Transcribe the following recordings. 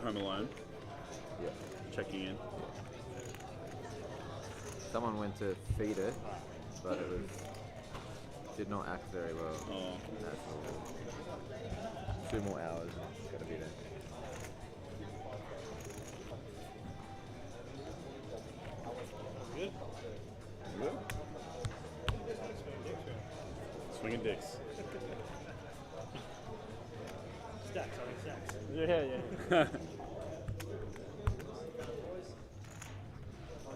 Home Alone. Yeah. Checking in. Someone went to feed it, but it did not act very well. Oh. That's all. 2 more hours and it's got to be there. Good. Good. Swinging dicks. Stacks, I mean stacks. Yeah.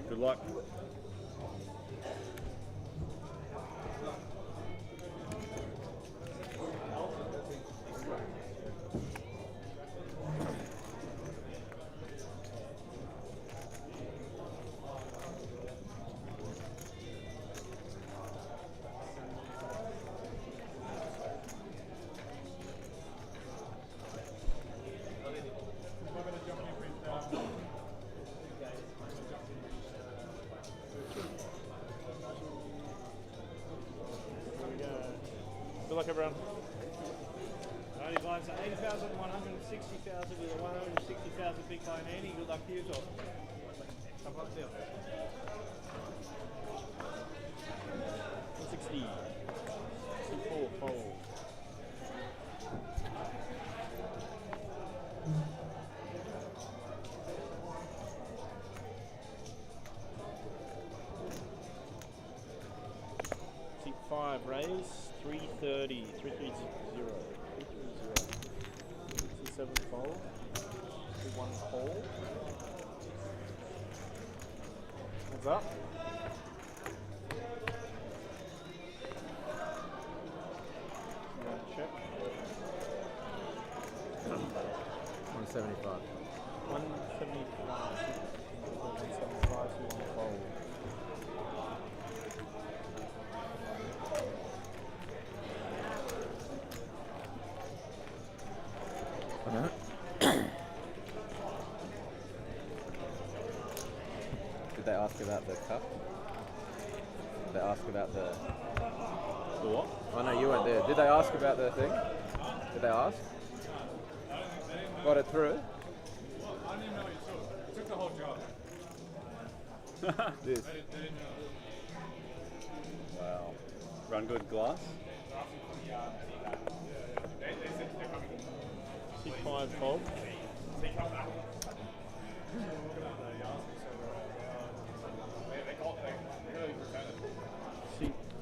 Good luck. Good luck, everyone. Alright, his lines are 80,000, 160,000 with a 160,000 big blind Andy. Good luck to you as well. Come up there. 160. 64 fold. Seat 5 raise. 330, 330, 330. C7 fold. C1 fold. Heads up. Check. 175. 175. 175, C1 fold. Did they ask about the cup? Did they ask about the... The what? Oh no, you weren't there. Did they ask about the thing? Did they ask? Got it through? I didn't even know what you took. You took the whole job. This. They didn't know. Wow. Run good glass. C5 fold.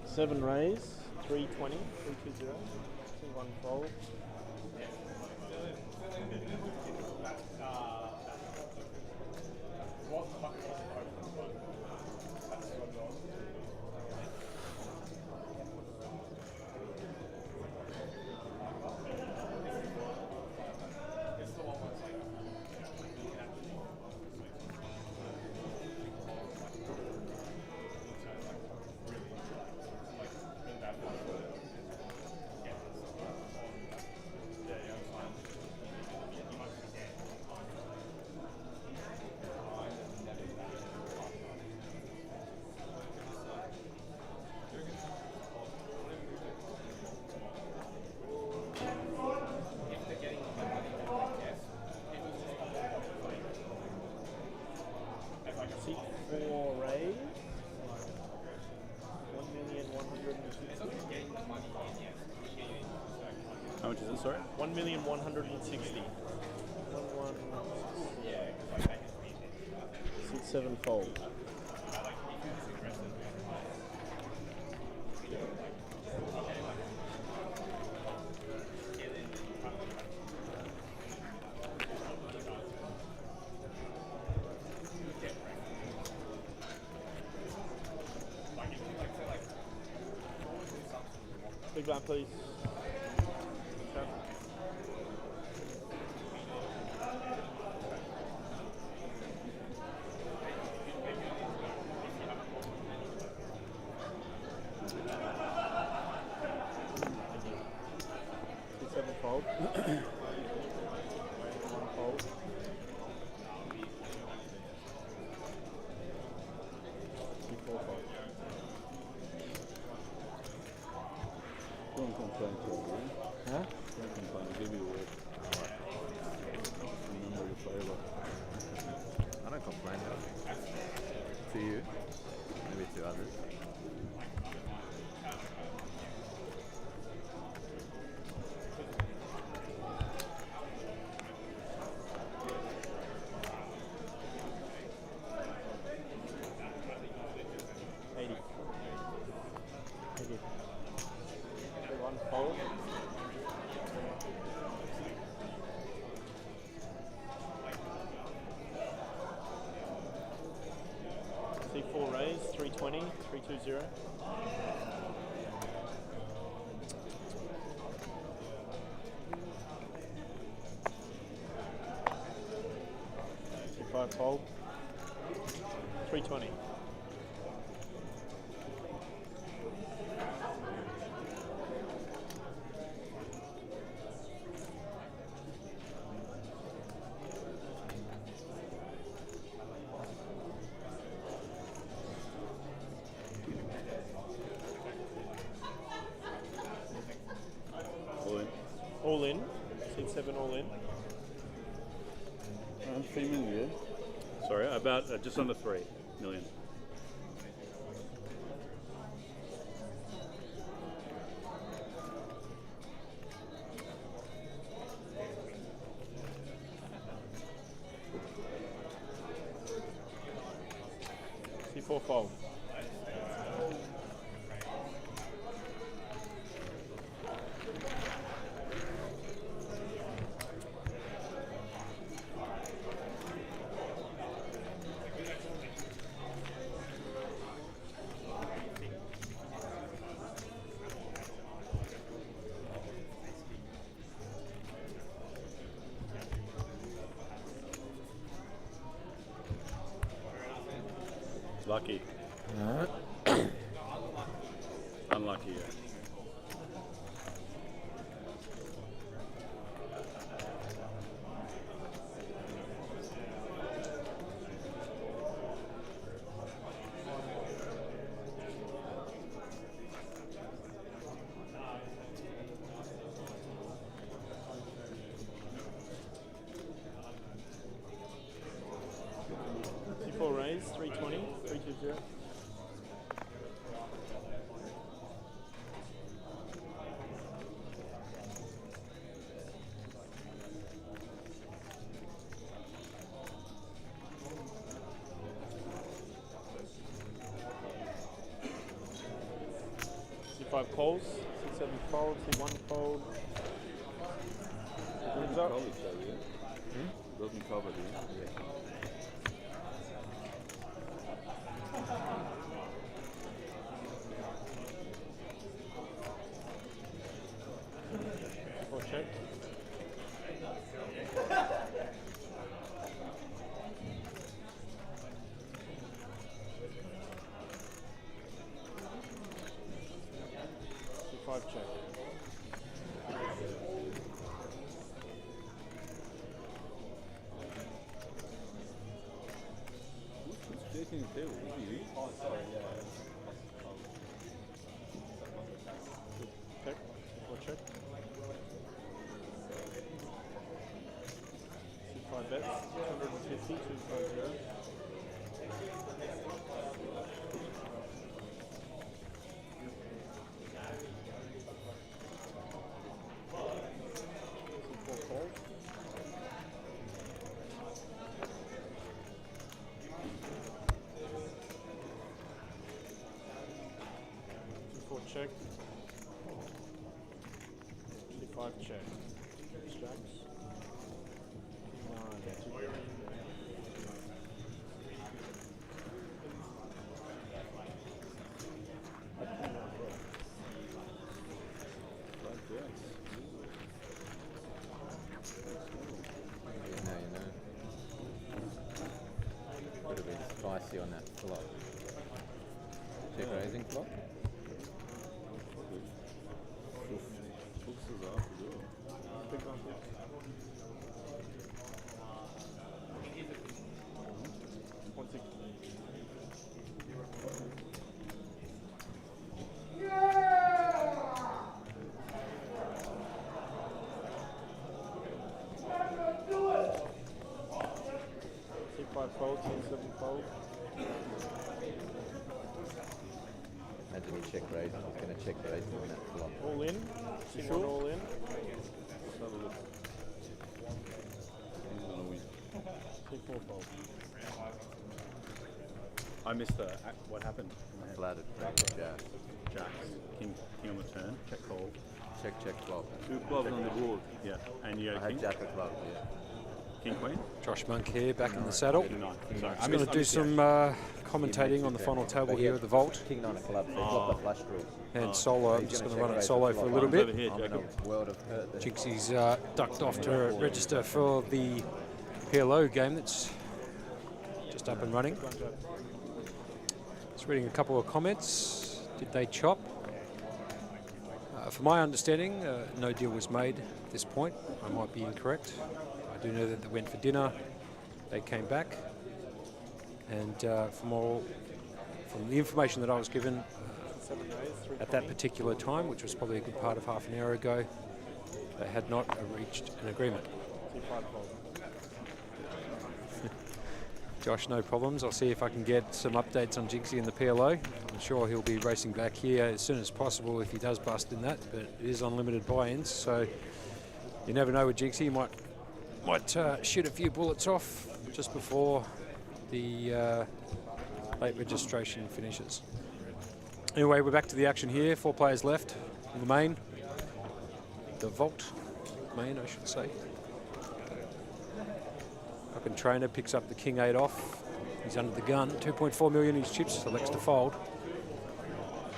C7 raise. 320. 320. C1 fold. C4 raise. 1,160,000. How much is it, sorry? 1,160,000. 7 fold. Big blind, please. Seven fold. One fold. Four fold. Don't complain to me. Huh? Don't complain. Give me a word. Remember your flavor. I don't complain though. To you, maybe to others. One fold. C4 raise, 320, 320. C5 fold, 320. All in. All in, C7 all in. 3 million, yeah. Sorry, about just under 3 million. C4 fold. Lucky. Unlucky, yeah. C4 raise, 320, 320. C5 calls, C7 fold, C1 fold. Hands up. Doesn't cover, do you? Or check. C5 check. Who's shaking the table? Is you? Oh, sorry, yeah. Check. Or check. C5 bets, 250, 250. C4 calls. C4 check. C5 check. Straps. No, you know. Would have been spicy on that flop. Check raising flop? Hooks is off, Big one, yeah. One six. check the 18 on that flop. All in. King one all in. Let's have a look. Who's gonna win? King four fold. I missed what happened. Flatted. Jack. Jacks. King on the turn. Check call. Check, flop. 2 clubs on the board. Yeah. And you I got had king. Jack of clubs, yeah. King queen. Josh Monk here, back in the saddle. 39. Sorry. I'm going to do some commentating on the final table here of the vault. King 9 of clubs, so flop the flush draw. And solo, I'm just going to run it solo for a little Over bit. here, I'm in Jacob. a world of hurt there. Jinxie's ducked off to register for the PLO game that's just up and running. Just reading a couple of comments. Did they chop? From my understanding, no deal was made at this point. I might be incorrect. I do know that they went for dinner. They came back. And from the information that I was given at that particular time, which was probably a good part of half an hour ago, they had not reached an agreement. Josh, no problems. I'll see if I can get some updates on Jinxie and the PLO. I'm sure he'll be racing back here as soon as possible if he does bust in that, but it is unlimited buy-ins, so you never know with Jinxie. You might shoot a few bullets off just before the late registration finishes. Anyway, we're back to the action here. 4 players left in the main. The vault main, I should say. Up and trainer picks up the king 8 off. He's under the gun. 2.4 million in his chips, selects to fold.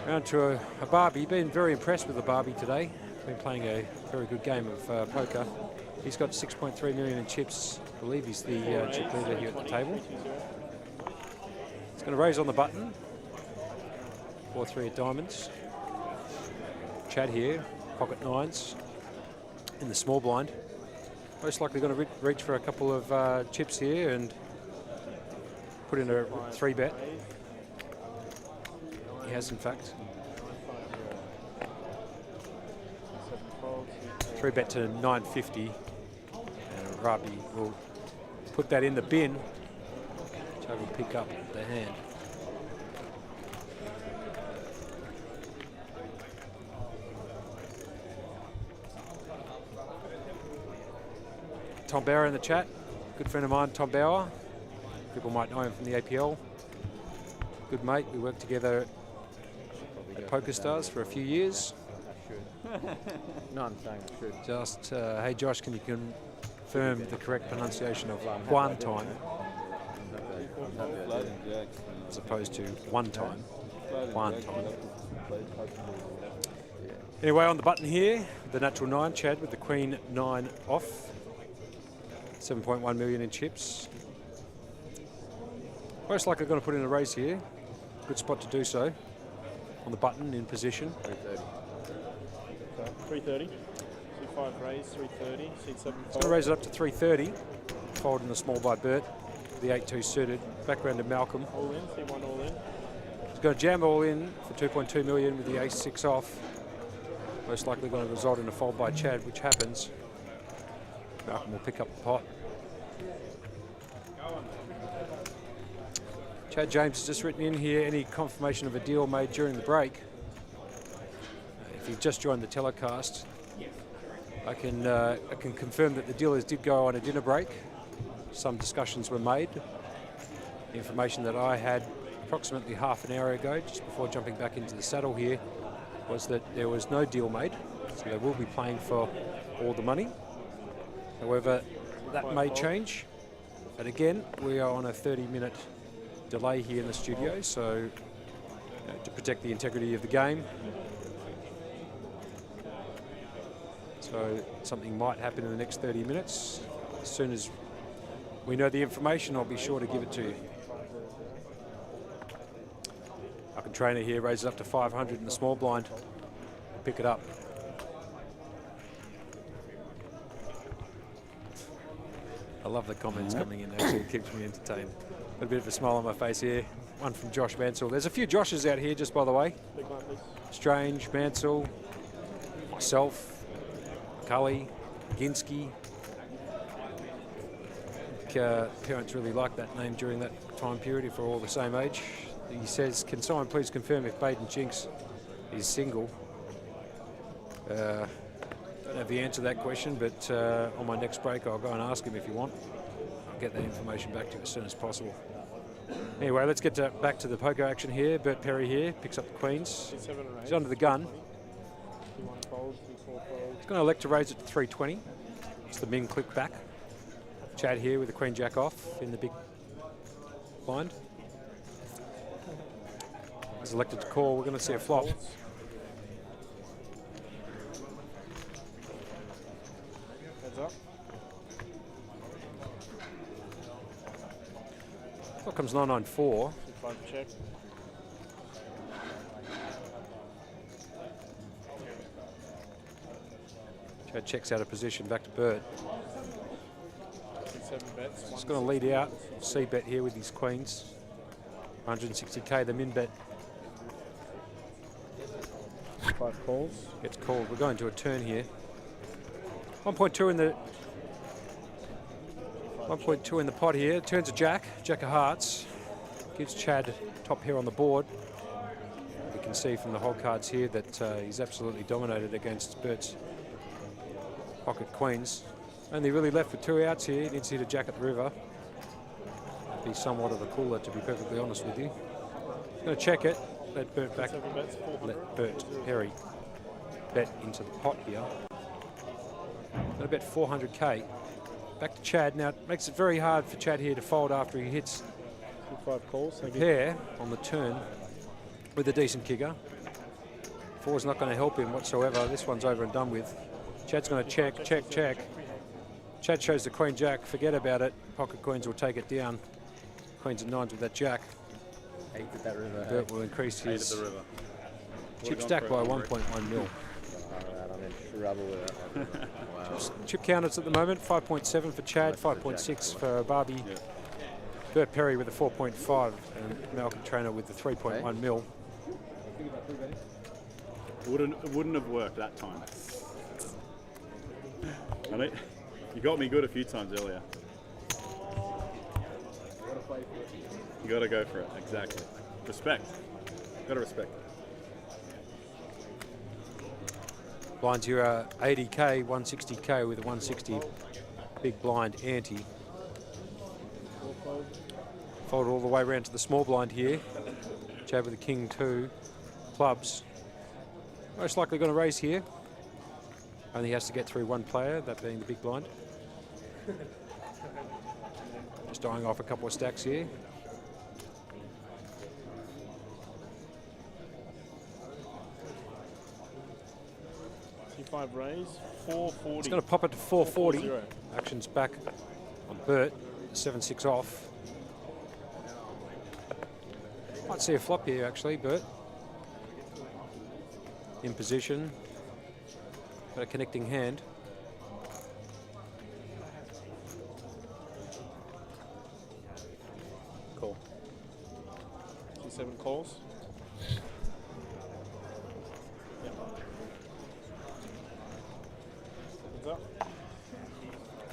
Round to a Barbie. Been very impressed with the Barbie today. Been playing a very good game of poker. He's got 6.3 million in chips. I believe he's the chip leader here at the table. He's going to raise on the button. 4-3 of diamonds. Chad here, pocket 9s in the small blind. Most likely going to reach for a couple of chips here and put in a 3-bet. He has, in fact. 3-bet to 950. And Rabi will put that in the bin. Chad will pick up the hand. Tom Bauer in the chat, good friend of mine, Tom Bauer. People might know him from the APL. Good mate, we worked together at Poker Stars for a few years. No, I'm saying I should. Just, hey Josh, can you confirm the correct pronunciation of one time as opposed to one time? One time. Anyway, on the button here, the natural 9, Chad with the queen 9 off. 7.1 million in chips. Most likely going to put in a raise here. Good spot to do so. On the button, in position. 330. C5 raise, 330. C7 fold. It's going to raise it up to 330. Fold in the small by Bert. The 8-2 suited. Background to Malcolm. All in, C1 all in. He's going to jam all in for 2.2 million with the ace-6 off. Most likely going to result in a fold by Chad, which happens. Malcolm will pick up the pot. Chad James has just written in here, any confirmation of a deal made during the break. If you've just joined the telecast, I can confirm that the dealers did go on a dinner break. Some discussions were made. The information that I had approximately half an hour ago, just before jumping back into the saddle here, was that there was no deal made. So they will be playing for all the money. However, that may change. But again, we are on a 30-minute delay here in the studio, so to protect the integrity of the game. So something might happen in the next 30 minutes. As soon as we know the information, I'll be sure to give it to you. Up and trainer here raises up to 500 in the small blind. Pick it up. I love the comments coming in, actually, it keeps me entertained. Got a bit of a smile on my face here. One from Josh Mansell. There's a few Joshes out here, just by the way. Big one, please. Strange, Mansell, myself, Cully, Ginsky. I think, parents really liked that name during that time period if we're all the same age. He says, can someone please confirm if Baden Jinx is single? Don't have the answer to that question, but on my next break I'll go and ask him if you want. I'll get that information back to you as soon as possible. Anyway, let's get back to the poker action here. Bert Perry here picks up the queens. He's under the gun. He's going to elect to raise it to 320. It's the min click back. Chad here with the queen jack off in the big blind. He's elected to call. We're going to see a flop. Heads up. Flop comes 994. 5 check. Chad checks out of position, back to Bert. 7 bets. He's going to lead out. C-bet here with his queens. 160k, the min bet 5 calls. gets called. We're going to a turn here. 1.2 in the 1.2 in the pot here. Turns a jack of hearts. Gives Chad top pair on the board. You can see from the whole cards here that he's absolutely dominated against Bert's pocket queens. Only really left with 2 outs here. He needs to hit a jack at the river. Be somewhat of a cooler, to be perfectly honest with you. He's going to check it. Let Bert back. 7 bets, 400. Let Bert Perry bet into the pot here. Going to bet 400k. Back to Chad. Now it makes it very hard for Chad here to fold after he hits 5 calls. a pair on the turn with a decent kicker. 4's not going to help him whatsoever. This one's over and done with. Chad's going to check, check, check. Chad shows the queen jack. Forget about it. Pocket queens will take it down. Queens and 9s with that jack. 8 at that river. Bert will increase 8 at his the river. chip stack by 1.1 mil. Alright, I'm in trouble with that. Wow. Chip counters at the moment, 5.7 for Chad, 5.6 for Barbie. Yeah. Bert Perry with a 4.5 and Malcolm Trainer with the 3.1 mil. It wouldn't have worked that time. I mean, you got me good a few times earlier. You got to go for it, exactly. Respect. Got to respect it. Blinds here are 80k, 160k with a 160 big blind ante. Fold all the way around to the small blind here. Chad with the king 2 clubs. Most likely going to raise here. Only has to get through one player, that being the big blind. Just eyeing off a couple of stacks here. T5 raise, 440. It's going to pop it to 440. 440. Action's back on Bert, 7-6 off. Might see a flop here actually, Bert. In position. Got a connecting hand. Cool. 7 calls. Heads up.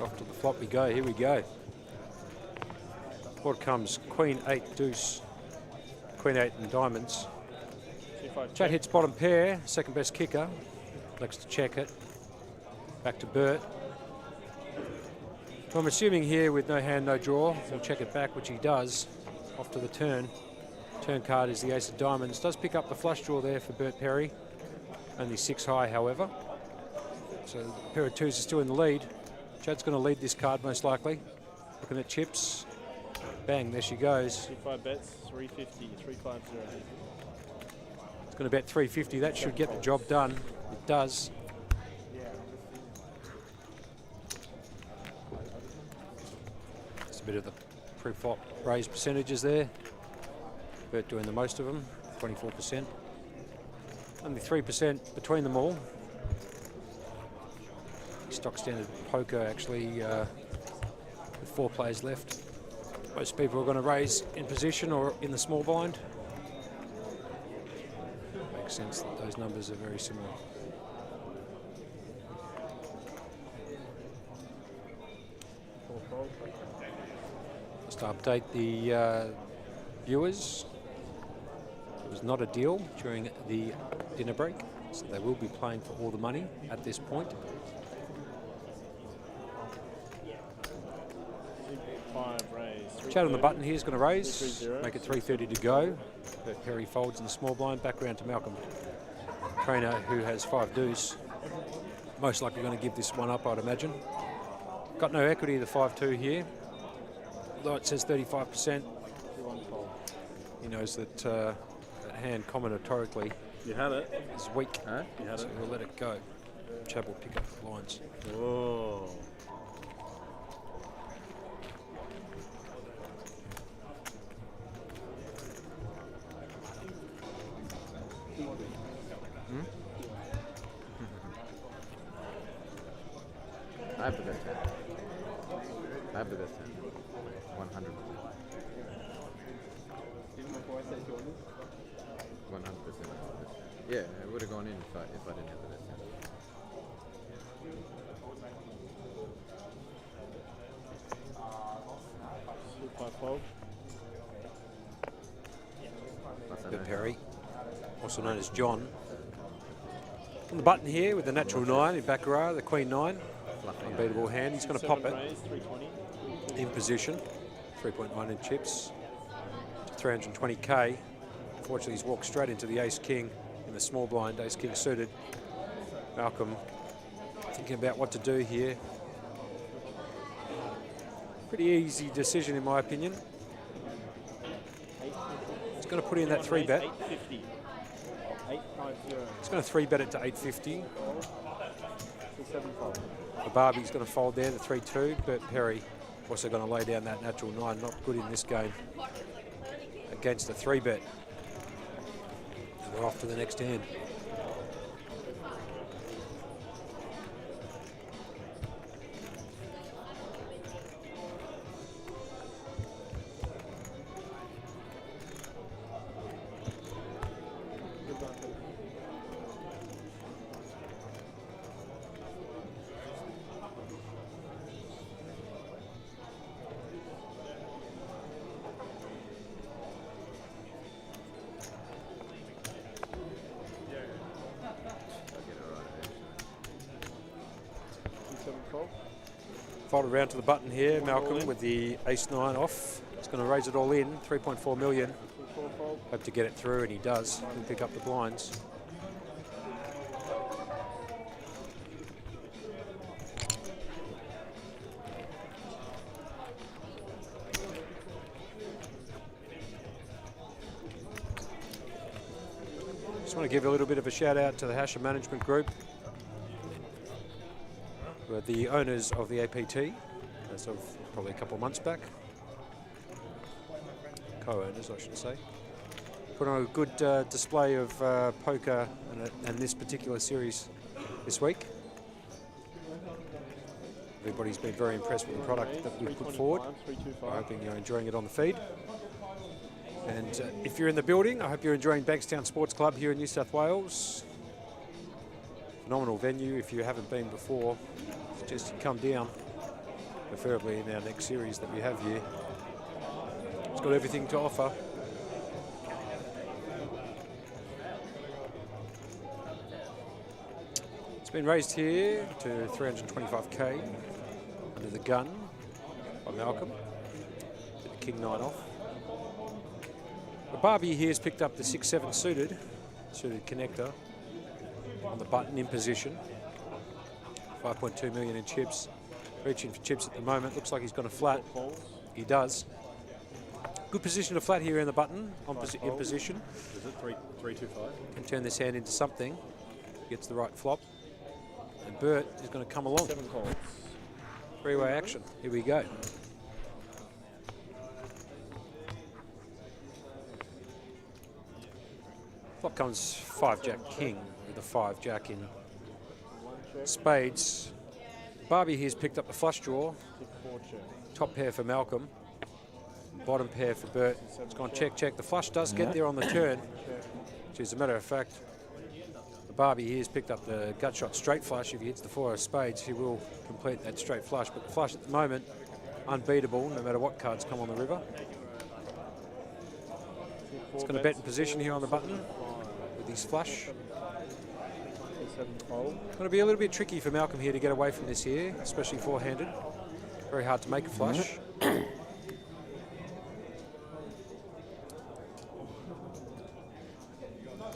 Off to the flop we go, here we go. What comes? Queen 8 deuce. Queen 8 and diamonds. T5 Chad hits bottom pair, second best kicker. Likes to check it. Back to Bert. So I'm assuming here with no hand, no draw, he'll check it back, which he does. Off to the turn. Turn card is the ace of diamonds. Does pick up the flush draw there for Bert Perry. Only 6 high, however. So the pair of 2s is still in the lead. Chad's going to lead this card most likely. Looking at chips. Bang, there she goes. T5 bets, 350, 350. It's going to bet 350. That should get the job done. It does. Just a bit of the pre-flop raise percentages there. Bert doing the most of them, 24%. Only 3% between them all. Stock standard poker actually with 4 players left. Most people are going to raise in position or in the small blind. Makes sense that those numbers are very similar. Just to update the viewers, it was not a deal during the dinner break. So they will be playing for all the money at this point. 5 raise. Chad on the button here is going to raise, 330. make it 330 to go. But Perry folds in the small blind, back round to Malcolm. Trainer who has 5 deuce. Most likely going to give this one up, I'd imagine. Got no equity, the 5-2 here. Although it says 35%. He knows that that hand combinatorically You had it. is weak. Huh? You had So it. we'll let it go. Chad will pick up the blinds. Whoa. I have the best hand. I have the best hand. 100%. 100%. Yeah, it would have gone in if I didn't have the best hand. Fold. Plus I Good know. Perry, also known as John. On the button here with the natural 9 in Baccarat, the Queen 9. Fluffy. Unbeatable hand. He's going to pop it Raise, 320. in position. 3.1 in chips. 320k. Unfortunately, he's walked straight into the Ace King in the small blind. Ace King suited. Malcolm thinking about what to do here. Pretty easy decision in my opinion. He's going to put in that 3 bet. 850. 850. He's going to 3 bet it to 850. 275. The Barbie's going to fold there, the 3-2. Bert Perry also going to lay down that natural 9. Not good in this game against the 3 bet. And we're off to the next hand. Fold around to the button here, Malcolm with the ace-9 off. He's going to raise it all in, 3.4 million. Hope to get it through, and he does. He'll pick up the blinds. Just want to give a little bit of a shout out to the Hasher Management Group, who are the owners of the APT as of probably a couple of months back. Co-owners, I should say. Put on a good display of poker and this particular series this week. Everybody's been very impressed with the product that we've put forward. I'm hoping you're enjoying it on the feed. And if you're in the building, I hope you're enjoying Bankstown Sports Club here in New South Wales. Phenomenal venue. If you haven't been before, suggest you come down, preferably in our next series that we have here. It's got everything to offer. It's been raised here to 325k under the gun by Malcolm. Get the King 9 off. The Barbie here has picked up the 6-7 suited connector on the button in position. 5.2 million in chips. Reaching for chips at the moment. Looks like he's gone a flat. He does. Good position to flat here in the button in position. Is it 325? Can turn this hand into something. Gets the right flop. And Bert is going to come along. 7 calls. Three-way action. Here we go. Flop comes 5 Jack King with a 5 Jack in spades. Barbie here's picked up the flush draw. Top pair for Malcolm. Bottom pair for Bert. It's gone check, check. The flush does get there on the turn, which is a matter of fact. The Barbie here's picked up the gut shot straight flush. If he hits the 4 of spades, he will complete that straight flush. But the flush at the moment, unbeatable, no matter what cards come on the river. It's going to bet in position here on the button with his flush. Going to be a little bit tricky for Malcolm here to get away from this here, especially four-handed. Very hard to make a flush.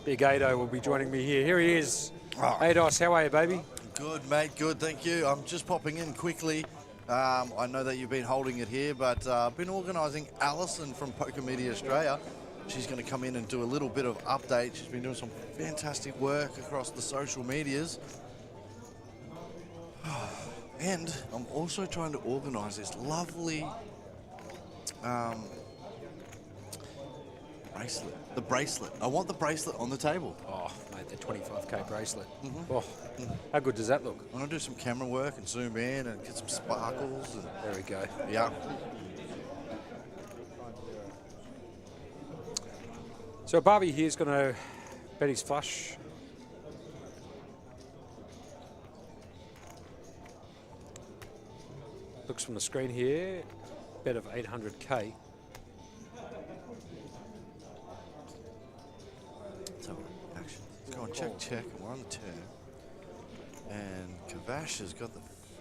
Big Ado will be joining me here. Here he is. Oh. Ados, how are you, baby? Good, mate. Good, thank you. I'm just popping in quickly. I know that you've been holding it here, but I've been organising Alison from Poker Media Australia. She's going to come in and do a little bit of update. She's been doing some fantastic work across the social medias. And I'm also trying to organise this lovely bracelet. The bracelet. I want the bracelet on the table. Oh, mate, the 25k bracelet. Oh, how good does that look? I want to do some camera work and zoom in and get some sparkles. And There we go. yeah. So Barbie here's going to bet his flush. Looks from the screen here, bet of 800k. So, action. Let's go and check. And we're on the turn. And Kavash has got the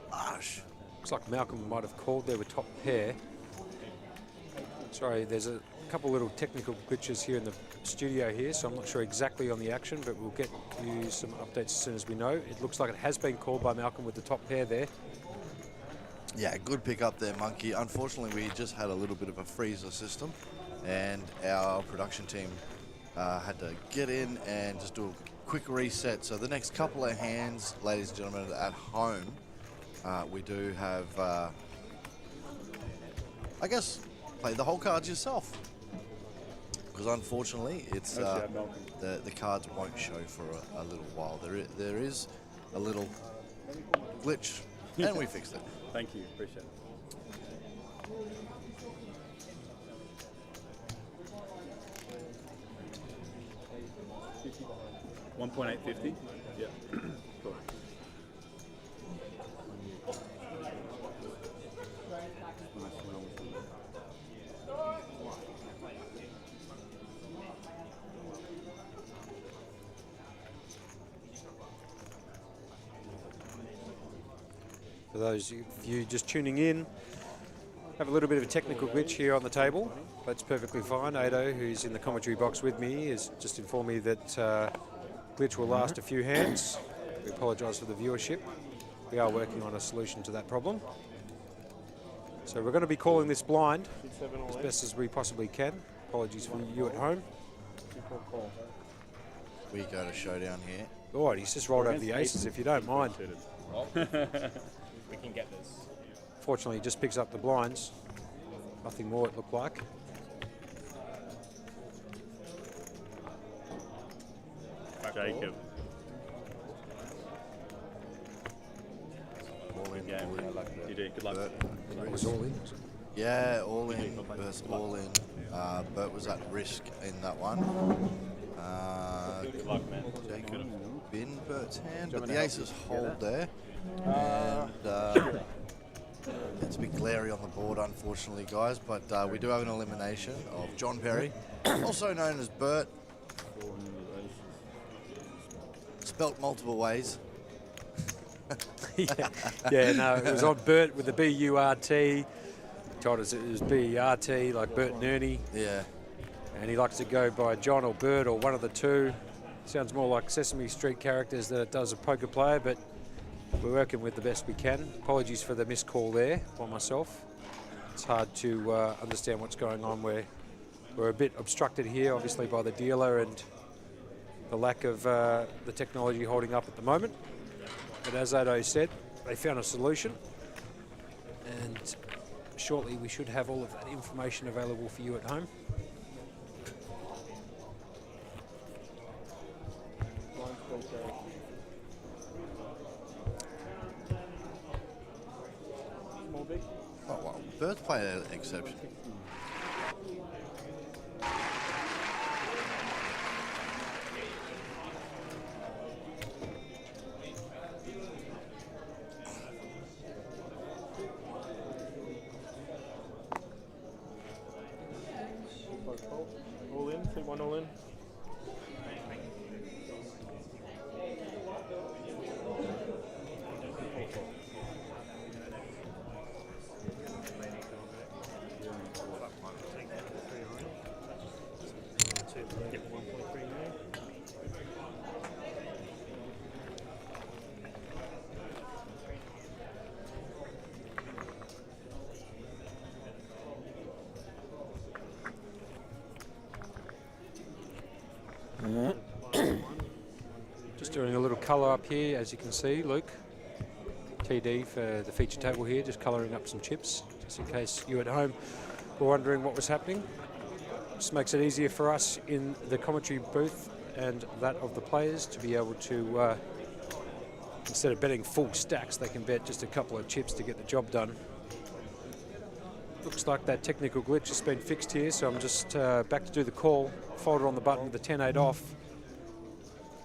flush. Looks like Malcolm might have called there with top pair. Sorry, there's a couple little technical glitches here in the studio here, so I'm not sure exactly on the action, but we'll get you some updates as soon as we know. It looks like it has been called by Malcolm with the top pair there. Yeah, good pick up there, Monkey. Unfortunately, we just had a little bit of a freezer system, and our production team had to get in and just do a quick reset. So the next couple of hands, ladies and gentlemen, at home, we do have, I guess, play the whole cards yourself. Because unfortunately, it's the cards won't show for a little while. There is a little glitch, and we fixed it. Thank you, appreciate it. $1.850. Yeah. Cool. For those of you just tuning in, have a little bit of a technical glitch here on the table. That's perfectly fine. Ado, who's in the commentary box with me, has just informed me that glitch will last a few hands. We apologise for the viewership. We are working on a solution to that problem. So we're going to be calling this blind as best as we possibly can. Apologies for you at home. We go to showdown here. All right, he's just rolled over the aces, if you don't mind. We can get this. Fortunately, he just picks up the blinds. Nothing more, it looked like. Jacob. All in, Game. all in. You did. Good luck. It was all in. Yeah, all in versus all in. Bert was at risk in that one. Good luck, man. Jacob bin Bert's hand, but the aces hold there. And it's a bit glary on the board, unfortunately, guys. But we do have an elimination of John Perry, also known as Bert. Spelt multiple ways. Yeah, no, it was on Bert with the B-U-R-T. He told us it was B-E-R-T, like Bert and Ernie. Yeah. And he likes to go by John or Bert or one of the two. Sounds more like Sesame Street characters than it does a poker player, but we're working with the best we can. Apologies for the missed call there by myself. It's hard to understand what's going on. We're a bit obstructed here, obviously, by the dealer and the lack of the technology holding up at the moment. But as Ado said, they found a solution, and shortly we should have all of that information available for you at home. Oh, wow. Bert's played an exception. All in, see one all in. Just doing a little colour up here, as you can see, Luke. TD for the feature table here, just colouring up some chips, just in case you at home were wondering what was happening. Just makes it easier for us in the commentary booth and that of the players to be able to, instead of betting full stacks, they can bet just a couple of chips to get the job done. Looks like that technical glitch has been fixed here, so I'm just back to do the call. Folded on the button with the 10-8 off.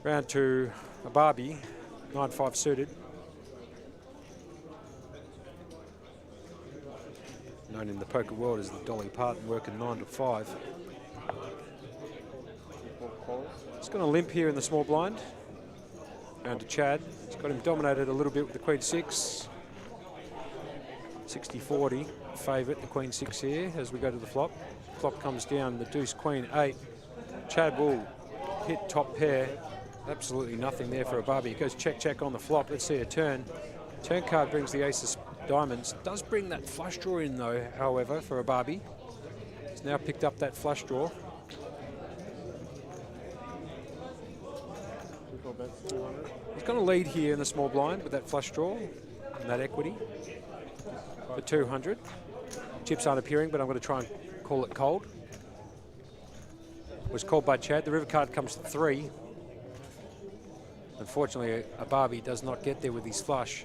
Round to a Barbie, 9-5 suited. Known in the poker world as the Dolly Parton, working 9 to 5. It's going to limp here in the small blind. Round to Chad. It's got him dominated a little bit with the Queen 6. 60-40, favourite, the Queen 6 here as we go to the flop. Flop comes down, the Deuce Queen 8. Chad will hit top pair. Absolutely nothing there for a Barbie. It goes check on the flop. Let's see a turn. Turn card brings the ace of diamonds. Does bring that flush draw in though, however, for a Barbie. He's now picked up that flush draw. He's going to lead here in the small blind with that flush draw and that equity for 200. Chips aren't appearing, but I'm going to try and call it cold. Was called by Chad. The river card comes to 3. Unfortunately, a Barbie does not get there with his flush.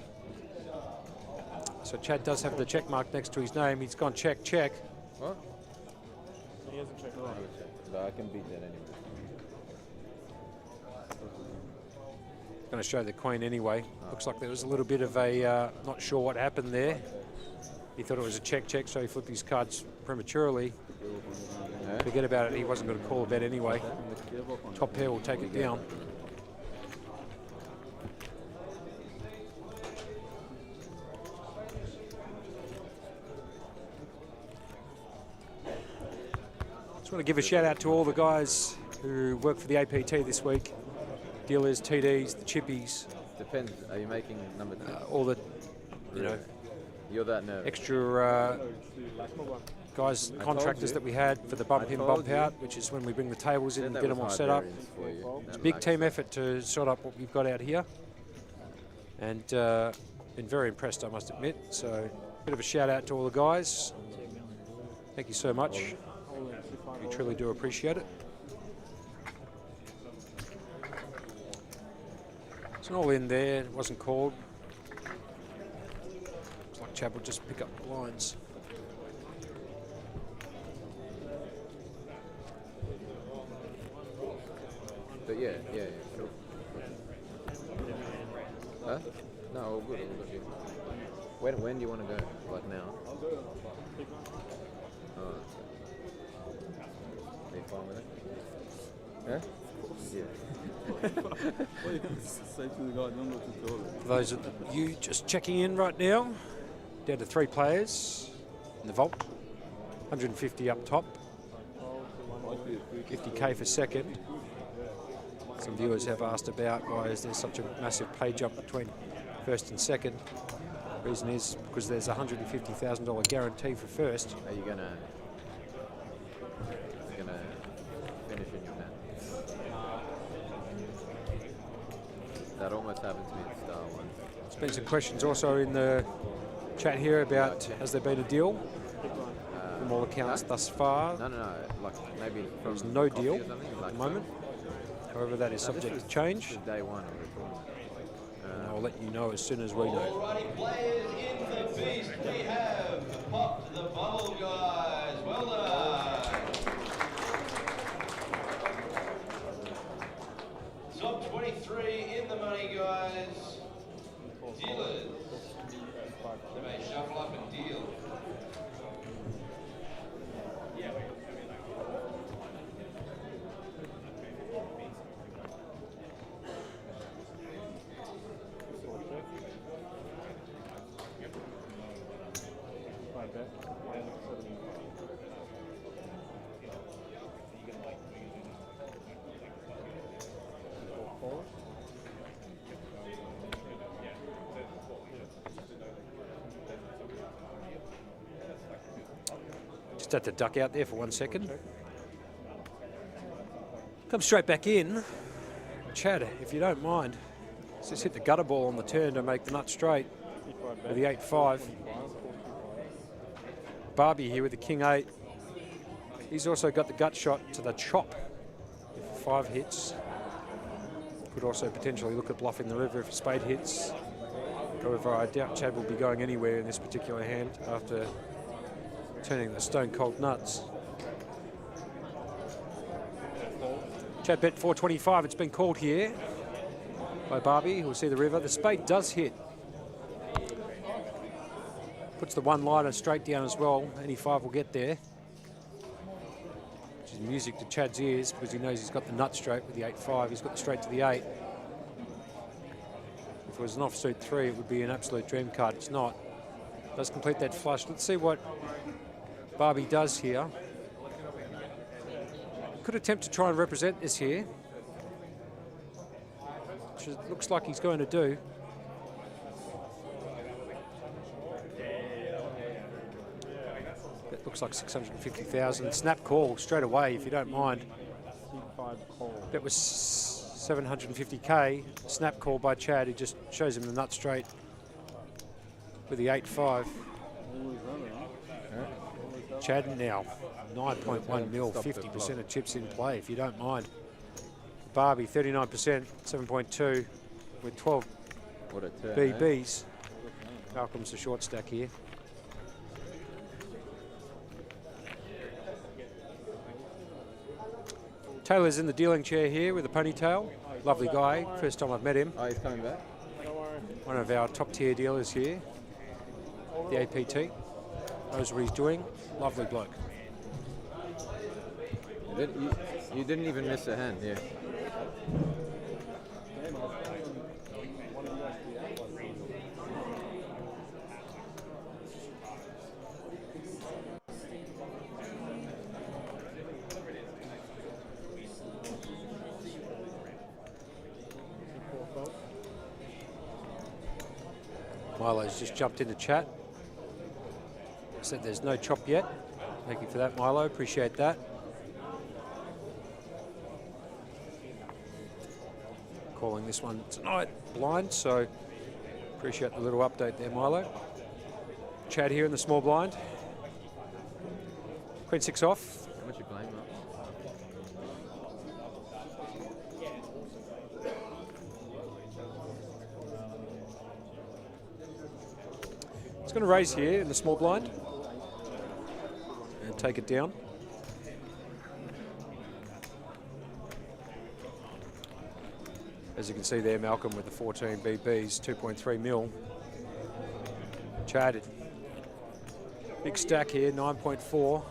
So Chad does have the check mark next to his name. He's gone check. What? He hasn't checked. So I can beat that anyway. Going to show the Queen anyway. Looks like there was a little bit of a, not sure what happened there. He thought it was a check, so he flipped his cards prematurely. Forget about it, he wasn't going to call a bet anyway. Top pair will take it down. Just want to give a shout out to all the guys who work for the APT this week. Dealers, TDs, the chippies. Depends. Are you making number 2? All the, You're that nervous. extra guys, contractors that we had for the bump in, bump out, which is when we bring the tables in and get them all set up. It's a big team effort to sort up what we've got out here. And been very impressed, I must admit. So, bit of a shout out to all the guys. Thank you so much. We truly do appreciate it. It's all in there, it wasn't called. Looks like Chad will just pick up the lines. But yeah, sure. Huh? No, all good. When do you want to go? Like now? Oh, are you fine with it? Yeah? For those of you just checking in right now, down to 3 players in the vault. 150 up top. 50k for second. Some viewers have asked about why is there such a massive pay jump between first and second. The reason is because there's a $150,000 guarantee for first. Are you gonna finish in your hand? That almost happened to me at Star One. There's been some questions also in the chat here about has there been a deal from all accounts thus far. No. Like maybe from There's no coffee deal or something, at like the moment. However, that is subject to change. This is day 1 of the tournament. And I'll let you know as soon as we know. Alrighty, players in the feast, we have popped the bubble, guys. Well done. Top 23 in the money, guys. Dealers, you may shuffle up and deal. Just had to duck out there for 1 second. Come straight back in. Chad, if you don't mind, let's just hit the gutter ball on the turn to make the nut straight with the 8-5. Barbie here with the king 8. He's also got the gut shot to the chop. If 5 hits, could also potentially look at bluffing the river if a spade hits. However, I doubt Chad will be going anywhere in this particular hand after turning the stone cold nuts. Chad bet 425. It's been called here by Barbie, who will see the river. The spade does hit. Puts the one liner straight down as well. Any 5 will get there. Which is music to Chad's ears because he knows he's got the nut straight with the 8-5. He's got the straight to the 8. If it was an offsuit 3, it would be an absolute dream card. It's not. Does complete that flush. Let's see what Barbie does here. Could attempt to try and represent this here, which it looks like he's going to do. That looks like 650,000. Snap call straight away, if you don't mind. That was 750k. Snap call by Chad, who just shows him the nut straight with the 8-5. Chad now, 9.1 mil, 50% of chips in play, if you don't mind. Barbie, 39%, 7.2 with 12 BBs. Malcolm's the short stack here. Taylor's in the dealing chair here with a ponytail. Lovely guy, first time I've met him. Oh, he's coming back. One of our top tier dealers here, the APT. Knows what he's doing. Lovely bloke. You didn't even miss a hand, yeah. Milo's just jumped into chat. Said there's no chop yet. Thank you for that, Milo. Appreciate that. Calling this one tonight blind, so appreciate the little update there, Milo. Chad here in the small blind. Queen 6 off. How much you playing, Mark? It's going to raise here in the small blind and take it down. As you can see there, Malcolm with the 14 BBs, 2.3 mil. Chad, big stack here, 9.4.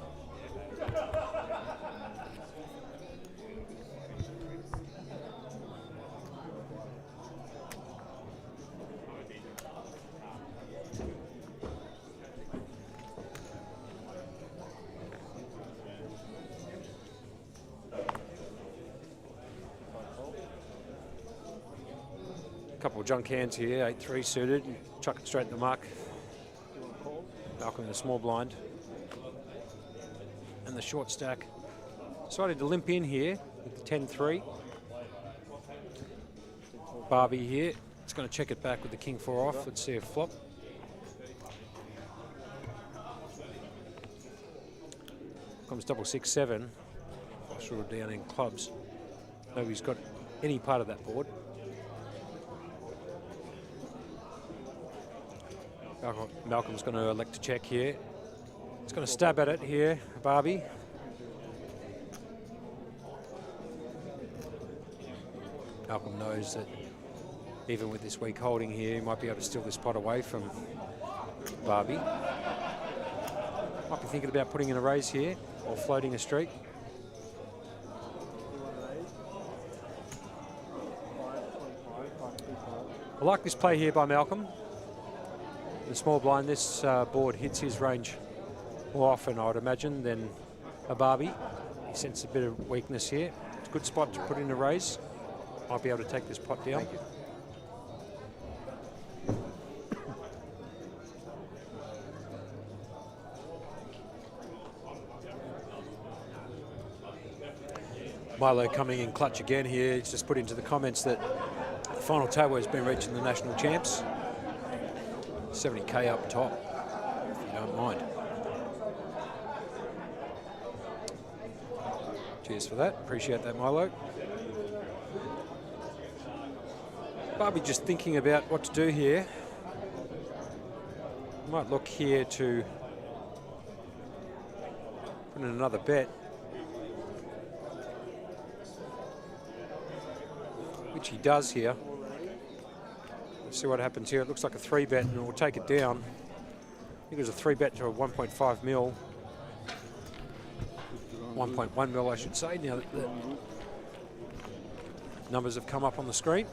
Couple of junk hands here, 8-3 suited, chuck it straight in the muck. Malcolm in the small blind. And the short stack decided to limp in here with the 10-3. Barbie here, it's going to check it back with the king 4 off. Let's see a flop. Comes double 6-7. Sort of down in clubs. Nobody's got any part of that board. Malcolm's going to elect to check here. He's going to stab at it here, Barbie. Malcolm knows that even with this weak holding here, he might be able to steal this pot away from Barbie. Might be thinking about putting in a raise here or floating a streak. I like this play here by Malcolm. The small blind, this board hits his range more often, I would imagine, than a Barbie. He senses a bit of weakness here. It's a good spot to put in a raise. Might be able to take this pot down. Thank you. Milo coming in clutch again here. He's just put into the comments that the final table has been reached in the national champs. 70k up top, if you don't mind. Cheers for that. Appreciate that, Milo. Barbie just thinking about what to do here. Might look here to put in another bet, which he does here. Let's see what happens here. It looks like a 3-bet, and we'll take it down. I think it was a 3-bet to a 1.5 mil. 1.1 mil, I should say, now that the numbers have come up on the screen.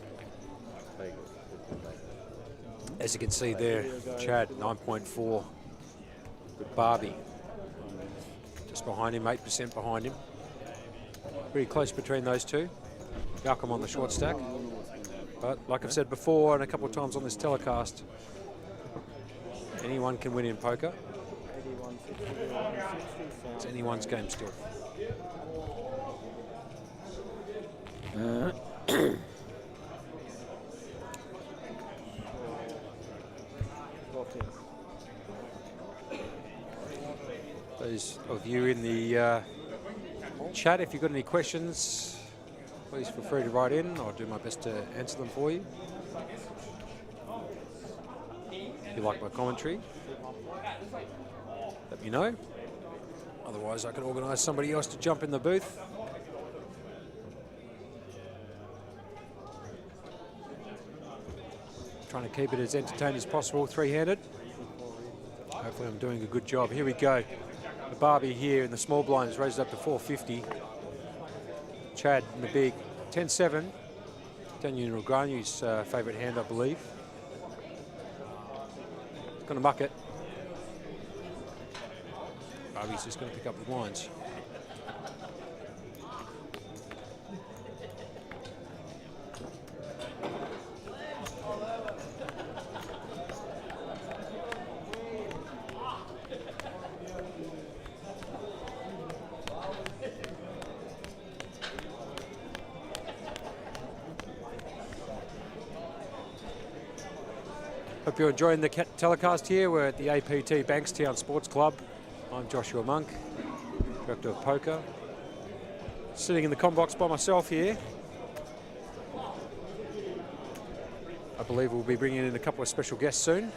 As you can see there, Chad, 9.4. Barbie, just behind him, 8% behind him. Pretty close between those two. Malcolm on the short stack. But like I've said before and a couple of times on this telecast, anyone can win in poker. It's anyone's game still. Those of you in the chat, if you've got any questions, please feel free to write in. I'll do my best to answer them for you. If you like my commentary, let me know. Otherwise, I can organise somebody else to jump in the booth. Trying to keep it as entertaining as possible, three-handed. Hopefully I'm doing a good job. Here we go. The Barbie here in the small blind is raised up to 450. Chad in the big 10-7. Daniel Negreanu's favourite hand, I believe. It's going to muck it. Barbie's just going to pick up the blinds. Hope you're enjoying the telecast here. We're at the APT Bankstown Sports Club. I'm Joshua Monk, Director of Poker. Sitting in the comm box by myself here. I believe we'll be bringing in a couple of special guests soon.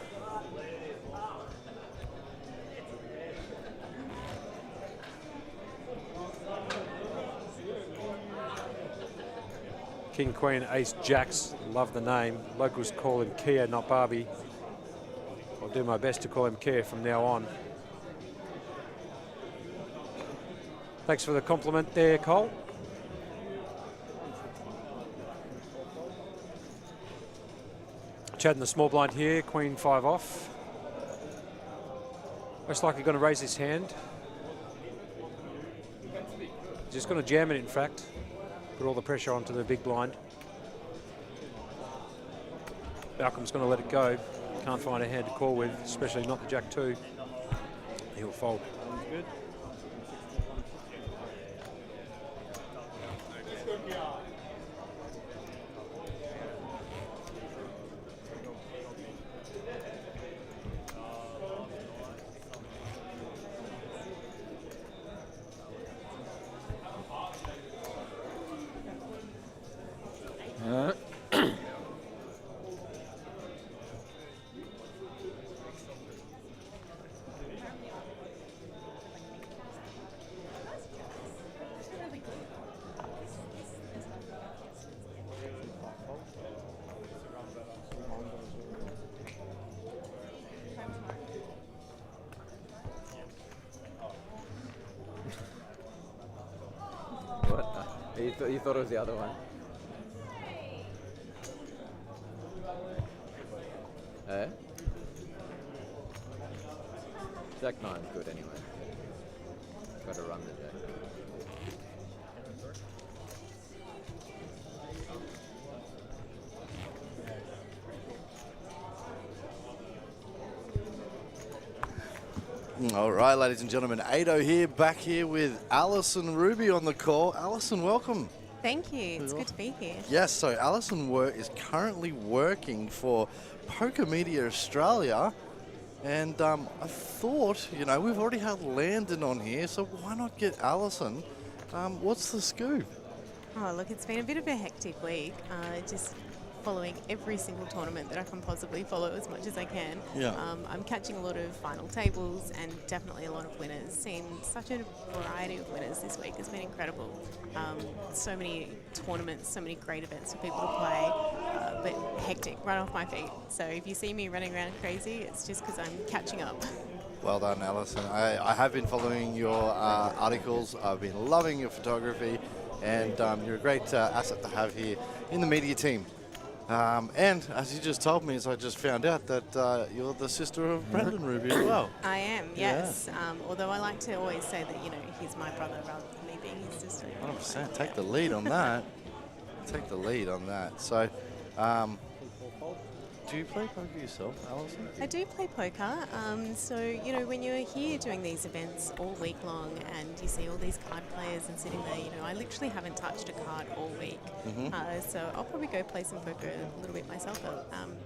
King, Queen, Ace, Jacks, love the name. Locals call him Kia, not Barbie. I'll do my best to call him Kia from now on. Thanks for the compliment there, Cole. Chad in the small blind here, Queen 5 off. Most likely going to raise his hand. Just going to jam it, in fact. Put all the pressure onto the big blind. Malcolm's going to let it go. Can't find a hand to call with, especially not the Jack 2. He'll fold. Good. You thought it was the other one. Eh? Jack 9's good anyway. Got to run the Jack. All right, ladies and gentlemen, Ado here, back here with Alison Ruby on the call. Alison, welcome. Thank you. It's good to be here. Yes, so Alison is currently working for Poker Media Australia. And I thought, you know, we've already had Landon on here, so why not get Alison? What's the scoop? Oh, look, it's been a bit of a hectic week. Just following every single tournament that I can possibly follow as much as I can. Yeah. I'm catching a lot of final tables and definitely a lot of winners. Seen such a variety of winners this week. It's been incredible. So many tournaments, so many great events for people to play, but hectic, right off my feet. So if you see me running around crazy, it's just because I'm catching up. Well done, Alison. I have been following your articles. I've been loving your photography, and you're a great asset to have here in the media team. And as you just told me, as I just found out that you're the sister of Brendan Ruby as well. I am, yes. Although I like to always say that, you know, he's my brother rather than me being his sister. 100%. Take the lead on that. Take the lead on that. So, do you play poker yourself, Alison? I do play poker. So, you know, when you're here doing these events all week long and you see all these card players and sitting there, you know, I literally haven't touched a card all week. So I'll probably go play some poker a little bit myself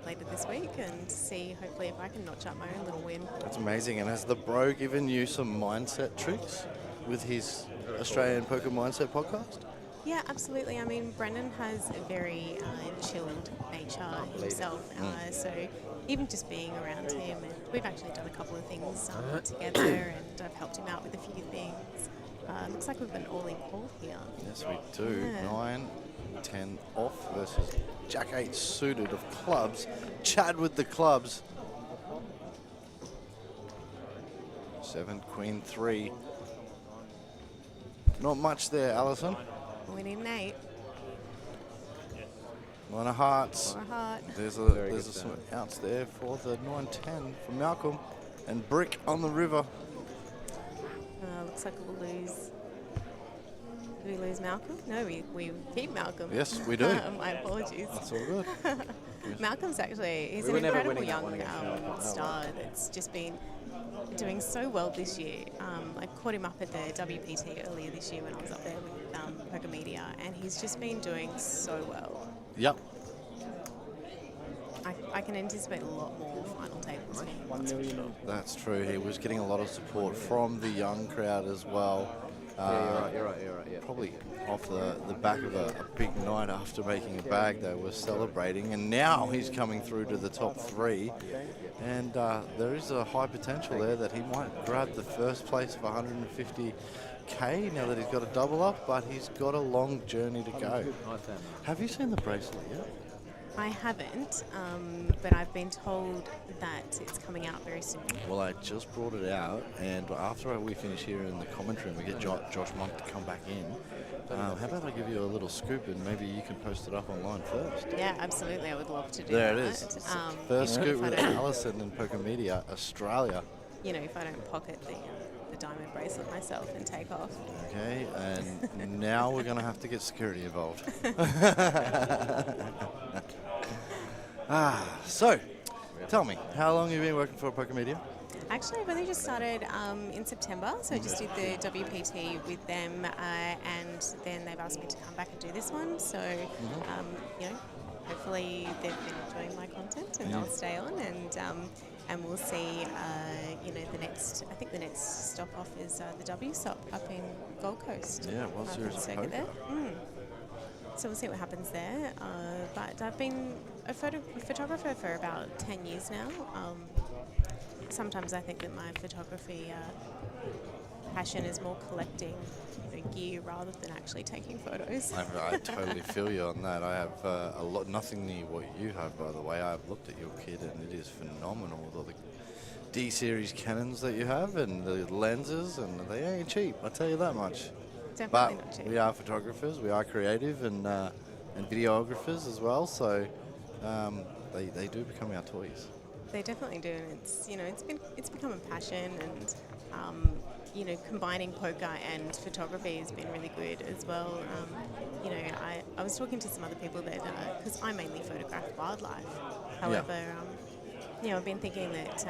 later this week and see, hopefully, if I can notch up my own little win. That's amazing. And has the bro given you some mindset tricks with his Australian Poker Mindset podcast? Yeah, absolutely. I mean, Brendan has a very chilled nature himself. So even just being around him, and we've actually done a couple of things together, and I've helped him out with a few things. Looks like we've got an all-in call here. Yes, we do. Yeah. 9, 10 off versus Jack 8 suited of clubs. Chad with the clubs. 7, Queen 3. Not much there, Alison. We need an 8 9 of hearts. or a heart. There's Very a good some outs there for the 9-10 from Malcolm. And Brick on the river. Looks like we'll lose. Do we lose Malcolm? No, we keep Malcolm. Yes, we do. My apologies. That's all good. Malcolm's actually, he's We an were never incredible winning that young one against Malcolm. star that's just been doing so well this year. I caught him up at the WPT earlier this year when I was up there with Poker Media, and he's just been doing so well. Yep. I can anticipate a lot more final tables. 1 million. That's true. He was getting a lot of support from the young crowd as well. You're right. Yeah. Probably off the back of a big night after making a bag, they were celebrating, and now he's coming through to the top 3. And there is a high potential there that he might grab the first place of 150k now that he's got a double up, but he's got a long journey to go. Have you seen the bracelet yet? I haven't, but I've been told that it's coming out very soon. Well, I just brought it out, and after we finish here in the commentary and we get Josh Monk to come back in, how about I give you a little scoop and maybe you can post it up online first? Yeah, absolutely. I would love to do There that. it is. First scoop with Alison in Poker Media, Australia. You know, if I don't pocket the diamond bracelet myself and take off. Okay, and now we're going to have to get security involved. So, tell me, how long have you been working for Poker Media? Actually, I've only just started in September, so I just did the WPT with them, and then they've asked me to come back and do this one. So, you know, hopefully they've been enjoying my content and they'll stay on, and we'll see. You know, the next stop off is the WSOP up in Gold Coast. Yeah, World Series of circuit Poker. there. So we'll see what happens there. But I've been a photographer for about 10 years now. Sometimes I think that my photography passion is more collecting gear rather than actually taking photos. I totally feel you on that. I have nothing near what you have, by the way. I've looked at your kit and it is phenomenal with all the D-series Canons that you have and the lenses, and they ain't cheap, I tell you that much. Definitely But not cheap. we are photographers, we are creative and videographers as well, so they do become our toys. They definitely do, and it's become a passion, and combining poker and photography has been really good as well. I was talking to some other people that because I mainly photograph wildlife. However, I've been thinking that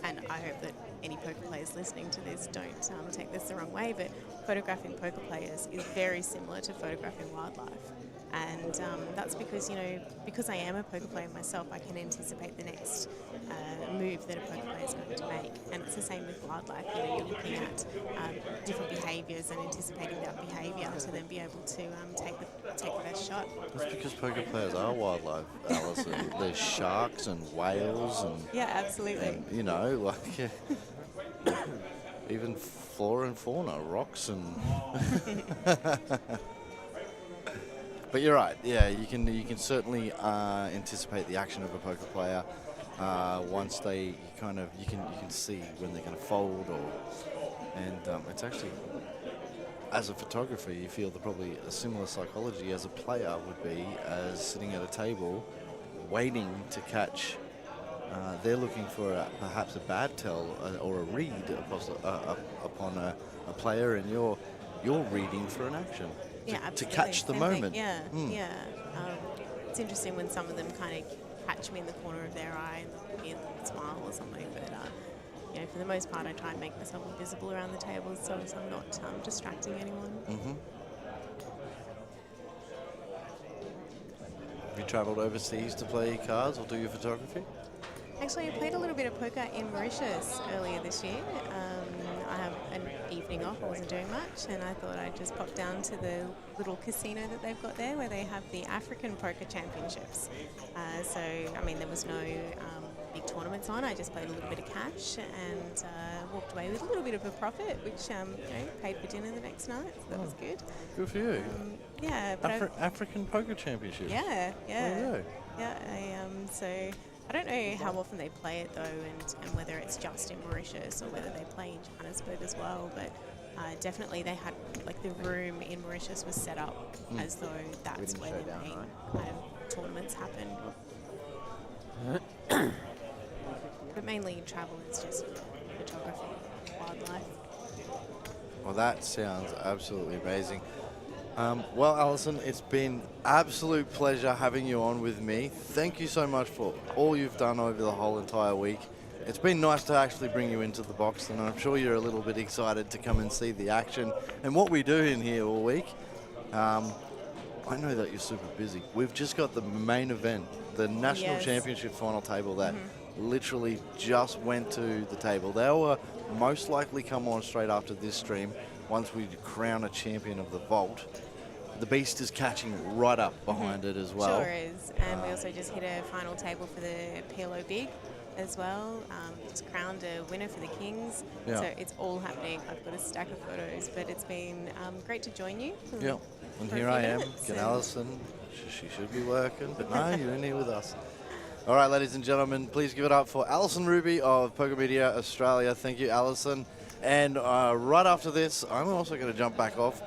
and I hope that any poker players listening to this don't take this the wrong way, but photographing poker players is very similar to photographing wildlife. And that's because, because I am a poker player myself, I can anticipate the next move that a poker player is going to make. And it's the same with wildlife. You're looking at different behaviours and anticipating that behaviour to then be able to take the best shot. That's because poker players are wildlife, Alison. There's sharks and whales and... Yeah, absolutely. And, even flora and fauna, rocks and... But you're right. Yeah, you can certainly anticipate the action of a poker player once you can see when they're going to fold, and it's actually, as a photographer, you feel probably a similar psychology as a player would be as sitting at a table waiting to catch. They're looking for perhaps a bad tell or a read upon a player, and you're reading for an action. Yeah, to absolutely. catch the Same moment. thing. Yeah. It's interesting when some of them kind of catch me in the corner of their eye and smile or something. But for the most part, I try and make myself invisible around the table so as I'm not distracting anyone. Mm-hmm. Have you travelled overseas to play cards or do your photography? Actually, I played a little bit of poker in Mauritius earlier this year. I have an evening off, I wasn't doing much, and I thought I'd just pop down to the little casino that they've got there where they have the African Poker Championships. There was no big tournaments on. I just played a little bit of cash and walked away with a little bit of a profit, which paid for dinner the next night, so that was good. Good for you. Yeah. But African Poker Championship. Yeah. There you So I don't know how often they play it though, and whether it's just in Mauritius or whether they play in Johannesburg as well. But definitely they had, the room in Mauritius was set up as though that's where the main kind of tournaments happen. But mainly in travel, it's just photography, wildlife. Well, that sounds absolutely amazing. Well, Alison, it's been absolute pleasure having you on with me. Thank you so much for all you've done over the whole entire week. It's been nice to actually bring you into the box, and I'm sure you're a little bit excited to come and see the action and what we do in here all week. I know that you're super busy. We've just got the main event, the National Championship final table that literally just went to the table. They will most likely come on straight after this stream once we crown a champion of the vault. The beast is catching right up behind it as well. Sure is. And we also just hit a final table for the PLO Big as well. Just crowned a winner for the Kings. Yeah. So it's all happening. I've got a stack of photos, but it's been great to join you. Yeah. And here I am, get Alison. She should be working, but no, you're in here with us. All right, ladies and gentlemen, please give it up for Alison Ruby of Poker Media Australia. Thank you, Alison. And right after this, I'm also going to jump back off.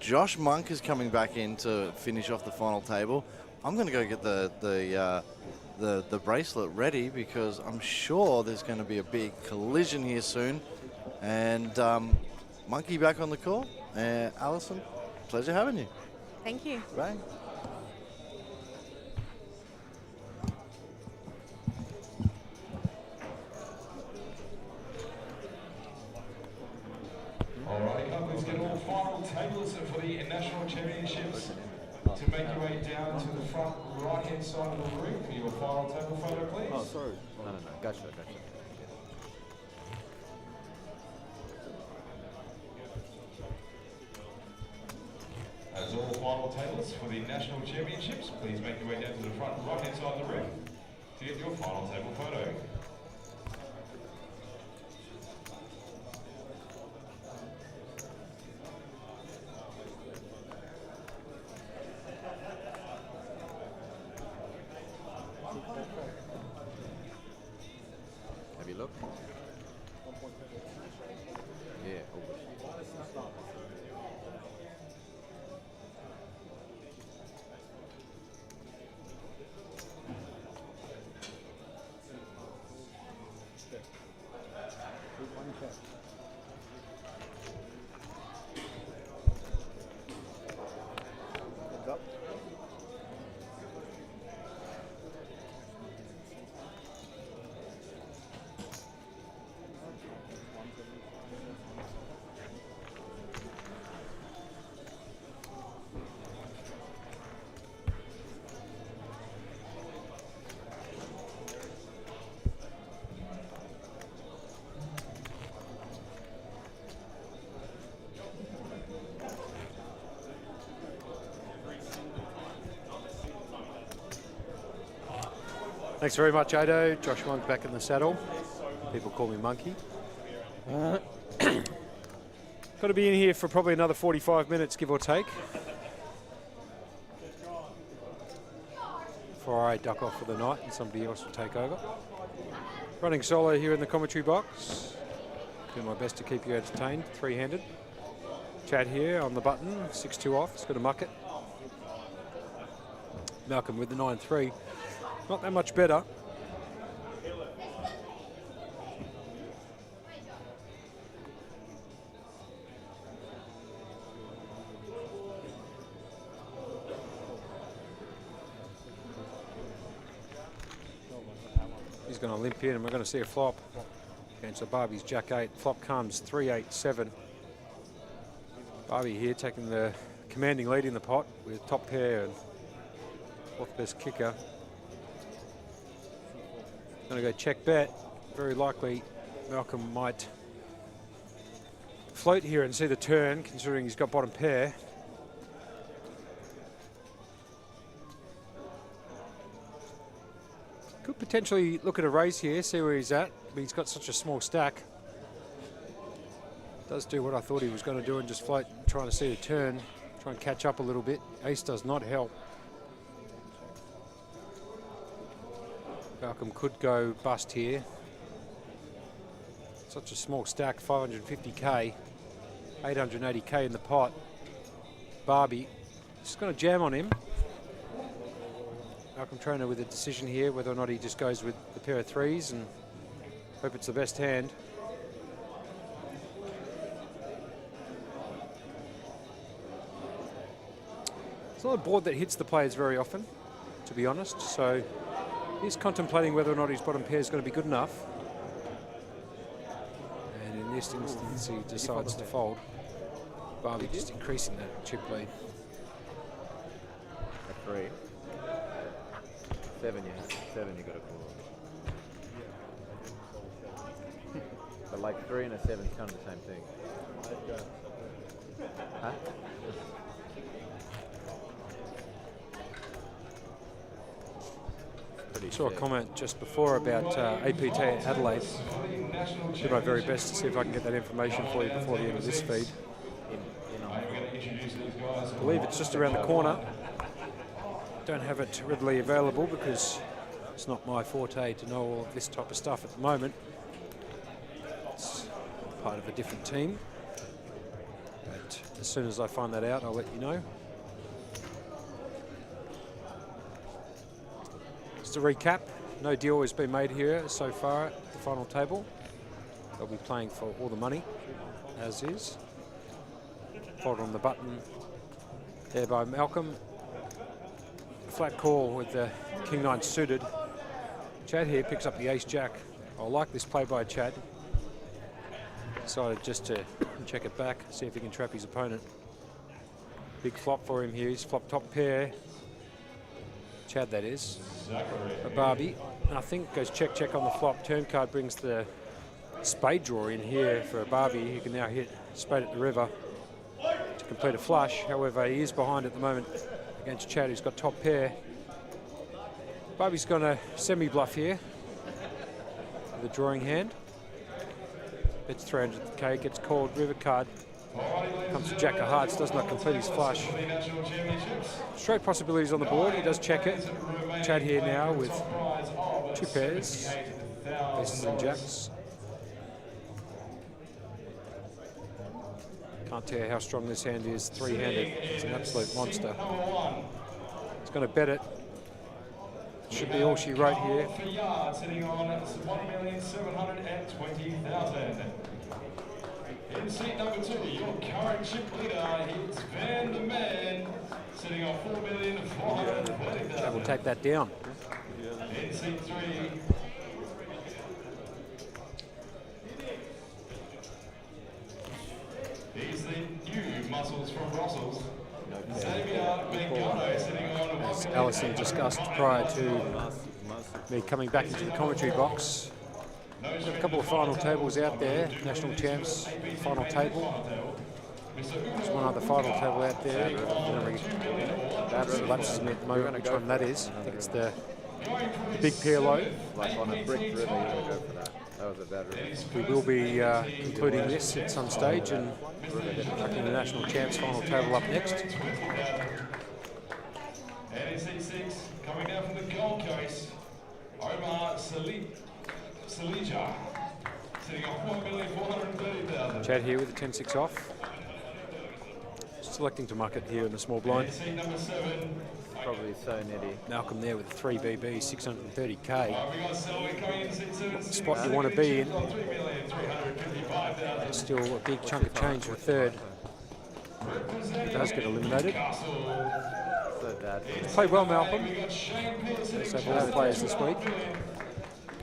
Josh Monk is coming back in to finish off the final table. I'm going to go get the bracelet ready because I'm sure there's going to be a big collision here soon. And Monkey back on the call. Alison, pleasure having you. Thank you. Bye. Alrighty, please get all final tables for the National Championships to make your way down to the front right-hand side of the room for your final table photo, please. Oh, sorry. No. Gotcha. As all final tables for the National Championships, please make your way down to the front right-hand side of the room to get your final table photo. Have you looked? Yeah. Thanks very much, Ado. Josh Monk back in the saddle. People call me Monkey. Got to be in here for probably another 45 minutes, give or take, before I duck off for the night and somebody else will take over. Running solo here in the commentary box. Doing my best to keep you entertained, three-handed. Chad here on the button, 6-2 off, it's got to muck it. Malcolm with the 9-3. Not that much better. He's going to limp in and we're going to see a flop against the Barbie's Jack-8. Flop comes 3-8-7. Barbie here taking the commanding lead in the pot with top pair and fourth best kicker. Going to go check bet. Very likely Malcolm might float here and see the turn, considering he's got bottom pair. Could potentially look at a raise here, see where he's at, but he's got such a small stack. Does do what I thought he was going to do and just float, trying to see the turn, try and catch up a little bit. Ace does not help. Malcolm could go bust here. Such a small stack, 550k, 880k in the pot. Barbie just going to jam on him. Malcolm Trainer with a decision here, whether or not he just goes with the pair of threes and hope it's the best hand. It's not a board that hits the players very often, to be honest, so he's contemplating whether or not his bottom pair is going to be good enough. And in this instance, he decides to fold. Barbie just increasing that chip lead. A 3. 7, yeah. 7 you got to call. But like 3 and a 7 is kind of the same thing. Huh? Saw a comment just before about APT Adelaide. Do my very best to see if I can get that information for you before the end of this feed. I believe it's just around the corner. Don't have it readily available because it's not my forte to know all of this type of stuff at the moment. It's part of a different team. But as soon as I find that out, I'll let you know. Just a recap, no deal has been made here so far at the final table. They'll be playing for all the money, as is. Fold on the button there by Malcolm. Flat call with the King-9 suited. Chad here picks up the Ace-Jack. I like this play by Chad. Decided just to check it back, see if he can trap his opponent. Big flop for him here. He's flop top pair. Chad, that is. A Barbie, nothing. Goes check, check on the flop. Turn card brings the spade draw in here for a Barbie. He can now hit spade at the river to complete a flush. However, he is behind at the moment against Chad, who's got top pair. Barbie's going to semi-bluff here with a drawing hand. It's 300k, gets called, river card. Comes to Jack of Hearts, does not complete his flush. Straight possibilities on the board, he does check it. Chad here now with two pairs, aces and jacks. Can't tell how strong this hand is, three-handed. It's an absolute monster. He's going to bet it. Should be all she wrote here. Sitting on 1,720,000. In seat number 2, your current chip leader is Van der Man, sitting on 4,430,000. Chad will take that down. In seat 3. These the new muscles from Brussels. Xavier Bengano sitting on As Alison discussed prior to me coming back into the commentary box, there's a couple of final tables out there, national champs final table. There's one other final table out there. That's me at the moment, which one that is. I think it's the the big pair low. Like on a brick river, you would go for that. That was a bad river. We will be concluding this at some stage and looking at the national champs final table up next. NEC6 coming down from the Gold Coast, Omar Salija, sitting on 1,430,000. Chad here with the 10-6 off. Selecting to muck it here in the small blind. NEC number 7. Probably so nitty. Malcolm there with a 3BB, 630k. We got Selwyn coming in 6-7. Spot you want to be in. 3,355,000. Still a big chunk of change for third. It does get eliminated. So bad. Played well, Malcolm. We got Shane Pearson. So for all the players this week.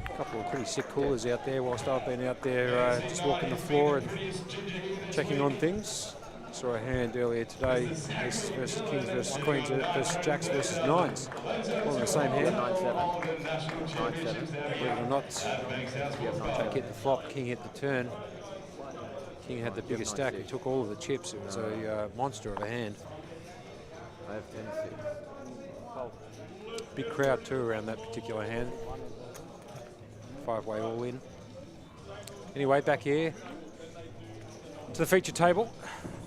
A couple of pretty sick callers out there whilst I've been out there just walking the floor and checking on things. Saw a hand earlier today, Aces versus Kings versus Queens versus Jacks versus Nines. All in the same hand. 9-7. 9-7. Believe it or not, Jack hit the flop, King hit the turn. King had the biggest stack, he took all of the chips. It was a monster of a hand. I have 10-6. Big crowd too around that particular hand. 5-way all in. Anyway, back here to the feature table.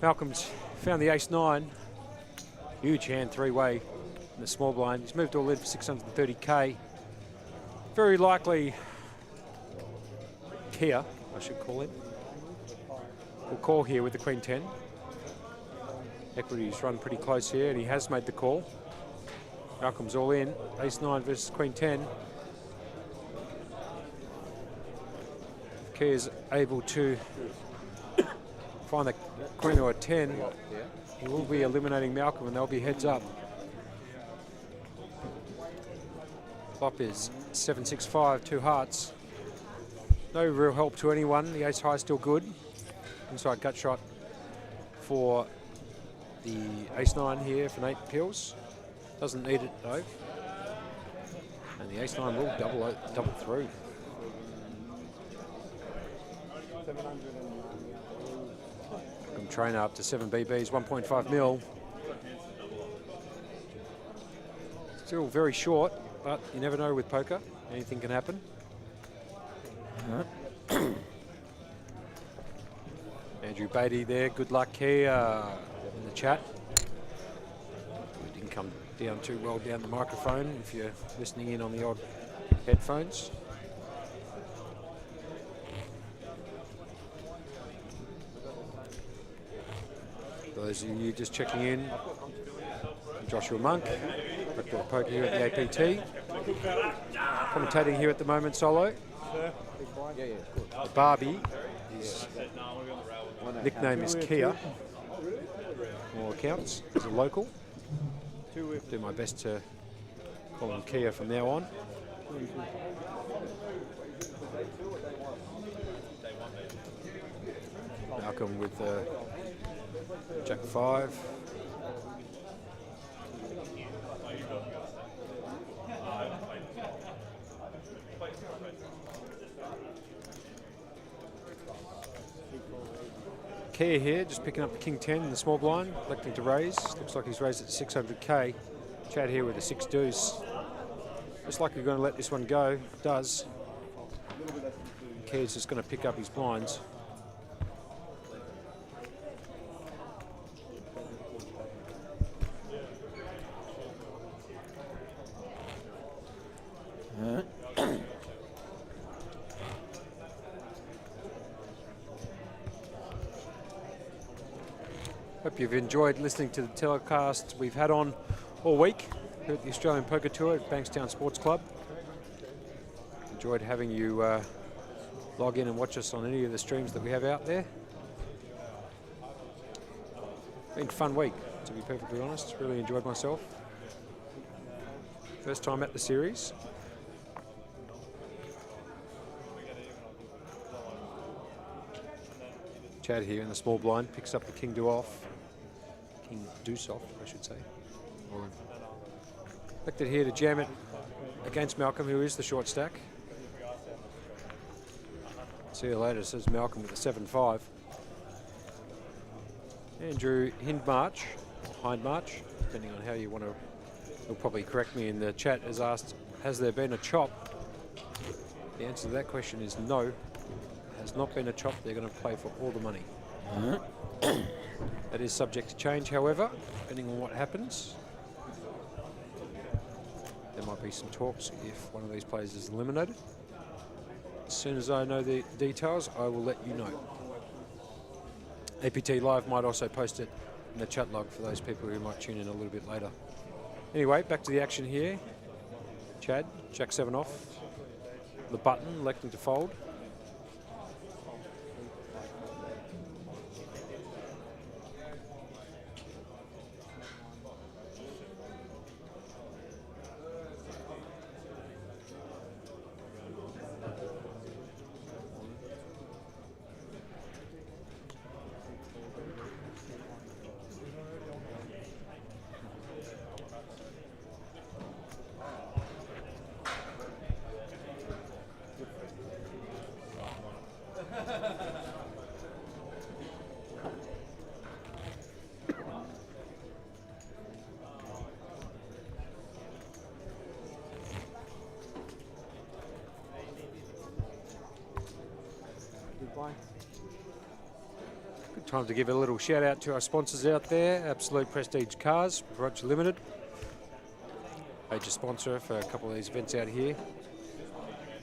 Malcolm's found the ace-9. Huge hand, 3-way in the small blind. He's moved all in for 630k. Very likely Kia, I should call him. We'll call here with the Queen 10. Equity's run pretty close here and he has made the call. Malcolm's all in. Ace-9 versus Queen 10. Kia's able to find the Queen or a 10. He will be eliminating Malcolm and they'll be heads up. Flop is 7-6-5, 2 hearts. No real help to anyone. The ace high is still good. Inside gut shot for the ace-9 here for Nate Pills. Doesn't need it though. And the ace-9 will double through. Trainer up to 7 BBs, 1.5 mil. Still very short, but you never know with poker. Anything can happen. Andrew Beatty there, good luck here in the chat. We didn't come down too well down the microphone if you're listening in on the odd headphones. For those of you just checking in, Joshua Monk, Director of Poker here at the APT. Commentating here at the moment solo. Barbie, his nickname is Kia. All accounts, he's a local. Do my best to call him Kia from now on. Malcolm with Jack 5. Kia here, just picking up the King 10 in the small blind, electing to raise. Looks like he's raised it to 600k. Chad here with a 6 deuce. Looks like we're going to let this one go. Does. Kia's just going to pick up his blinds. Hope you've enjoyed listening to the telecast we've had on all week here at the Australian Poker Tour at Bankstown Sports Club. Enjoyed having you log in and watch us on any of the streams that we have out there. Been a fun week, to be perfectly honest. Really enjoyed myself. First time at the series. Chad here in the small blind picks up the King Deuce off, I should say. Elected here to jam it against Malcolm, who is the short stack. See you later, says Malcolm with a 7-5. Andrew Hindmarch, or Hindmarch, depending on how you want to, he'll probably correct me in the chat, has asked, has there been a chop? The answer to that question is no. Has not been a chop. They're going to play for all the money. That is subject to change, however, depending on what happens. There might be some talks if one of these players is eliminated. As soon as I know the details, I will let you know. APT Live might also post it in the chat log for those people who might tune in a little bit later. Anyway, back to the action here. Chad, Jack 7 off. The button, electing to fold. Good time to give a little shout out to our sponsors out there. Absolute Prestige Cars, Roger Limited. Major sponsor for a couple of these events out here.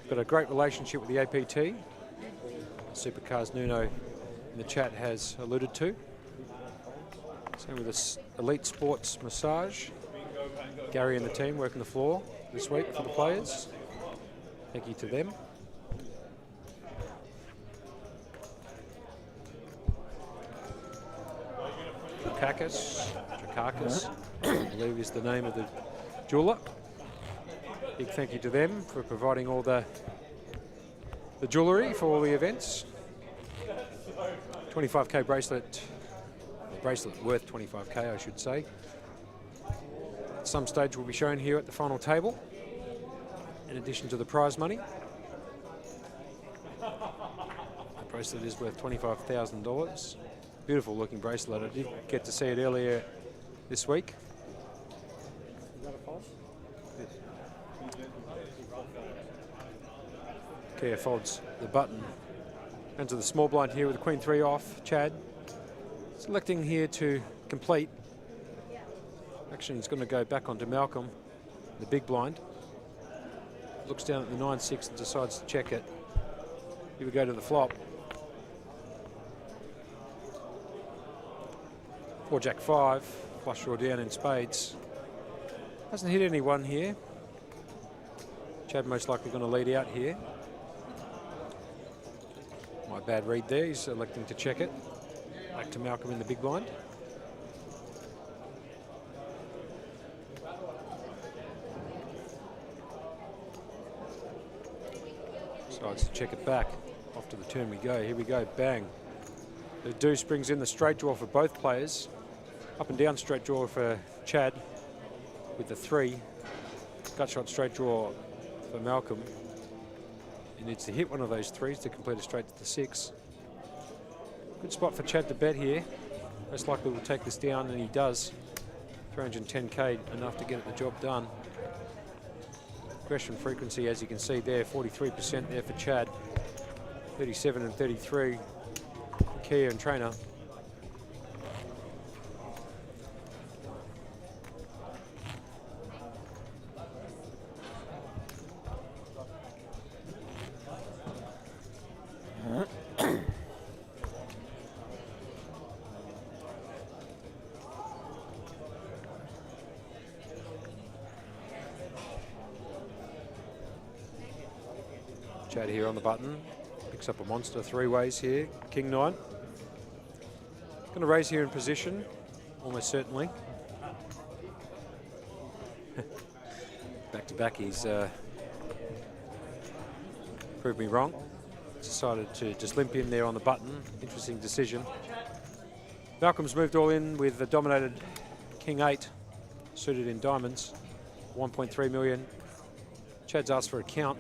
Got a great relationship with the APT. Supercars Nuno in the chat has alluded to. Same with this Elite Sports Massage. Gary and the team working the floor this week for the players. Thank you to them. Drakakis, I believe is the name of the jeweller. Big thank you to them for providing all the jewellery for all the events. 25k bracelet worth 25k, I should say. At some stage will be shown here at the final table, in addition to the prize money. The bracelet is worth $25,000. Beautiful looking bracelet. I did get to see it earlier this week. Kia folds the button. Into the small blind here with the Queen 3 off. Chad selecting here to complete. Actually, he's going to go back onto Malcolm, the big blind. Looks down at the 9-6 and decides to check it. Here we go to the flop. 4 Jack 5, flush draw down in spades. Hasn't hit anyone here. Chad most likely going to lead out here. My bad read there, he's electing to check it. Back to Malcolm in the big blind. Decides to check it back. Off to the turn we go. Here we go, bang. The deuce brings in the straight draw for both players. Up and down straight draw for Chad with the 3. Gut shot straight draw for Malcolm. He needs to hit one of those 3s to complete a straight to the 6. Good spot for Chad to bet here. Most likely will take this down, and he does. 310k, enough to get the job done. Aggression frequency, as you can see there, 43% there for Chad. 37 and 33 for Kia and Trainer. Chad here on the button, picks up a monster 3 ways here, King 9. Going to raise here in position, almost certainly. Back to back, he's proved me wrong. Decided to just limp in there on the button, interesting decision. Malcolm's moved all in with the dominated King 8, suited in diamonds, 1.3 million. Chad's asked for a count.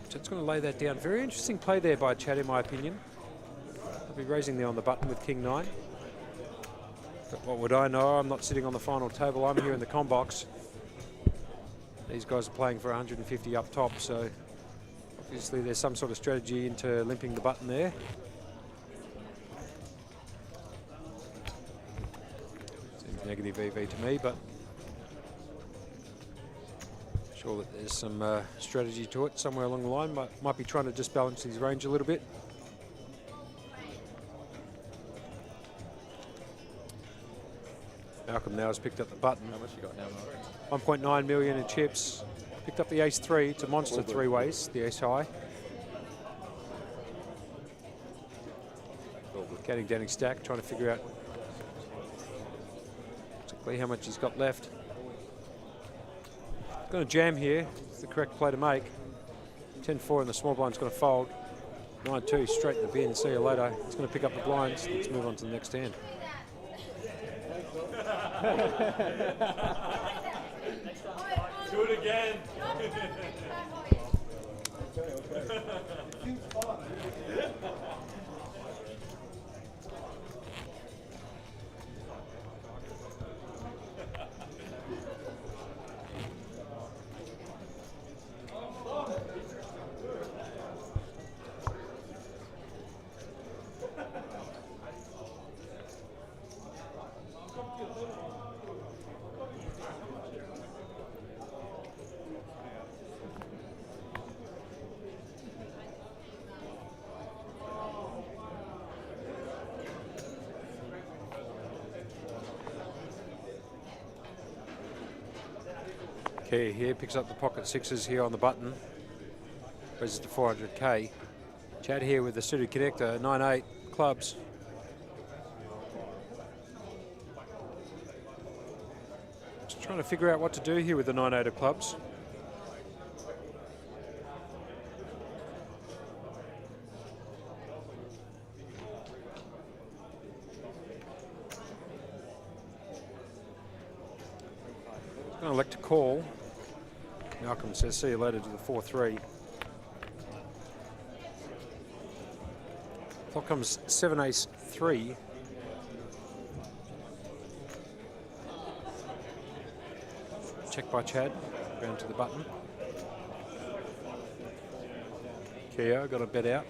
Chad's going to lay that down. Very interesting play there by Chad, in my opinion. I'll be raising there on the button with King 9. But what would I know? I'm not sitting on the final table. I'm here in the com box. These guys are playing for 150 up top, so obviously there's some sort of strategy into limping the button there. Seems negative EV to me, but sure that there's some strategy to it somewhere along the line. Might be trying to just balance his range a little bit. Malcolm now has picked up the button. How much you got now, Mark? 1.9 million in chips. Picked up the ace 3. It's a monster three ways, the ace high. Counting down his stack, trying to figure out exactly how much he's got left. Going to jam here. It's the correct play to make. 10-4 and the small blind's going to fold. 9-2 straight in the bin. See you later. It's going to pick up the blinds. Let's move on to the next hand. Do it again. Key here picks up the pocket sixes here on the button. Raises to 400k. Chad here with the suited connector, 9-8 clubs. Just trying to figure out what to do here with the 9-8 of clubs. Going to elect to call. Malcolm says, see you later to the 4-3. Clock comes 7 ace 3. Check by Chad. Round to the button. Kia got a bet out.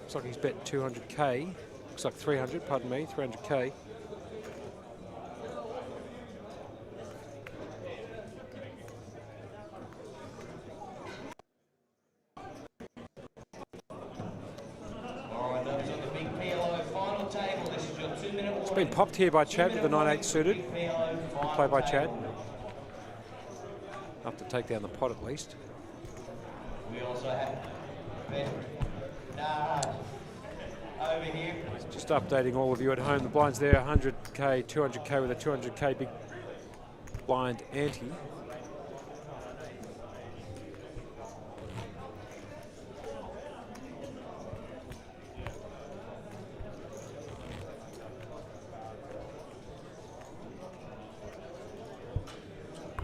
Looks like he's bet 200k. Looks like 300, pardon me, 300k. Been popped here by Chad with the 9-8 suited. Good play by Chad. Enough to take down the pot at least. We also have over here. Just updating all of you at home. The blind's there, 100k, 200k with a 200k big blind ante.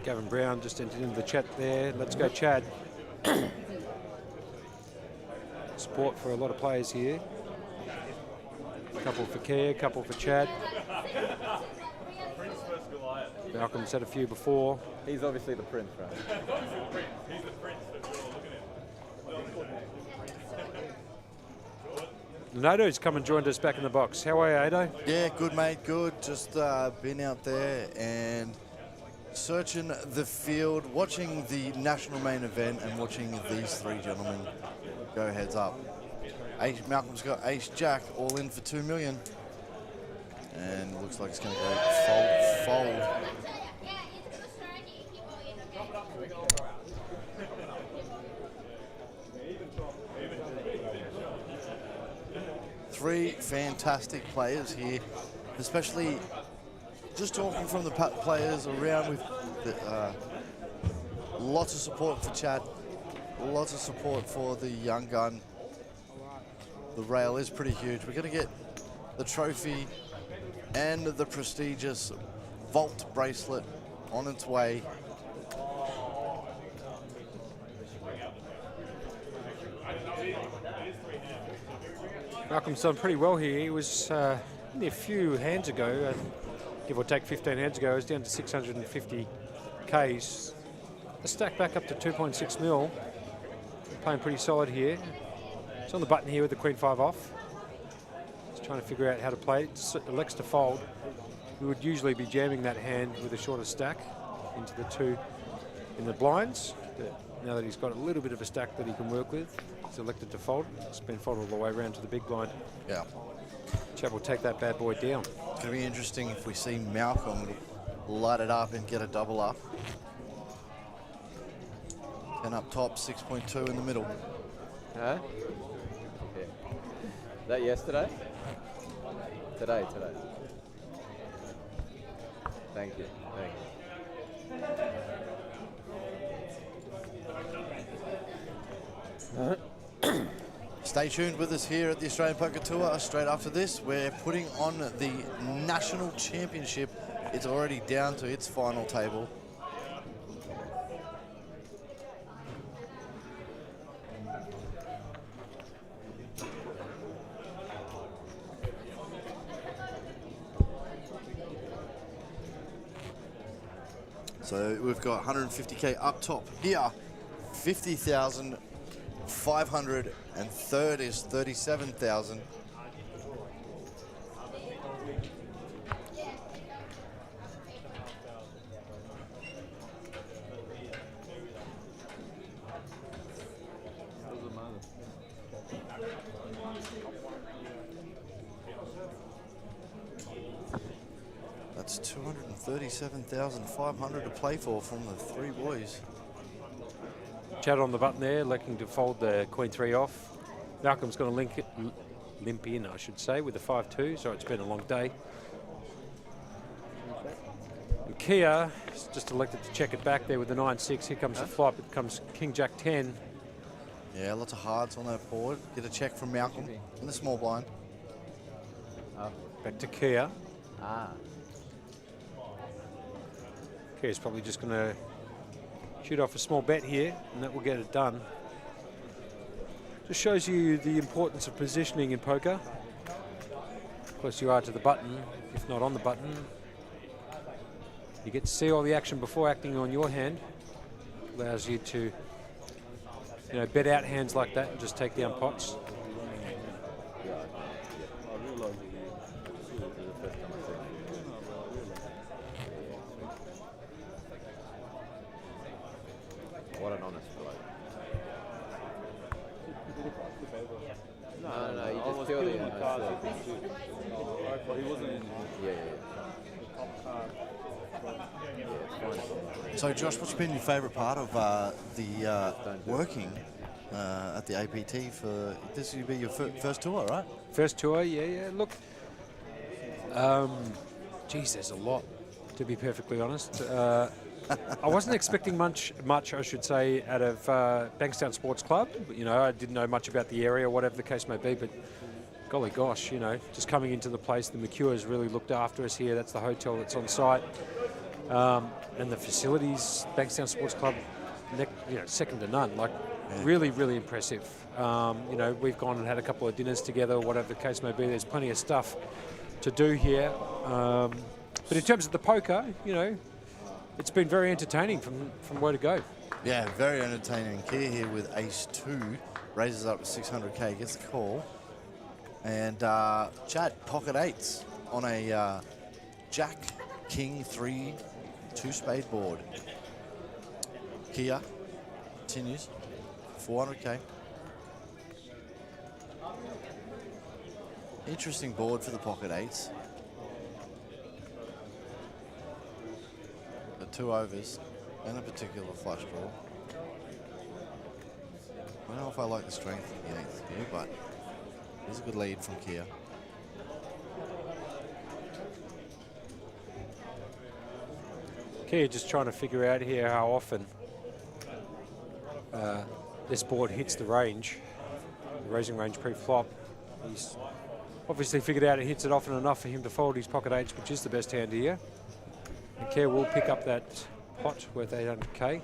Gavin Brown just entered into the chat there. Let's go, Chad. Support for a lot of players here. A couple for Kia, a couple for Chad. Malcolm's had a few before. He's obviously the prince, right? He's the prince. Nado's come and joined us back in the box. How are you, Ado? Yeah, good, mate, good. Just been out there and searching the field, watching the national main event and watching these three gentlemen go heads up. Malcolm's got ace jack all in for 2 million. And looks like it's going to go fold. Three fantastic players here, especially just talking from the players around with lots of support for Chad, lots of support for the young gun. The rail is pretty huge. We're going to get the trophy and the prestigious vault bracelet on its way. Malcolm's done pretty well here. He was only a few hands ago, give or take 15 hands ago, he was down to 650 Ks. a stack back up to 2.6 mil. Playing pretty solid here. It's on the button here with the queen 5 off. Just trying to figure out how to play it. Just elects to fold. We would usually be jamming that hand with a shorter stack into the 2 in the blinds. But now that he's got a little bit of a stack that he can work with, he's elected to fold. It's been folded all the way around to the big blind. Yeah. Chap will take that bad boy down. It's going to be interesting if we see Malcolm light it up and get a double up. 10 up top, 6.2 in the middle. Huh? Yeah. That yesterday? Today. Thank you. Stay tuned with us here at the Australian Poker Tour. Straight after this, we're putting on the National Championship. It's already down to its final table. So we've got 150K up top here, 50,000, 500, and third is 37,000. That's 237,500 to play for from the 3 boys. Chad on the button there, electing to fold the queen 3 off. Malcolm's going to limp in, I should say, with the 5-2, so it's been a long day. And Kia is just elected to check it back there with the 9-6. Here comes the flop. It comes King Jack 10. Yeah, lots of hards on that board. Get a check from Malcolm in the small blind. Back to Kia. Ah. Kia's probably just going to shoot off a small bet here, and that will get it done. Just shows you the importance of positioning in poker. Close you are to the button, if not on the button. You get to see all the action before acting on your hand. Allows you to, bet out hands like that and just take down pots. What an honest bloke. No, you just feel the He wasn't in. So Josh, what's been your favourite part of the working at the APT for, this will be your first tour, right? First tour, yeah. Look, geez, there's a lot, to be perfectly honest. I wasn't expecting much, I should say, out of Bankstown Sports Club. I didn't know much about the area, whatever the case may be, but golly gosh, just coming into the place, the McCures really looked after us here. That's the hotel that's on site. And the facilities, Bankstown Sports Club, second to none. Really, really impressive. We've gone and had a couple of dinners together, whatever the case may be. There's plenty of stuff to do here. But in terms of the poker, it's been very entertaining from where to go. Yeah, very entertaining. Kia here with ace-2, raises up to 600K, gets the call. And Chad, pocket 8s on a Jack, King 3, 2-spade board. Kia continues, 400K. Interesting board for the pocket 8s. The 2 overs and a particular flush draw. I don't know if I like the strength of the 8th here, but there's a good lead from Kia. Kia just trying to figure out here how often this board hits the range, the raising range pre-flop. He's obviously figured out it hits it often enough for him to fold his pocket 8s, which is the best hand here. And Kia will pick up that pot worth 800K.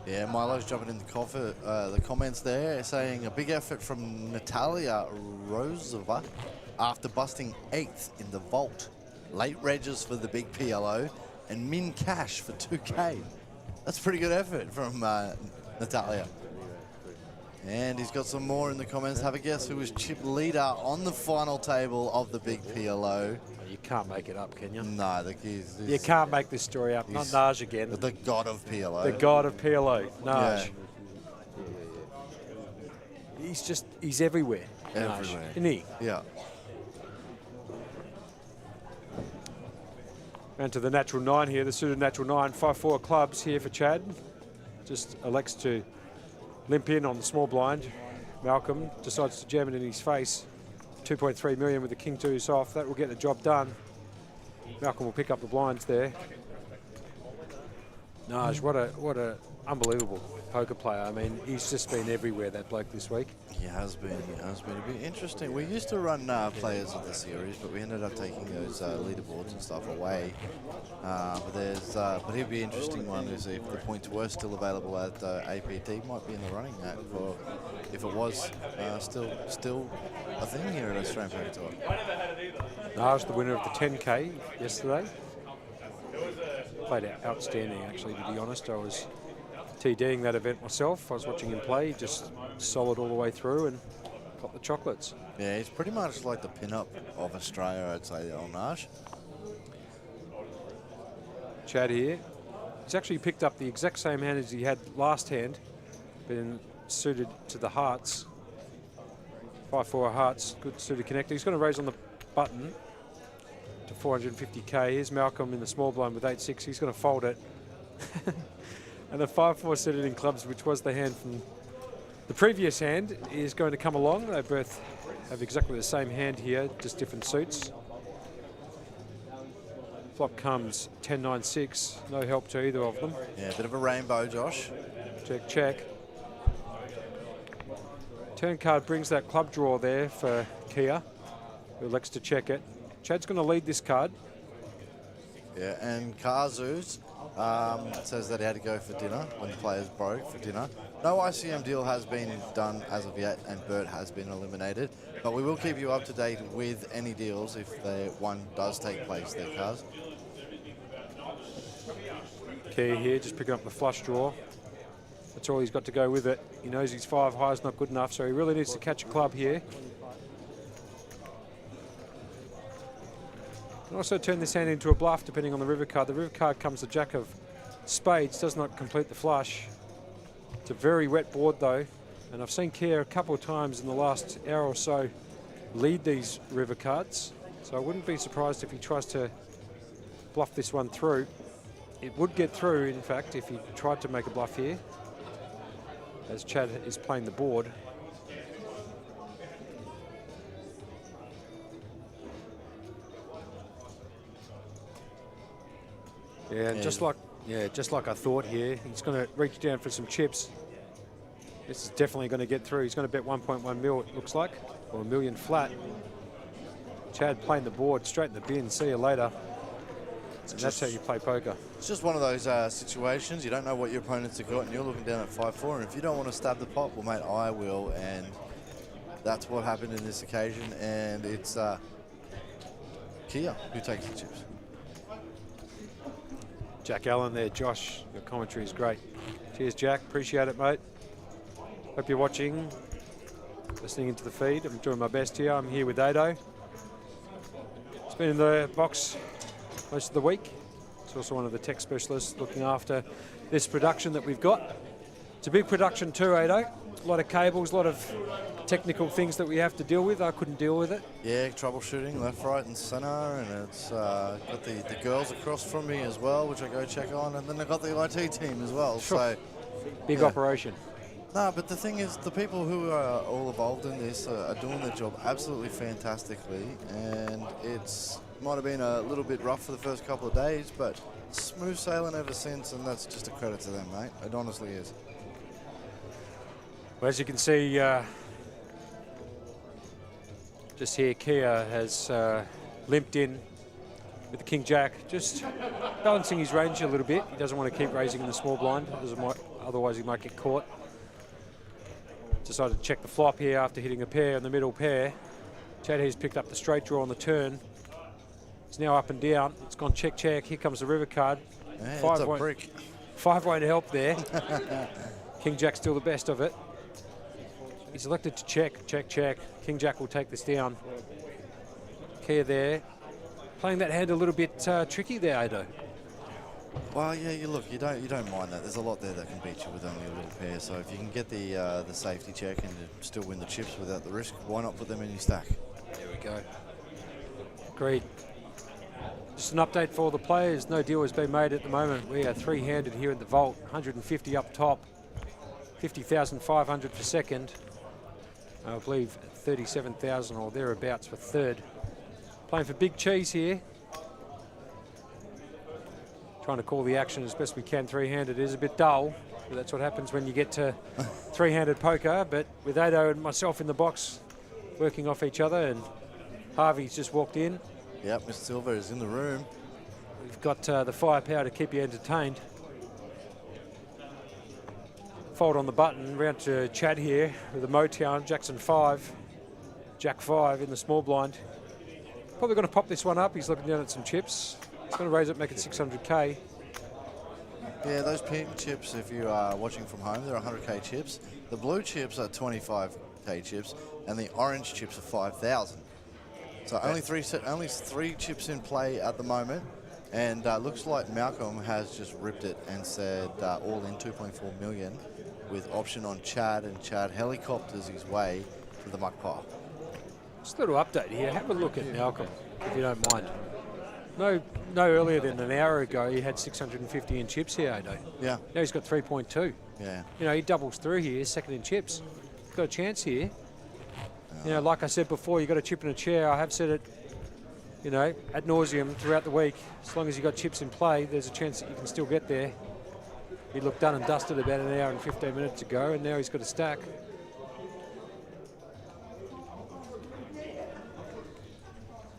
Yeah, Milo's jumping in the comments there, saying a big effort from Natalia Rozova after busting 8th in the vault. Late regs for the big PLO and min cash for 2K. That's pretty good effort from Natalia. And he's got some more in the comments. Have a guess who was chip leader on the final table of the big PLO. You can't make it up, can you? No, you can't make this story up. Not Naj again. The god of PLO. The god of PLO, Naj. Yeah. He's everywhere. Everywhere. Naj, isn't he? Yeah. And to the natural 9 here, the suited natural 9, 5-4 clubs here for Chad. Just elects to limp in on the small blind. Malcolm decides to jam it in his face. 2.3 million with the king deuce off. That will get the job done. Malcolm will pick up the blinds there. Naj, what a unbelievable poker player. I mean, he's just been everywhere, that bloke, this week. He has been. It'd be interesting. We used to run players of the series, but we ended up taking those leaderboards and stuff away. But he'd be an interesting one is if the points were still available at APT, might be in the running for if it was still a thing here at Australian Poker Tour. Naj, the winner of the 10K yesterday. Played outstanding, actually, to be honest. I was TDing that event myself. I was watching him play, just solid all the way through and got the chocolates. Yeah, he's pretty much like the pin-up of Australia, I'd say, Naj. Chad here. He's actually picked up the exact same hand as he had last hand, been suited to the hearts. 5-4 hearts, good suited connector. He's going to raise on the button to 450k. Here's Malcolm in the small blind with 8-6. He's going to fold it. And the 5-4 suited in clubs, which was the hand from the previous hand, is going to come along. They both have exactly the same hand here, just different suits. Flop comes 10-9-6. No help to either of them. Yeah, a bit of a rainbow, Josh. Check, check. Turn card brings that club draw there for Kia, who elects to check it. Chad's going to lead this card. Yeah, and Kazu's says that he had to go for dinner when the players broke for dinner. No ICM deal has been done as of yet, and Bert has been eliminated. But we will keep you up to date with any deals if one does take place there, Kaz. Key here, just picking up the flush draw. That's all he's got to go with it. He knows his 5 high is not good enough, so he really needs to catch a club here. Can also turn this hand into a bluff depending on the river card. The river card comes the jack of spades, does not complete the flush. It's a very wet board though, and I've seen Kia a couple of times in the last hour or so lead these river cards, so I wouldn't be surprised if he tries to bluff this one through. It would get through, in fact, if he tried to make a bluff here, as Chad is playing the board. Yeah, and just like I thought here, he's going to reach down for some chips. This is definitely going to get through. He's going to bet 1.1 mil, it looks like, or $1 million flat. Chad playing the board, straight in the bin. See you later. And that's how you play poker. It's just one of those situations. You don't know what your opponents have got, and you're looking down at 5-4. And if you don't want to stab the pot, well, mate, I will. And that's what happened in this occasion. And it's Kia who takes the chips. Jack Allen there, Josh. Your commentary is great. Cheers, Jack. Appreciate it, mate. Hope you're watching, listening into the feed. I'm doing my best here. I'm here with Ado. He's been in the box most of the week. He's also one of the tech specialists looking after this production that we've got. It's a big production too, Ado. A lot of cables, a lot of technical things that we have to deal with. I couldn't deal with it. Yeah, troubleshooting left, right and centre, and it's got the girls across from me as well, which I go check on, and then I got the IT team as well. Sure. So big operation. No, but the thing is, the people who are all involved in this are doing their job absolutely fantastically, and it's might have been a little bit rough for the first couple of days, but smooth sailing ever since, and that's just a credit to them, mate. It honestly is. Well, as you can see, just here, Kia has limped in with the King Jack, just balancing his range a little bit. He doesn't want to keep raising in the small blind, otherwise he might get caught. Decided to check the flop here after hitting a pair in the middle pair. Chad has picked up the straight draw on the turn. It's now up and down. It's gone check, check. Here comes the river card. Yeah, it's a brick. 5 won't help there. King Jack still the best of it. He's elected to check, check, check. King Jack will take this down. Kia there. Playing that hand a little bit tricky there, Ado. Well, yeah, you don't mind that. There's a lot there that can beat you with only a little pair. So if you can get the safety check and still win the chips without the risk, why not put them in your stack? There we go. Agreed. Just an update for all the players. No deal has been made at the moment. We are 3-handed here at the vault. 150 up top. 50,500 for second. I believe 37,000 or thereabouts for third. Playing for Big Cheese here. Trying to call the action as best we can. 3-handed is a bit dull, but that's what happens when you get to 3-handed poker. But with Ado and myself in the box working off each other, and Harvey's just walked in. Yep, Mr. Silver is in the room. We've got the firepower to keep you entertained. Fold on the button, round to Chad here with a Motown, Jackson 5, Jack 5 in the small blind. Probably going to pop this one up. He's looking down at some chips. He's going to raise it, make it 600K. Yeah, those pink chips, if you are watching from home, they're 100K chips. The blue chips are 25K chips, and the orange chips are 5,000. So only three chips in play at the moment, and looks like Malcolm has just ripped it and said all in 2.4 million with option on Chad, and Chad helicopters his way to the muck pile. Just a little update here. Have a look at Malcolm, if you don't mind. No earlier than an hour ago, he had 650 in chips here, Ado. Yeah. Now he's got 3.2. Yeah. You know, he doubles through here, second in chips. Got a chance here. You know, like I said before, you got a chip in a chair. I have said it, you know, ad nauseum throughout the week. As long as you got chips in play, there's a chance that you can still get there. He looked done and dusted about an hour and 15 minutes ago, and now he's got a stack.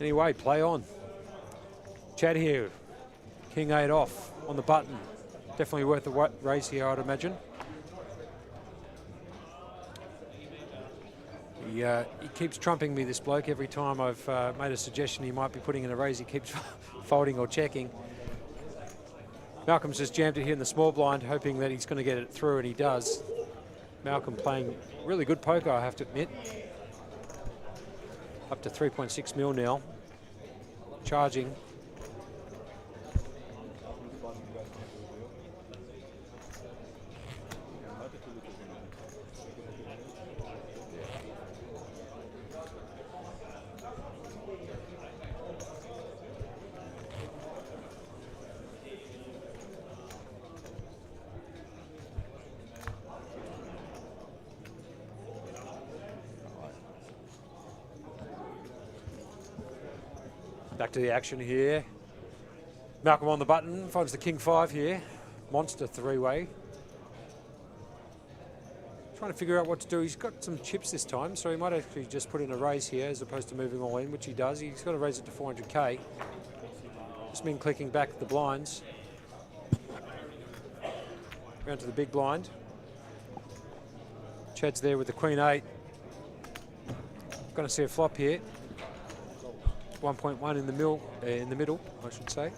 Anyway, play on. Chad here, King 8 off on the button. Definitely worth a race here, I'd imagine. He keeps trumping me, this bloke. Every time I've made a suggestion he might be putting in a raise, he keeps folding or checking. Malcolm's just jammed it here in the small blind, hoping that he's going to get it through, and he does. Malcolm playing really good poker, I have to admit. Up to 3.6 mil now. Charging. Back to the action here. Malcolm on the button, finds the King 5 here. Monster 3-way. Trying to figure out what to do. He's got some chips this time, so he might actually just put in a raise here as opposed to moving all in, which he does. He's got to raise it to 400K. Just been clicking back the blinds. Round to the big blind. Chad's there with the Queen 8. Going to see a flop here. 1.1 in the middle, I should say.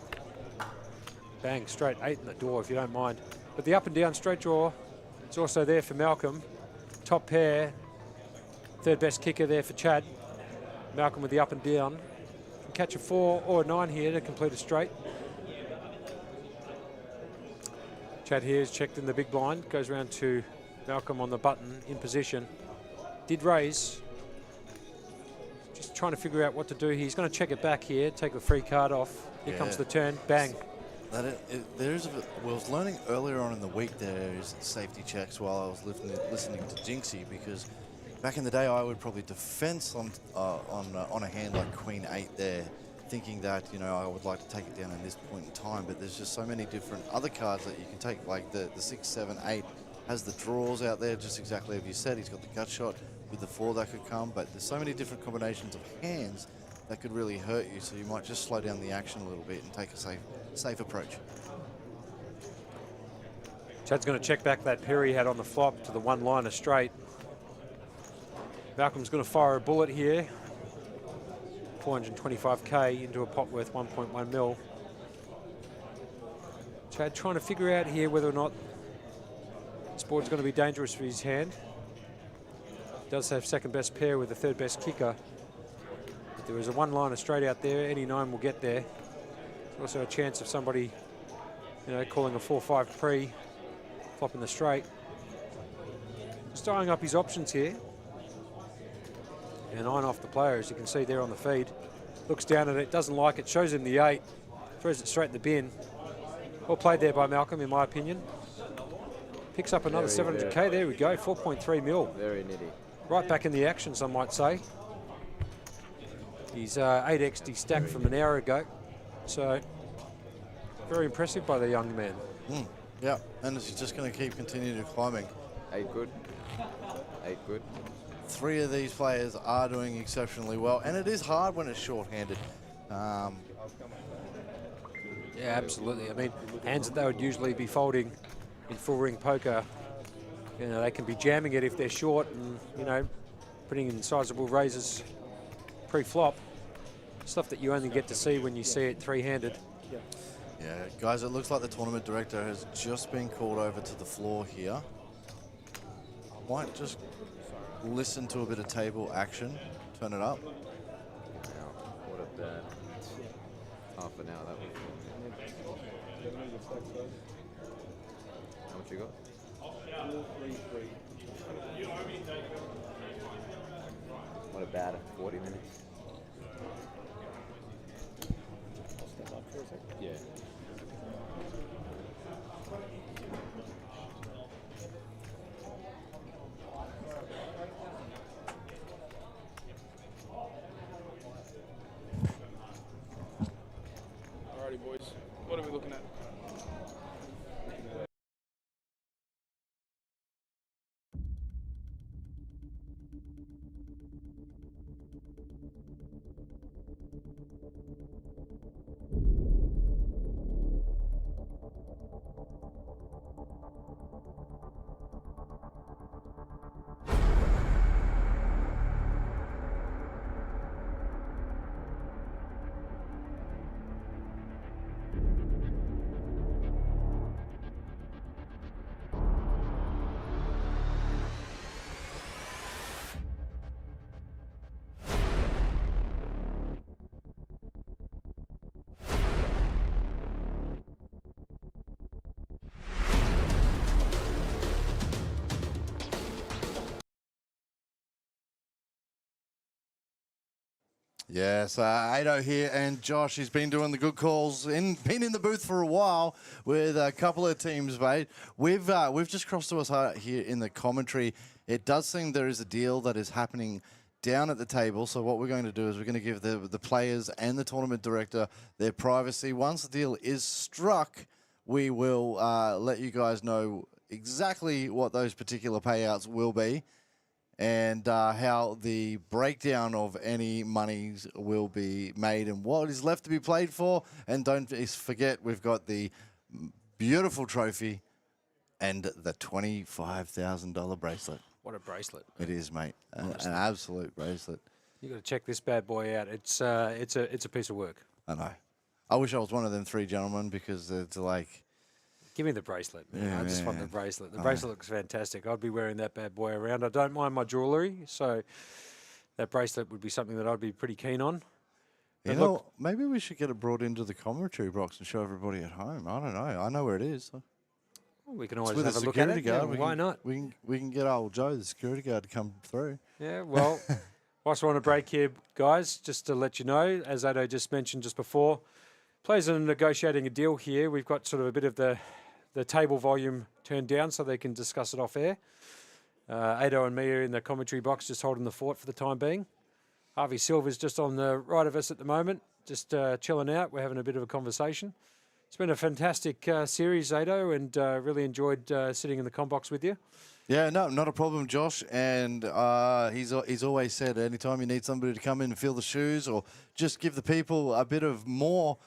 Bang, straight 8 in the door, if you don't mind. But the up and down straight draw is also there for Malcolm. Top pair, third best kicker there for Chad. Malcolm with the up and down. Can catch a 4 or a 9 here to complete a straight. Chad here is checked in the big blind. Goes round to Malcolm on the button in position. Did raise. Just trying to figure out what to do. He's going to check it back here, take the free card off. Here comes the turn, bang. I was learning earlier on in the week there is safety checks while I was listening to Jinxie, because back in the day I would probably defense on a hand like Queen 8 there, thinking that, you know, I would like to take it down at this point in time, but there's just so many different other cards that you can take, like the 6, 7, 8 has the draws out there, just exactly as you said. He's got the gut shot with the 4 that could come, but there's so many different combinations of hands that could really hurt you, so you might just slow down the action a little bit and take a safe approach. Chad's going to check back that pair he had on the flop to the one liner straight. Malcolm's going to fire a bullet here. 425K into a pot worth 1.1 mil. Chad trying to figure out here whether or not this board's going to be dangerous for his hand. Does have second best pair with the third best kicker. But there is a one-liner straight out there. Any 9 will get there. There's also a chance of somebody, you know, calling a 4-5 pre, flopping the straight. Just eyeing up his options here. And eyeing off the player, as you can see there on the feed. Looks down at it, doesn't like it, shows him the 8, throws it straight in the bin. Well played there by Malcolm, in my opinion. Picks up another 700k. There we go, 4.3 mil. Very nitty. Right back in the action, some might say. He's 8x'd his stack from an hour ago. So, very impressive by the young man. Yeah, and he's just going to keep continuing climbing. 8 good. 8 good. 3 of these players are doing exceptionally well, and it is hard when it's short-handed. Yeah, absolutely. I mean, hands that they would usually be folding in full ring poker, you know, they can be jamming it if they're short and, you know, putting in sizable raises pre-flop. Stuff that you only get to see when you see it three-handed. Yeah, guys, it looks like the tournament director has just been called over to the floor here. Might just listen to a bit of table action, turn it up. Wow, what a bad half an hour that was. How much you got? What about it? 40 minutes? I'll step up for a second. Yeah. Alrighty, boys. What are we looking at? Yes, Ado here, and Josh, he's been doing the good calls, been in the booth for a while with a couple of teams, mate. We've just crossed to us here in the commentary. It does seem there is a deal that is happening down at the table, so what we're going to do is we're going to give the players and the tournament director their privacy. Once the deal is struck, we will let you guys know exactly what those particular payouts will be, and how the breakdown of any monies will be made and what is left to be played for. And don't forget, we've got the beautiful trophy and the $25,000 bracelet. What a bracelet. It is, mate. An absolute bracelet. You got to check this bad boy out. It's a piece of work. I know. I wish I was one of them 3 gentlemen, because it's like... Give me the bracelet, man. Yeah, I just want man. the bracelet. The bracelet looks fantastic. I'd be wearing that bad boy around. I don't mind my jewellery, so that bracelet would be something that I'd be pretty keen on. You But know, look, maybe we should get it brought into the commentary box and show everybody at home. I don't know. I know where it is. we can It's always with have a a look at security it. Yeah, guard. why not? We can get old Joe, the security guard, to come through. Yeah, well, whilst we're on a break here, guys, just to let you know, as Ado just mentioned just before, players are negotiating a deal here. We've got sort of a bit of the table volume turned down so they can discuss it off air. Ado and me are in the commentary box just holding the fort for the time being. Harvey Silver's just on the right of us at the moment, just chilling out. We're having a bit of a conversation. It's been a fantastic series, Ado, and really enjoyed sitting in the comm box with you. Yeah, no, not a problem, Josh. And he's always said anytime you need somebody to come in and fill the shoes or just give the people a bit of more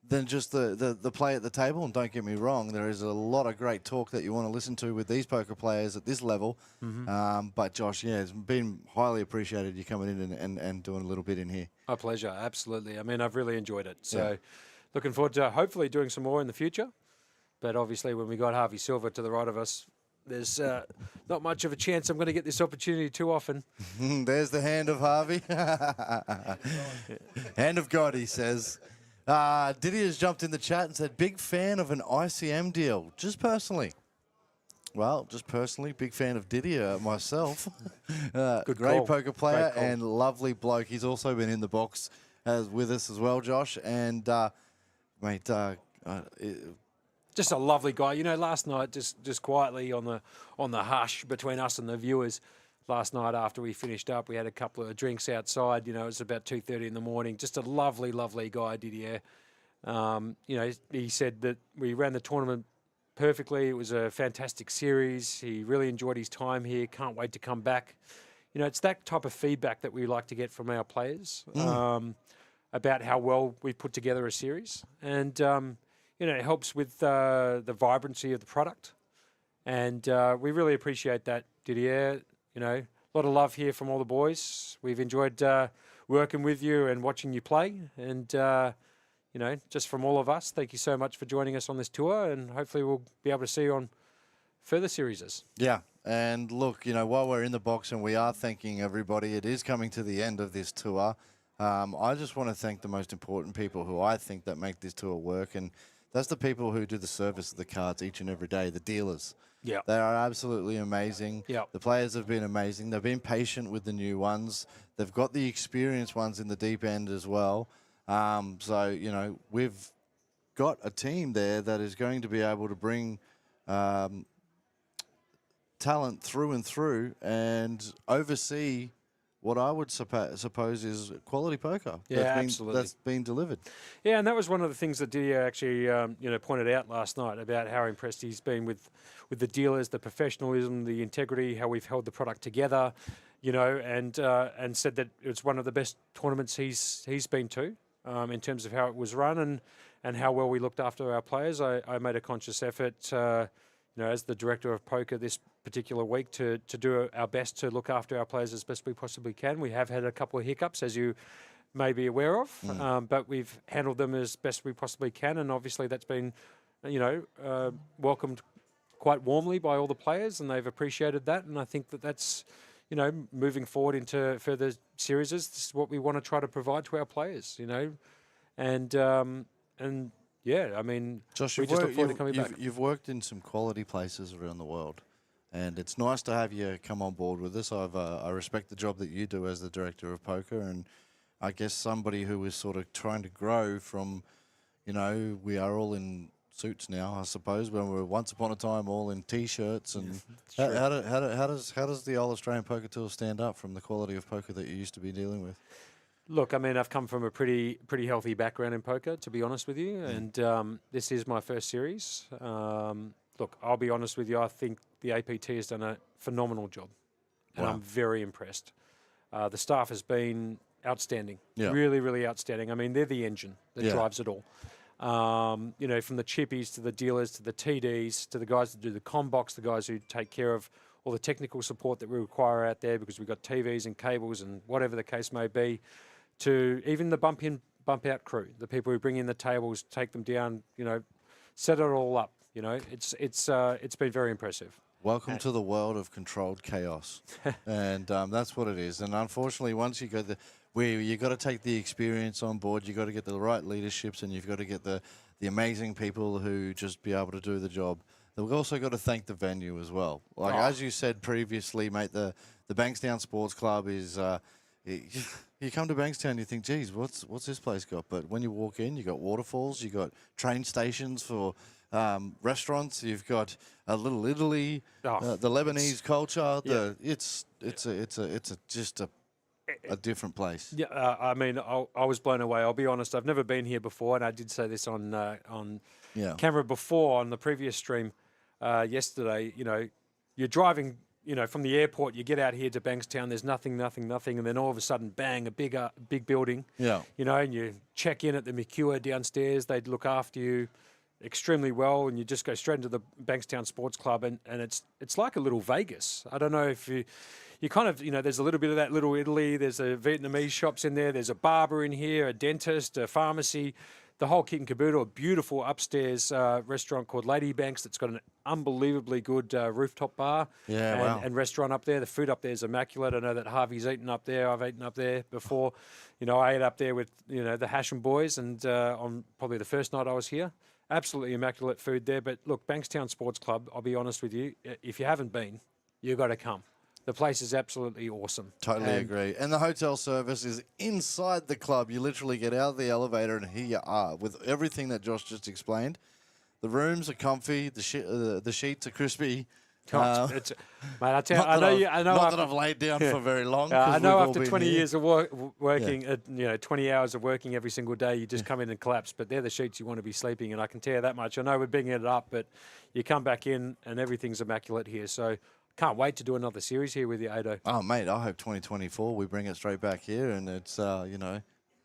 than just the play at the table. And don't get me wrong, there is a lot of great talk that you want to listen to with these poker players at this level. But Josh, yeah, it's been highly appreciated you coming in and doing a little bit in here. My pleasure, absolutely. I mean, I've really enjoyed it. So looking forward to hopefully doing some more in the future. But obviously, when we got Harvey Silver to the right of us, there's not much of a chance I'm going to get this opportunity too often. There's the hand of Harvey. Hand of God, he says. Didier's jumped in the chat and said, big fan of an ICM deal. Just personally. Well, just personally, big fan of Didier myself. Great call. poker player Great call. and lovely bloke. He's also been in the box with us as well, Josh. And, mate, Just a lovely guy. You know, last night, just quietly on the hush between us and the viewers, last night after we finished up, we had a couple of drinks outside. You know, it was about 2:30 in the morning. Just a lovely, lovely guy, Didier. You know, he said that we ran the tournament perfectly. It was a fantastic series. He really enjoyed his time here. Can't wait to come back. You know, it's that type of feedback that we like to get from our players about how well we put together a series. And, you know, it helps with the vibrancy of the product. And we really appreciate that, Didier. You know, a lot of love here from all the boys. We've enjoyed working with you and watching you play. And, you know, just from all of us, thank you so much for joining us on this tour. And hopefully we'll be able to see you on further series. yeah. And look, you know, while we're in the box and we are thanking everybody, it is coming to the end of this tour. I just want to thank the most important people who I think that make this tour work. And that's the people who do the service of the cards each and every day, the dealers. Yeah. They are absolutely amazing. Yeah. The players have been amazing. They've been patient with the new ones. They've got the experienced ones in the deep end as well. So, you know, we've got a team there that is going to be able to bring talent through and through and oversee what I would suppose is quality poker. Yeah, Absolutely. That's been delivered. Yeah, and that was one of the things that Didier actually, you know, pointed out last night about how impressed he's been with the dealers, the professionalism, the integrity, how we've held the product together, you know, and said that it's one of the best tournaments he's been to in terms of how it was run and how well we looked after our players. I made a conscious effort, you know, as the director of poker this particular week to do our best to look after our players as best we possibly can. We have had a couple of hiccups, as you may be aware of, but we've handled them as best we possibly can, and obviously that's been, you know, welcomed quite warmly by all the players, and they've appreciated that, and I think that that's, you know, moving forward into further series, this is what we want to try to provide to our players, you know, and yeah, I mean, Josh, we just look forward to coming back. You've worked in some quality places around the world, and it's nice to have you come on board with us. I respect the job that you do as the director of poker, and I guess somebody who is sort of trying to grow from, you know, we are all in suits now, I suppose, when we were once upon a time all in T-shirts. And how does the old Australian Poker Tour stand up from the quality of poker that you used to be dealing with? Look, I mean, I've come from a pretty healthy background in poker, to be honest with you, and this is my first series. Look, I'll be honest with you, I think the APT has done a phenomenal job, and I'm very impressed. The staff has been outstanding, really, really outstanding. I mean, they're the engine that drives it all. You know, from the chippies to the dealers to the TDs to the guys that do the combox, the guys who take care of all the technical support that we require out there because we've got TVs and cables and whatever the case may be, to even the bump in, bump out crew, the people who bring in the tables, take them down, you know, set it all up. You know, it's been very impressive. Welcome to the world of controlled chaos, and that's what it is. And unfortunately, once you go you got to take the experience on board. You got to get the right leaderships, and you've got to get the amazing people who just be able to do the job. We've also got to thank the venue as well. Like as you said previously, mate, the Bankstown Sports Club is. You come to Bankstown, you think, geez, what's this place got? But when you walk in, you got waterfalls, you got train stations for restaurants, you've got a little Italy, the Lebanese culture. It's just a different place. Yeah, I mean, I was blown away. I'll be honest, I've never been here before, and I did say this on camera before on the previous stream yesterday. You know, you're driving, you know, from the airport, you get out here to Bankstown, there's nothing, and then all of a sudden, bang, a big building. Yeah. You know, and you check in at the Mercure downstairs, they'd look after you extremely well, and you just go straight into the Bankstown Sports Club, and it's like a little Vegas. I don't know if you kind of, you know, there's a little bit of that little Italy, there's a Vietnamese shops in there, there's a barber in here, a dentist, a pharmacy. the whole kit and caboodle, a beautiful upstairs restaurant called Lady Banks that's got an unbelievably good rooftop bar and restaurant up there. The food up there is immaculate. I know that Harvey's eaten up there. I've eaten up there before. I ate up there with, the Hashem boys and on probably the first night I was here. Absolutely immaculate food there. But look, Bankstown Sports Club, I'll be honest with you, if you haven't been, you've got to come. The place is absolutely awesome. Totally agree. And the hotel service is inside the club. You literally get out of the elevator and here you are with everything that Josh just explained. The rooms are comfy. The sheets are crispy. Mate, I tell you, I know. Not that I've laid down for very long. I know after 20 years of working, 20 hours of working every single day, you just come in and collapse. But they're the sheets you want to be sleeping in. I can tell you that much. I know we're bigging it up, but you come back in and everything's immaculate here. So can't wait to do another series here with you, Ado. Oh, mate, I hope 2024 we bring it straight back here, and it's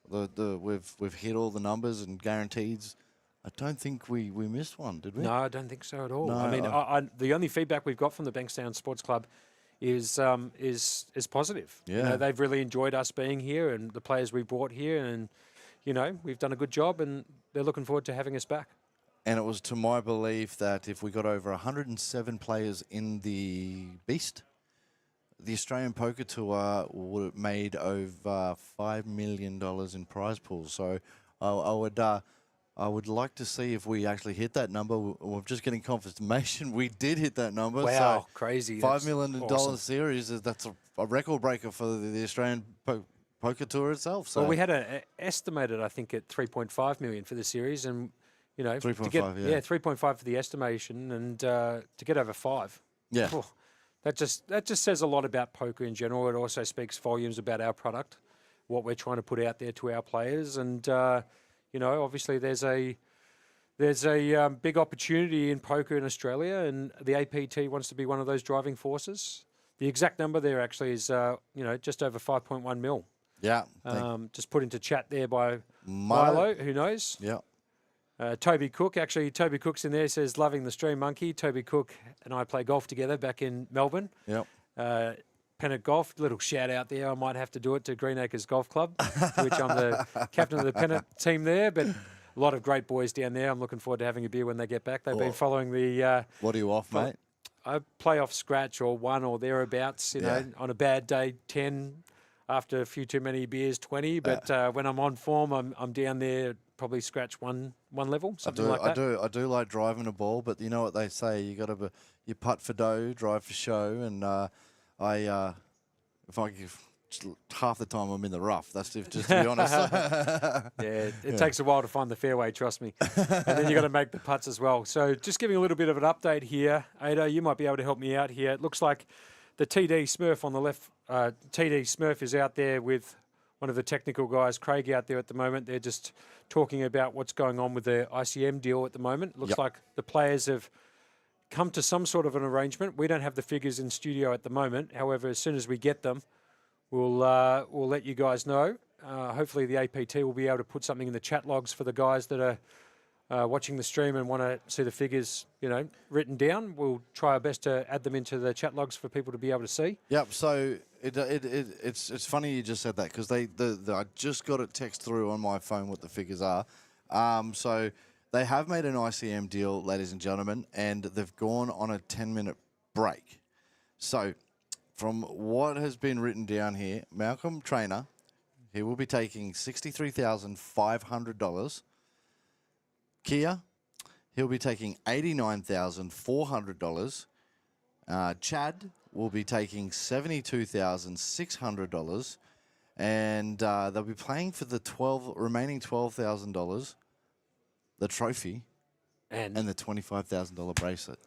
we've hit all the numbers and guarantees. I don't think we missed one, did we? No, I don't think so at all. No, I mean, the only feedback we've got from the Bankstown Sports Club is positive. Yeah. They've really enjoyed us being here and the players we brought here, and we've done a good job, and they're looking forward to having us back. And it was to my belief that if we got over 107 players in the Beast, the Australian Poker Tour would have made over $5 million in prize pools. So I would like to see if we actually hit that number. We're just getting confirmation we did hit that number. Wow, so crazy. $5 million awesome. series, that's a record breaker for the Australian Poker Tour itself. So. Well, we had estimated, I think, at 3.5 million for the series, and 3.5, yeah. 3.5 for the estimation, and to get over 5. Yeah. That just says a lot about poker in general. It also speaks volumes about our product, what we're trying to put out there to our players, and obviously there's a big opportunity in poker in Australia, and the APT wants to be one of those driving forces. The exact number there actually is just over 5.1 mil. Yeah. Just put into chat there by Milo, who knows? Yeah. Toby Cook's in there, says, loving the stream, Monkey. Toby Cook and I play golf together back in Melbourne. Yep. Pennant Golf, little shout out there. I might have to do it to Greenacres Golf Club, to which I'm the captain of the Pennant team there. But a lot of great boys down there. I'm looking forward to having a beer when they get back. They've been following the... what are you off, mate? I play off scratch or 1 or thereabouts, on a bad day, 10. After a few too many beers, 20. But when I'm on form, I'm down there, probably scratch one level, something like that. I do like driving a ball, but you know what they say, you putt for dough, drive for show, and if I give half the time I'm in the rough. That's just to be honest. It takes a while to find the fairway, trust me. And then you got to make the putts as well. So just giving a little bit of an update here, Ada, you might be able to help me out here. It looks like the TD Smurf on the left, TD Smurf is out there with one of the technical guys, Craig, out there at the moment. They're just talking about what's going on with the ICM deal at the moment. Looks like the players have come to some sort of an arrangement. We don't have the figures in studio at the moment. However, as soon as we get them, we'll let you guys know. Hopefully the APT will be able to put something in the chat logs for the guys that are watching the stream and want to see the figures, written down. We'll try our best to add them into the chat logs for people to be able to see. Yep. So it's funny you just said that, because I just got a text through on my phone what the figures are. So they have made an ICM deal, ladies and gentlemen, and they've gone on a 10-minute break. So from what has been written down here, Malcolm Trainer, he will be taking $63,500. Kia, he'll be taking $89,400. Chad will be taking $72,600. And they'll be playing for the remaining $12,000, the trophy, and the $25,000 bracelet.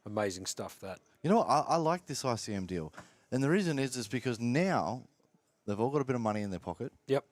Amazing stuff, that. You know what? I like this ICM deal. And the reason is because now they've all got a bit of money in their pocket. Yep.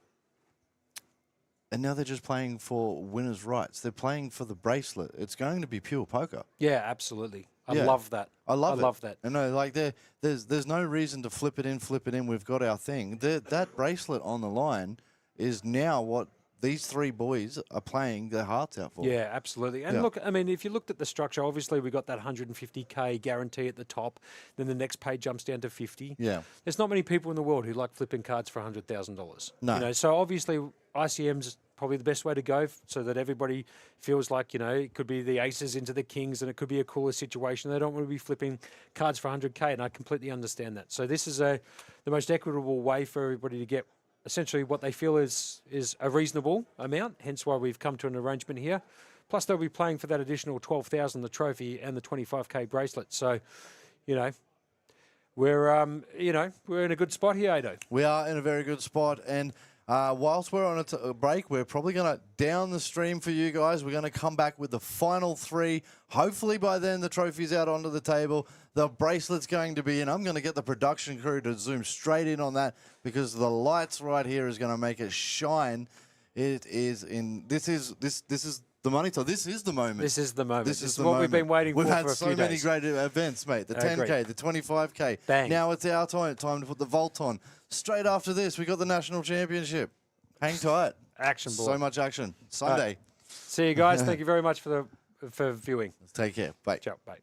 And now they're just playing for winners' rights. They're playing for the bracelet. It's going to be pure poker. Yeah, absolutely. I love that. I love that. I know, like there's no reason to flip it in. We've got our thing. That bracelet on the line is now what these three boys are playing their hearts out for. Yeah, absolutely. And look, I mean, if you looked at the structure, obviously we got that 150K guarantee at the top. Then the next pay jumps down to 50. Yeah. There's not many people in the world who like flipping cards for $100,000. No. So obviously ICM's probably the best way to go, so that everybody feels like, it could be the aces into the kings and it could be a cooler situation. They don't want to be flipping cards for 100K, and I completely understand that. So this is the most equitable way for everybody to get essentially what they feel is a reasonable amount, hence why we've come to an arrangement here. Plus, they'll be playing for that additional 12,000, the trophy, and the 25K bracelet. So, we're in a good spot here, Ado. We are in a very good spot, and whilst we're on a break, we're probably going to down the stream for you guys. We're going to come back with the final 3. Hopefully by then the trophy's out onto the table. The bracelet's going to be in. I'm going to get the production crew to zoom straight in on that, because the lights right here is going to make it shine. It is in. This is the money time. This is the moment. This is the moment. This is what we've been waiting for a few days. We've had so many great events, mate. The 10K, the 25K. Bang. Now it's our time to put the vault on. Straight after this, we got the national championship. Hang tight. Action ball. So much action. Sunday. See you guys. Thank you very much for viewing. Take care. Bye. Ciao. Bye.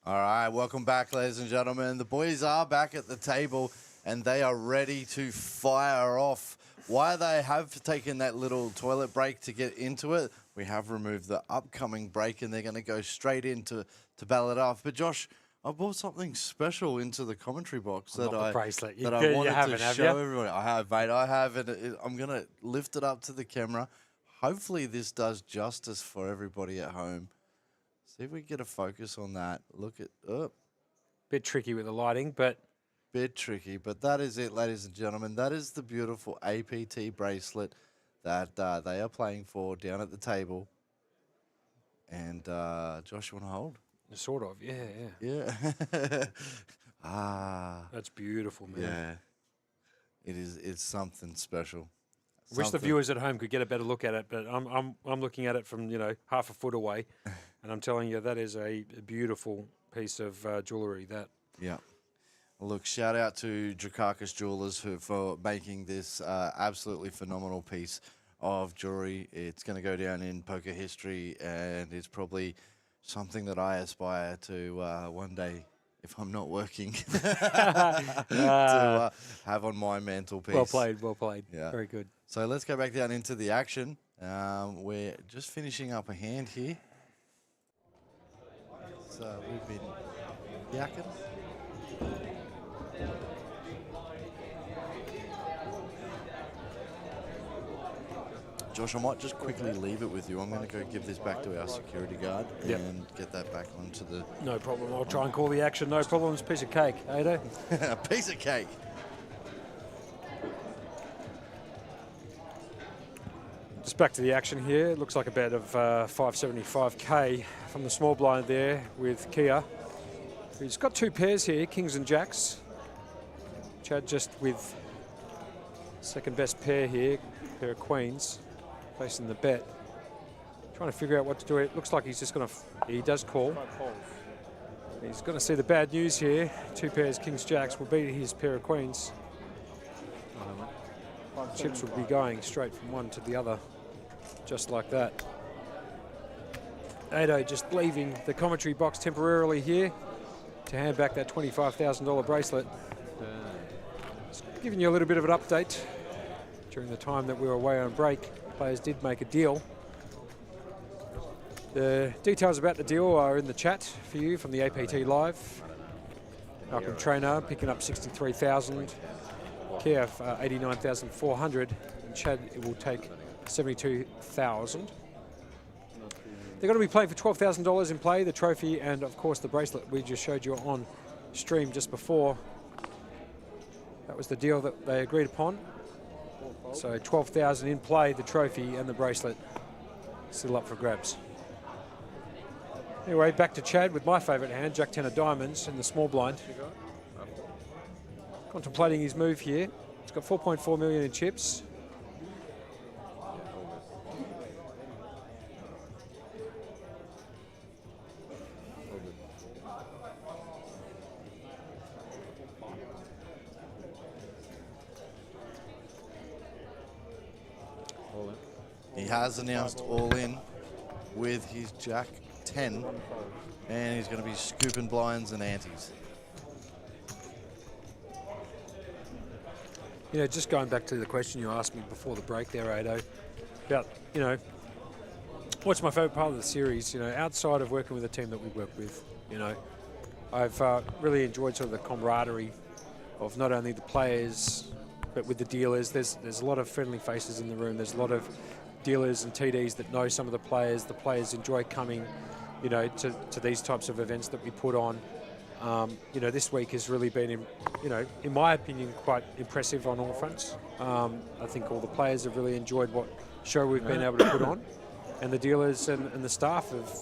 All right, welcome back, ladies and gentlemen. The boys are back at the table, and they are ready to fire off. While they have taken that little toilet break to get into it, we have removed the upcoming break, and they're going to go straight into to battle it off. But Josh, I brought something special into the commentary box that I bracelet. that I wanted to show everyone. I have, mate. I have it. I'm going to lift it up to the camera. Hopefully, this does justice for everybody at home. See if we get a focus on that. Look at Bit tricky with the lighting, but bit tricky. But that is it, ladies and gentlemen. That is the beautiful APT bracelet that they are playing for down at the table. And Josh, you want to hold? Sort of, yeah. Yeah. That's beautiful, man. Yeah. It is. It's something special. Wish the viewers at home could get a better look at it, but I'm looking at it from half a foot away, and I'm telling you that is a beautiful piece of jewellery. That. Yeah. Well, look, shout out to Drakakis Jewelers for making this absolutely phenomenal piece of jewellery. It's going to go down in poker history, and it's probably something that I aspire to one day, if I'm not working, to have on my mantelpiece. Well played, well played. Yeah. Very good. So let's go back down into the action. We're just finishing up a hand here. So we've been yakking. Josh, I might just quickly leave it with you. I'm going to go give this back to our security guard and get that back onto the... No problem. I'll try and call the action. No problems. Piece of cake, Ado. A piece of cake. Just back to the action here. It looks like a bet of 575k from the small blind there with Kia. He's got two pairs here, kings and jacks. Chad just with second best pair here, pair of queens, facing the bet. Trying to figure out what to do. It looks like he's just going to, he does call. He's going to see the bad news here. Two pairs, kings, jacks will beat his pair of queens. Chips will be going straight from one to the other, just like that. Ado just leaving the commentary box temporarily here to hand back that $25,000 bracelet. Just giving you a little bit of an update. During the time that we were away on break, players did make a deal. The details about the deal are in the chat for you from the APT Live. Malcolm Trainer picking up 63,000. Kiev 89,400, and Chad will take 72,000. They're going to be playing for $12,000 in play, the trophy, and of course the bracelet we just showed you on stream just before. That was the deal that they agreed upon. So 12,000 in play, the trophy and the bracelet still up for grabs. Anyway, back to Chad with my favourite hand, Jack 10 of diamonds in the small blind. Contemplating his move here. He's got 4.4 million in chips. He has announced all in with his Jack 10, and he's going to be scooping blinds and antes. You know, just going back to the question you asked me before the break there, Ado, about, what's my favourite part of the series, outside of working with a team that we work with, I've really enjoyed sort of the camaraderie of not only the players, but with the dealers. There's a lot of friendly faces in the room. There's a lot of dealers and TDs that know some of the players. The players enjoy coming, to these types of events that we put on. This week has really been, in my opinion, quite impressive on all fronts. I think all the players have really enjoyed what show we've been able to put on, and the dealers and the staff have,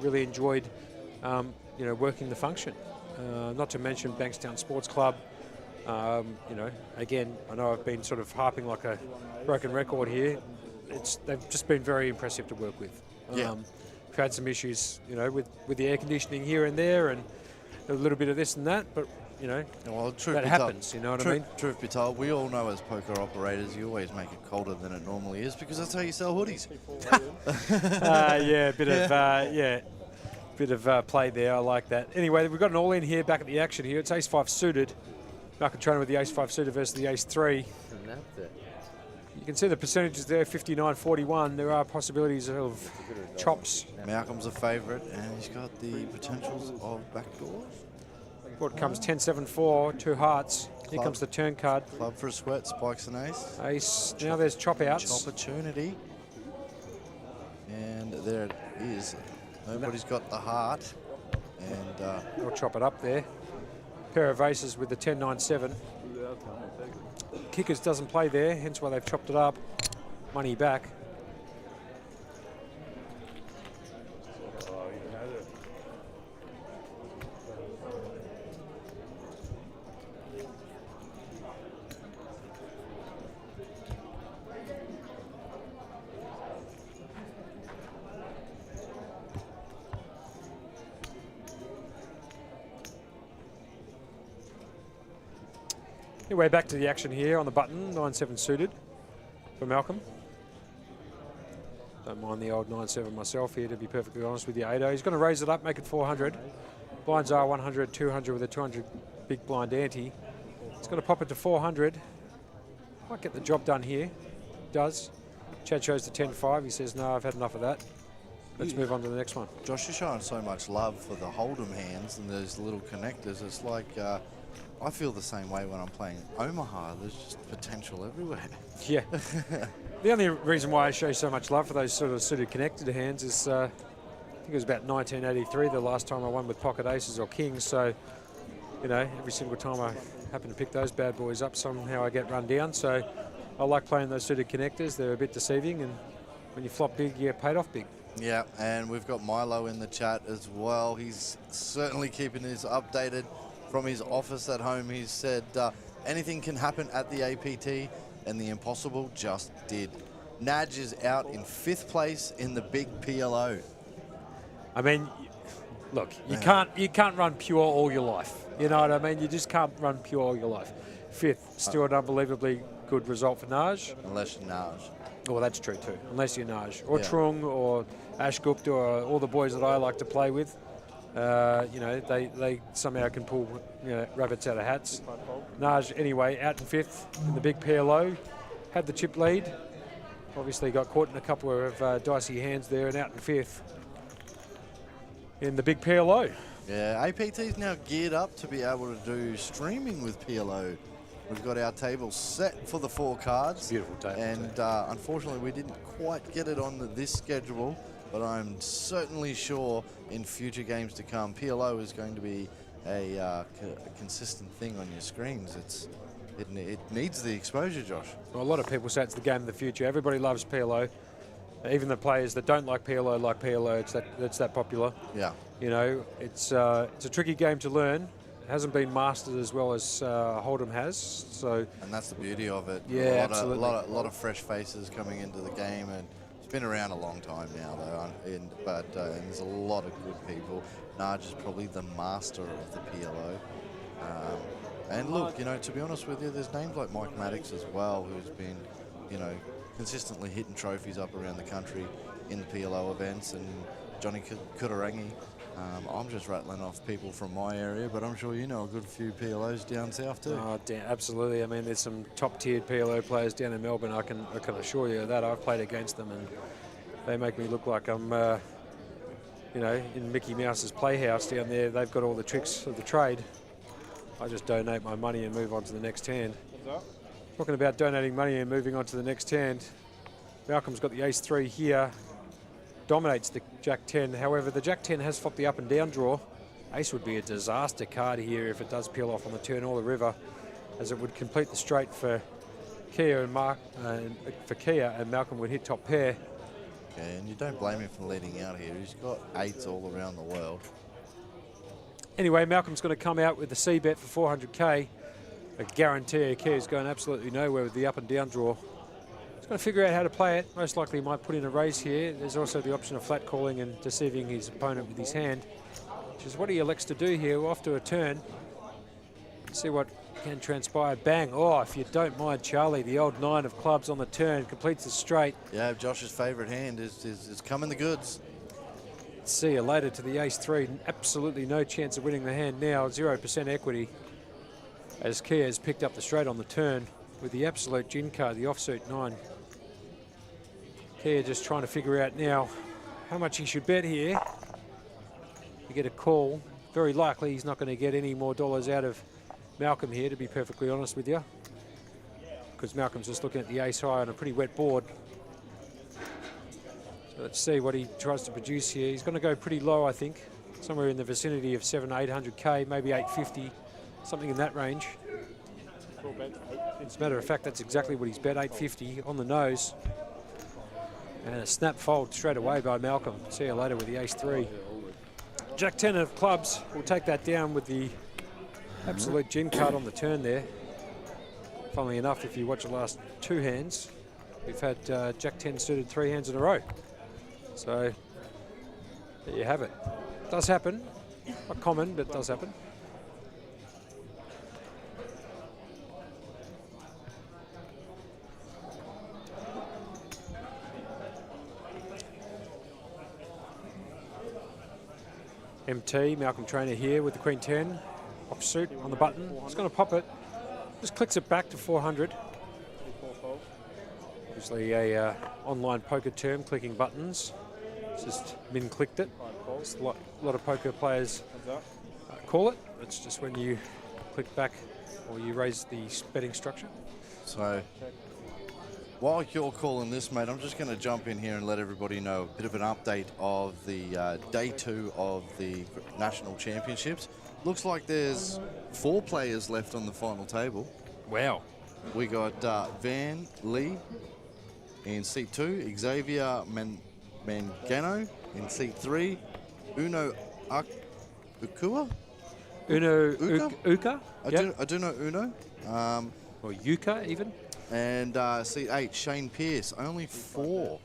really enjoyed, working the function. Not to mention Bankstown Sports Club. Again, I know I've been sort of harping like a broken record here. They've just been very impressive to work with. Yeah. We've had some issues, with the air conditioning here and there, and a little bit of this and that, but well, that happens. You know what I mean? Truth be told, we all know as poker operators, you always make it colder than it normally is because that's how you sell hoodies. Yeah, a bit of Bit of play there, I like that. Anyway, we've got an all-in here, back at the action here. It's ace-5 suited. Malcolm Trainer with the ace-5 suited versus the ace-3. Snapped it. You can see the percentages there, 59-41. There are possibilities of chops. Malcolm's a favourite, and he's got the potentials of backdoors. Board comes 10-7-4, 2 hearts. Here comes the turn card. Club for a sweat, spikes an ace. Ace. Now there's chop outs. Opportunity. And there it is. Nobody's got the heart. And we'll chop it up there. Pair of aces with the 10-9-7. Kickers doesn't play there, hence why they've chopped it up. Money back. Anyway, back to the action here on the button, 9-7 suited for Malcolm. Don't mind the old 9-7 myself here, to be perfectly honest with you, 8-0. He's going to raise it up, make it 400. Blinds are 100, 200 with a 200 big blind ante. He's going to pop it to 400. Might get the job done here. Does. Chad shows the 10-5. He says, no, I've had enough of that. Let's move on to the next one. Josh, you're showing so much love for the Hold'em hands and those little connectors. It's like, I feel the same way when I'm playing Omaha. There's just potential everywhere. Yeah. The only reason why I show so much love for those sort of suited connected hands is I think it was about 1983, the last time I won with pocket aces or kings. So, you know, every single time I happen to pick those bad boys up, somehow I get run down. So I like playing those suited connectors. They're a bit deceiving, and when you flop big, you get paid off big. Yeah, and we've got Milo in the chat as well. He's certainly keeping us updated from his office at home. He said anything can happen at the APT, and the impossible just did. Naj is out in 5th place in the big PLO. I mean, look, you can't run pure all your life. You know what I mean? You just can't run pure all your life. 5th, still an unbelievably good result for Naj. Unless you're Naj. Well, that's true too. Unless you're Naj or Yeah. Trung or Ash Gupta or all the boys that I like to play with. You know, they somehow can pull, you know, rabbits out of hats. Naj, anyway, out in 5th in the big PLO. Had the chip lead. Obviously got caught in a couple of dicey hands there and out in 5th in the big PLO. Yeah, APT's now geared up to be able to do streaming with PLO. We've got our table set for the 4 cards. Beautiful table. And unfortunately, we didn't quite get it on this schedule, but I'm certainly sure in future games to come, PLO is going to be a consistent thing on your screens. It needs the exposure, Josh. Well, a lot of people say it's the game of the future. Everybody loves PLO. Even the players that don't like PLO like PLO. It's that popular. Yeah. You know, it's a tricky game to learn. It hasn't been mastered as well as Hold'em has. So. And that's the beauty of it. Yeah, a absolutely. lot of fresh faces coming into the game, and it's been around a long time now, though. And there's a lot of good people. Naj is probably the master of the PLO. And look, you know, to be honest with you, there's names like Mike Maddox as well, who's been, you know, consistently hitting trophies up around the country in the PLO events, and Johnny Kudarangi. I'm just rattling off people from my area, but I'm sure you know a good few PLOs down south too. Oh, absolutely. I mean, there's some top-tiered PLO players down in Melbourne. I can assure you of that. I've played against them, and they make me look like I'm, you know, in Mickey Mouse's playhouse down there. They've got all the tricks of the trade. I just donate my money and move on to the next hand. Talking about donating money and moving on to the next hand, Malcolm's got the ace-3 here. Dominates the Jack-10. However, the Jack-10 has flopped the up and down draw. Ace would be a disaster card here if it does peel off on the turn or the river, as it would complete the straight for Kia and Malcolm would hit top pair. Yeah, and you don't blame him for leading out here. He's got 8s all around the world. Anyway, Malcolm's going to come out with the C bet for 400k. I guarantee Kia's going absolutely nowhere with the up and down draw. He's going to figure out how to play it. Most likely he might put in a raise here. There's also the option of flat calling and deceiving his opponent with his hand, which is what he elects to do here. We're off to a turn. See what can transpire. Bang. Oh, if you don't mind, Charlie, the old 9 of clubs on the turn completes the straight. Yeah, Josh's favourite hand is coming the goods. See you later to the ace-3. Absolutely no chance of winning the hand now. 0% equity as Kia has picked up the straight on the turn with the absolute gin card, the offsuit 9. Kia just trying to figure out now how much he should bet here. You get a call. Very likely he's not going to get any more dollars out of Malcolm here, to be perfectly honest with you, because Malcolm's just looking at the ace high on a pretty wet board. So let's see what he tries to produce here. He's going to go pretty low, I think, somewhere in the vicinity of 800K, maybe 850, something in that range. As a matter of fact, that's exactly what he's bet, 850 on the nose. And a snap fold straight away by Malcolm. See you later with the ace-3. Jack 10 of clubs will take that down with the absolute gin card on the turn there. Funnily enough, if you watch the last 2 hands, we've had Jack 10 suited 3 hands in a row. So there you have it. Does happen. Not common, but it does happen. MT, Malcolm Trainer here with the Queen 10. Offsuit on the button. He's going to pop it. Just clicks it back to 400. Usually a online poker term, clicking buttons. Just min clicked it. A lot of poker players call it. It's just when you click back or you raise the betting structure. So while you're calling this, mate, I'm just going to jump in here and let everybody know a bit of an update of the day 2 of the National Championships. Looks like there's 4 players left on the final table. Wow. We got Van Lee in seat 2, Xavier Mangano in seat 3, Uno Ukua? Uno Uka? I do know Uno. Or Yuka even. And seat 8, Shane Pierce, only 4.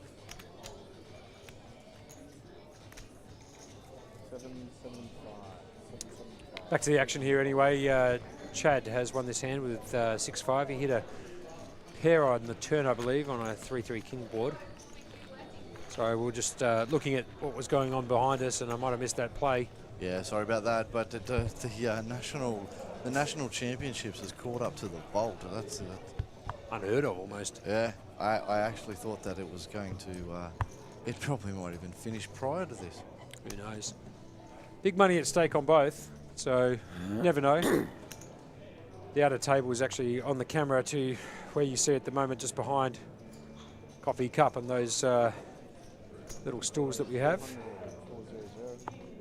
Back to the action here anyway. Chad has won this hand with 6-5. He hit a pair on the turn, I believe, on a 3-3 king board. So we're just looking at what was going on behind us, and I might have missed that play. Yeah, sorry about that, but the national championships has caught up to the bolt. That's unheard of almost. Yeah, I actually thought that it was going to, it probably might have been finished prior to this. Who knows? Big money at stake on both, so never know. The outer table is actually on the camera to where you see at the moment, just behind Coffee Cup and those little stools that we have.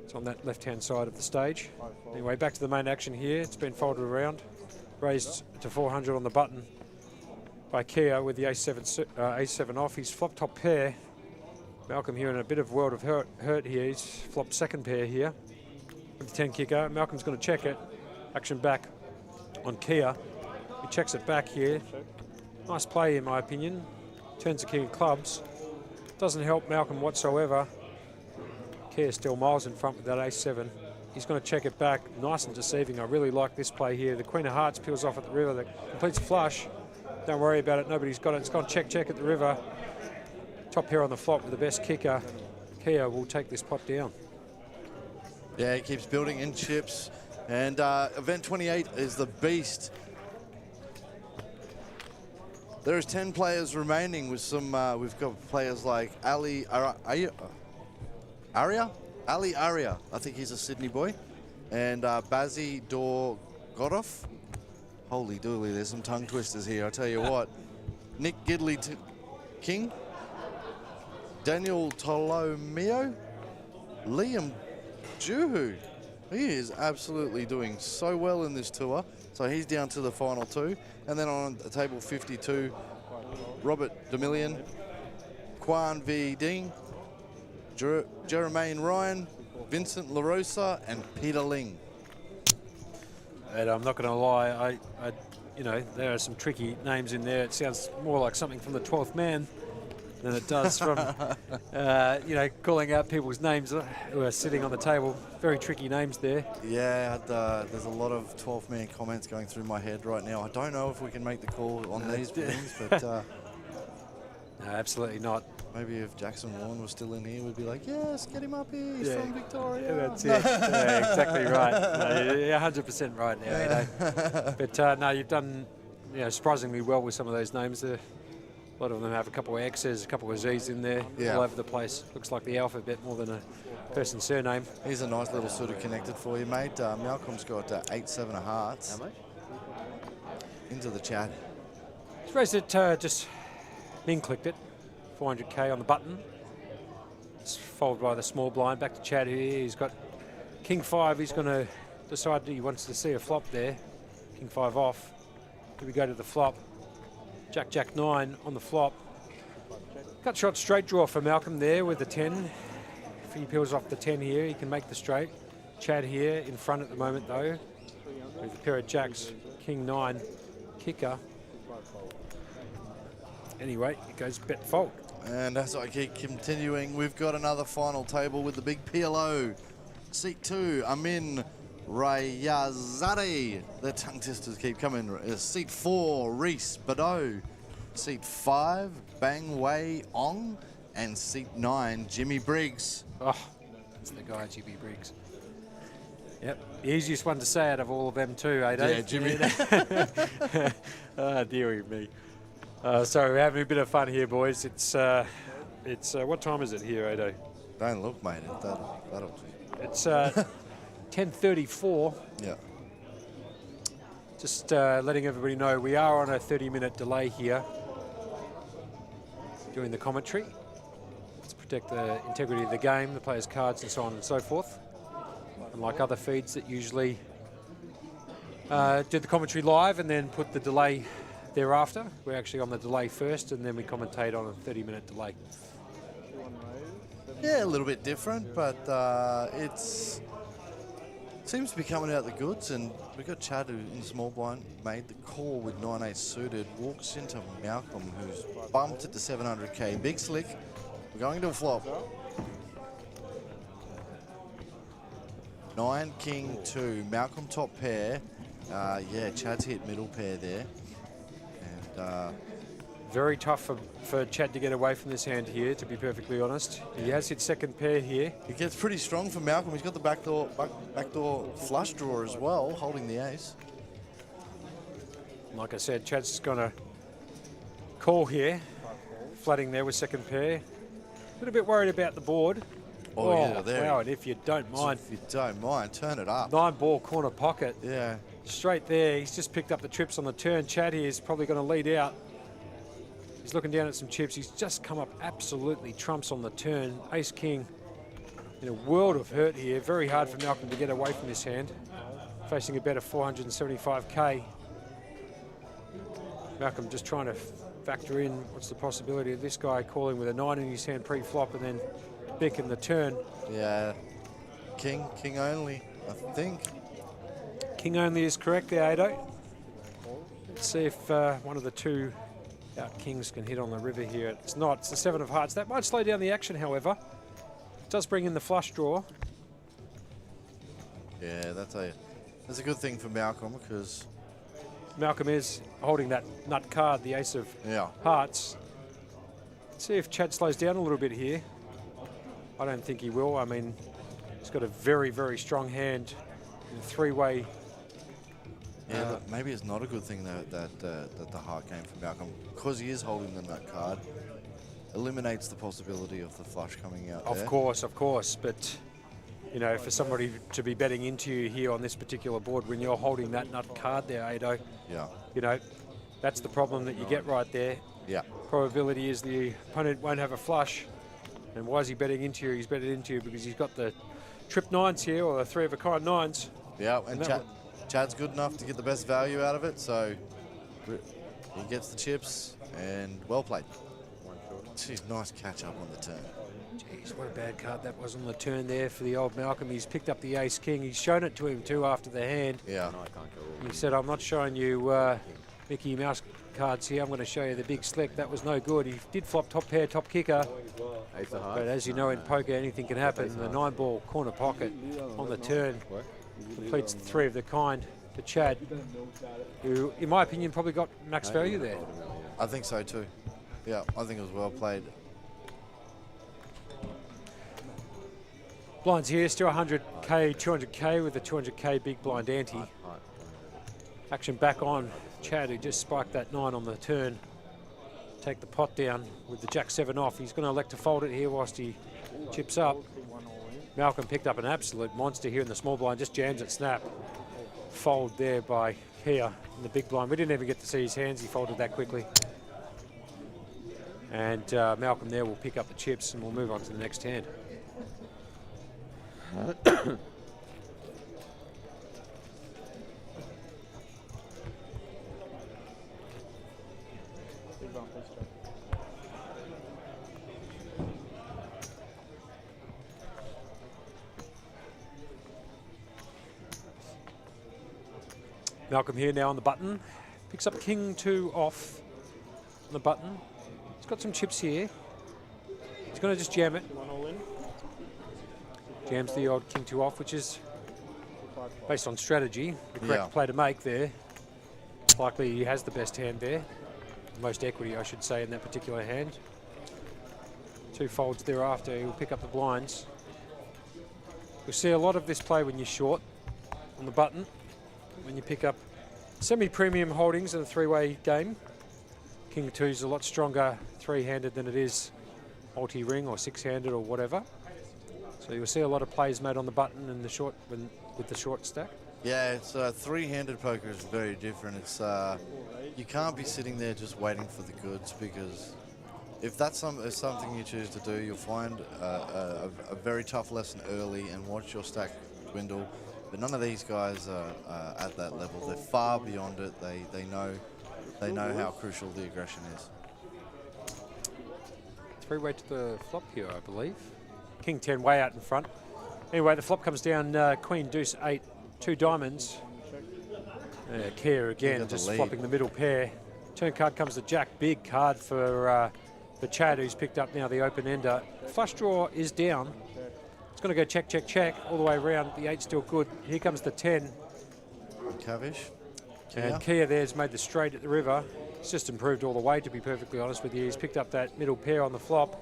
It's on that left-hand side of the stage. Anyway, back to the main action here. It's been folded around, raised to 400 on the button by Kia with the ace-7 off. He's flopped top pair. Malcolm here in a bit of world of hurt here. He's flopped second pair here with the 10 kicker. Malcolm's going to check it. Action back on Kia. He checks it back here. Nice play in my opinion. Turns the king of clubs. Doesn't help Malcolm whatsoever. Kia still miles in front with that ace-7. He's going to check it back. Nice and deceiving. I really like this play here. The Queen of Hearts peels off at the river. That completes a flush. Don't worry about it. Nobody's got it. It's gone check at the river. Top pair on the flop with the best kicker. Kia will take this pot down. Yeah, he keeps building in chips. And event 28 is the beast. There's 10 players remaining with some, we've got players like Ali Aria? I think he's a Sydney boy. And Bazi Dorgodov. Holy dooly, there's some tongue twisters here, I tell you what. Nick Gidley King. Daniel Tolomeo. Liam Juhu. He is absolutely doing so well in this tour. So he's down to the final 2. And then on table 52, Robert Demillion, Quan V. Ding, Jermaine Ryan, Vincent LaRosa, and Peter Ling. And I'm not going to lie, you know, there are some tricky names in there. It sounds more like something from the 12th Man than it does from, you know, calling out people's names who are sitting on the table. Very tricky names there. Yeah, there's a lot of 12th Man comments going through my head right now. I don't know if we can make the call on these things, but... No, absolutely not. Maybe if Jackson Warren was still in here, we'd be like, yes, get him up here. He's from Victoria. Yeah, that's it. Yeah, exactly right. No, you're 100% right now, Edo. But no, you've done surprisingly well with some of those names. A lot of them have a couple of X's, a couple of Z's in there, all over the place. Looks like the alphabet more than a person's surname. Here's a nice little sort of connected for you, mate. Malcolm's got 8-7 of hearts. How much? Into the chat. Suppose it just Ming clicked it. 400k on the button. It's followed by the small blind. Back to Chad here. He's got King 5. He's going to decide he wants to see a flop there. King 5 off. Here we go to the flop. Jack 9 on the flop. Cut shot straight draw for Malcolm there with the 10. If he peels off the 10 here, he can make the straight. Chad here in front at the moment though, with a pair of jacks. King 9 kicker. Anyway, it goes bet fold. And as I keep continuing, we've got another final table with the big PLO. Seat 2, Amin Rayazade. The tongue twisters keep coming. Seat 4, Reese Badeau. Seat 5, Bang Wei Ong. And seat 9, Jimmy Briggs. Oh, that's the guy, Jimmy Briggs. Yep, the easiest one to say out of all of them too, eh, Dave? Yeah, Jimmy. Oh, dearie me. So we're having a bit of fun here, boys. It's what time is it here, Ado? Don't look, mate. That'll It's 10:34. Yeah. Just letting everybody know we are on a 30-minute delay here doing the commentary. To protect the integrity of the game, the players' cards and so on and so forth. Unlike other feeds that usually do the commentary live and then put the delay thereafter. We're actually on the delay first and then we commentate on a 30-minute delay. Yeah, a little bit different, but seems to be coming out the goods. And we've got Chad, who in the small blind made the call with 9-8 suited, walks into Malcolm, who's bumped it to 700k. Big slick. We're going to a flop. 9 King 2. Malcolm top pair. Yeah, Chad's hit middle pair there. And very tough for Chad to get away from this hand here, to be perfectly honest. He has hit second pair here. It gets pretty strong for Malcolm. He's got the backdoor flush draw as well, holding the ace. Like I said, Chad's just going to call here, flooding there with second pair. A little bit worried about the board. Oh yeah, there. Wow, and if you don't mind. If you don't mind, turn it up. 9-ball corner pocket. Yeah. Straight there. He's just picked up the trips on the turn. Chad here is probably going to lead out. He's looking down at some chips. He's just come up absolutely trumps on the turn. Ace-King in a world of hurt here. Very hard for Malcolm to get away from this hand. Facing a bet of 475k. Malcolm just trying to factor in what's the possibility of this guy calling with a 9 in his hand pre-flop and then Bick in the turn. Yeah. King only, I think. King only is correct there, Ado. Let's see if one of the two out kings can hit on the river here. It's not. It's the 7 of hearts. That might slow down the action, however. It does bring in the flush draw. Yeah, that's a good thing for Malcolm, because Malcolm is holding that nut card, the ace of hearts. Let's see if Chad slows down a little bit here. I don't think he will. I mean, he's got a very, very strong hand in a three-way. Yeah, but maybe it's not a good thing that the heart game for Malcolm, because he is holding the nut card. Eliminates the possibility of the flush coming out. Of course, but you know, for somebody to be betting into you here on this particular board when you're holding that nut card there, Ado. Yeah. You know, that's the problem that you get right there. Yeah. Probability is the opponent won't have a flush. And why is he betting into you? He's betting into you because he's got the trip 9s here, or the 3 of a kind 9s. Yeah, and Chad's good enough to get the best value out of it, so he gets the chips, and well played. Jeez, nice catch up on the turn. Jeez, what a bad card that was on the turn there for the old Malcolm. He's picked up the ace-king. He's shown it to him too after the hand. Yeah. He said, I'm not showing you Mickey Mouse cards here. I'm going to show you the big slick. That was no good. He did flop top pair, top kicker. But as you know, in poker, anything can happen. The 9-ball corner pocket on the turn completes the 3 of the kind to Chad, who, in my opinion, probably got max value there. I think so too. Yeah, I think it was well played. Blinds here, still 100k, 200k with the 200k big blind ante. Action back on Chad, who just spiked that 9 on the turn. Take the pot down with the Jack 7 off. He's going to elect to fold it here whilst he chips up. Malcolm picked up an absolute monster here in the small blind, just jams it snap. Fold there by Kia in the big blind. We didn't even get to see his hands, he folded that quickly. And Malcolm there will pick up the chips and we'll move on to the next hand. Malcolm here now on the button. Picks up King 2 off on the button. He's got some chips here. He's going to just jam it. Jams the odd King 2 off, which is based on strategy. The correct play to make there. Likely he has the best hand there. Most equity, I should say, in that particular hand. 2 folds thereafter, he'll pick up the blinds. You'll see a lot of this play when you're short on the button. When you pick up semi-premium holdings in a 3-way game. King 2 is a lot stronger 3-handed than it is multi-ring or 6-handed or whatever. So you'll see a lot of plays made on the button in the short with the short stack. Yeah, it's 3-handed poker is very different. It's you can't be sitting there just waiting for the goods, because if that's something you choose to do, you'll find a very tough lesson early and watch your stack dwindle. But none of these guys are at that level. They're far beyond it. They know how crucial the aggression is. 3-way to the flop here, I believe. King 10 way out in front. Anyway, the flop comes down Queen Deuce 8, 2 diamonds. Kia again, just flopping the middle pair. Turn card comes the Jack, big card for Chad, who's picked up now the open ender. Flush draw is down. It's going to go check, check, check all the way around. The 8's still good. Here comes the 10. Cavish. And Kia there's made the straight at the river. It's just improved all the way, to be perfectly honest with you. He's picked up that middle pair on the flop.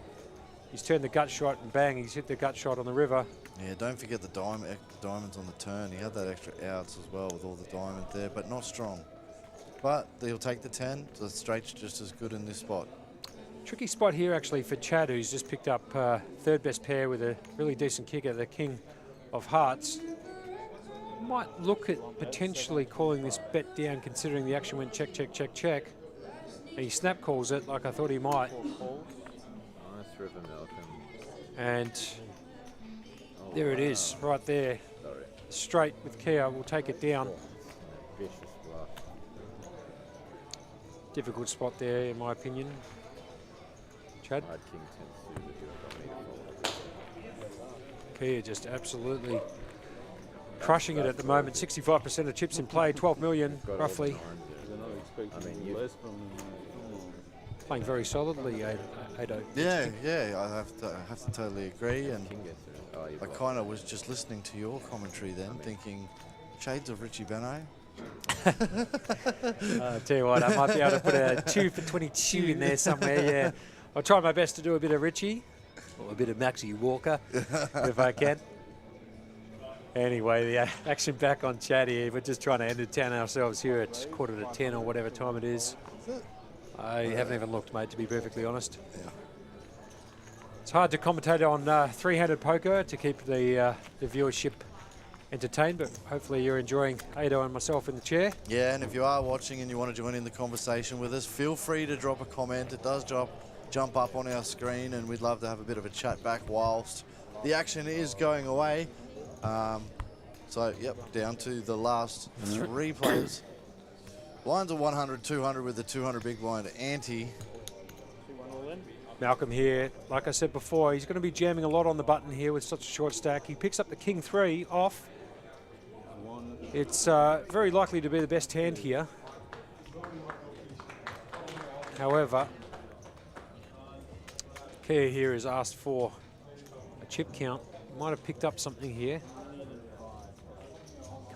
He's turned the gut shot and bang, he's hit the gut shot on the river. Yeah, don't forget the diamonds on the turn. He had that extra outs as well with all the diamonds there, but not strong. But he'll take the 10. So the straight's just as good in this spot. Tricky spot here actually for Chad, who's just picked up 3rd best pair with a really decent kicker, the King of Hearts. Might look at potentially calling this bet down, considering the action went check, check, check, check. And he snap calls it like I thought he might. Nice river, Malcolm. And there it is, right there. Straight with Kia, will take it down. Vicious bluff. Difficult spot there, in my opinion. Chad? I had King 10 suited, you got me to fold. Kia just absolutely crushing it at the moment. 65% of chips in play, 12 million roughly. Playing very solidly, Ado. Yeah, I have to totally agree. And I kind of was just listening to your commentary then, thinking shades of Richie Beno. I'll tell you what, I might be able to put a 2 for 22 in there somewhere. Yeah, I'll try my best to do a bit of Richie or a bit of Maxie Walker if I can. Anyway, the action back on Chad here. We're just trying to entertain ourselves here at 9:45 or whatever time it is. I haven't even looked, mate, to be perfectly honest. Yeah. It's hard to commentate on 3-handed poker to keep the viewership entertained, but hopefully you're enjoying Ado and myself in the chair. Yeah, and if you are watching and you want to join in the conversation with us, feel free to drop a comment. It does jump up on our screen, and we'd love to have a bit of a chat back whilst the action is going away. So, yep, down to the last 3 players. Blinds are 100, 200 with the 200 big blind ante. Malcolm here, like I said before, he's going to be jamming a lot on the button here with such a short stack. He picks up the King 3 off. It's very likely to be the best hand here. However, Kia here has asked for a chip count. Might have picked up something here.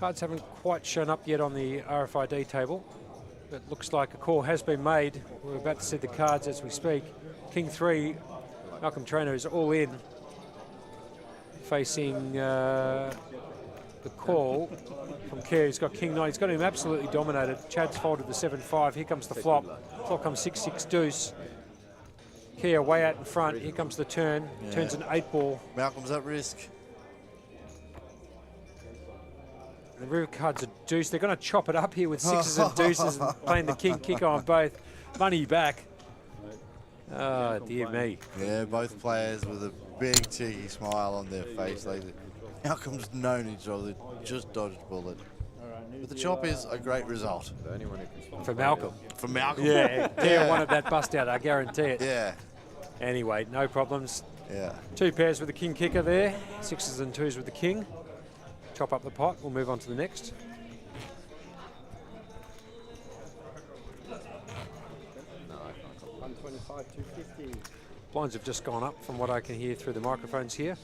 Cards haven't quite shown up yet on the RFID table, but looks like a call has been made. We're about to see the cards as we speak. King 3, Malcolm Trainer is all in. facing the call from Kerr. He's got King 9. He's got him absolutely dominated. Chad's folded the 7-5. Here comes the flop. Flop comes 6-6 deuce. Kerr way out in front. Here comes the turn. Yeah. Turns an 8 ball. Malcolm's at risk. The river card's a deuce. They're going to chop it up here with sixes and deuces and playing the king kicker on both. Money back. Oh, dear me. Yeah, both players with a big cheeky smile on their face. Malcolm's known each other, just dodged a bullet. But the chop is a great result. For Malcolm. For Malcolm. Yeah, Kerr wanted that bust out, I guarantee it. Yeah. Anyway, no problems. Yeah. 2 pairs with the king kicker there. 6s and 2s with the king. Chop up the pot. We'll move on to the next. Blinds have just gone up from what I can hear through the microphones here.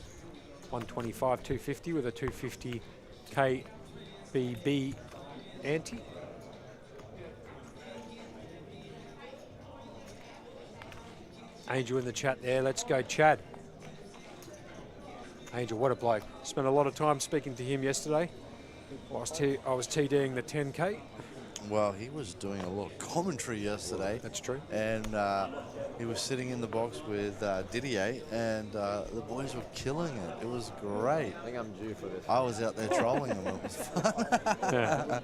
125, 250 with a 250 KBB ante. Angel in the chat there. Let's go, Chad. Angel, what a bloke. Spent a lot of time speaking to him yesterday. I was TDing the 10K. Well, he was doing a lot of commentary yesterday. That's true. And he was sitting in the box with Didier, and the boys were killing it. It was great. I think I'm due for this. I was out there trolling them. It was fun. Yeah.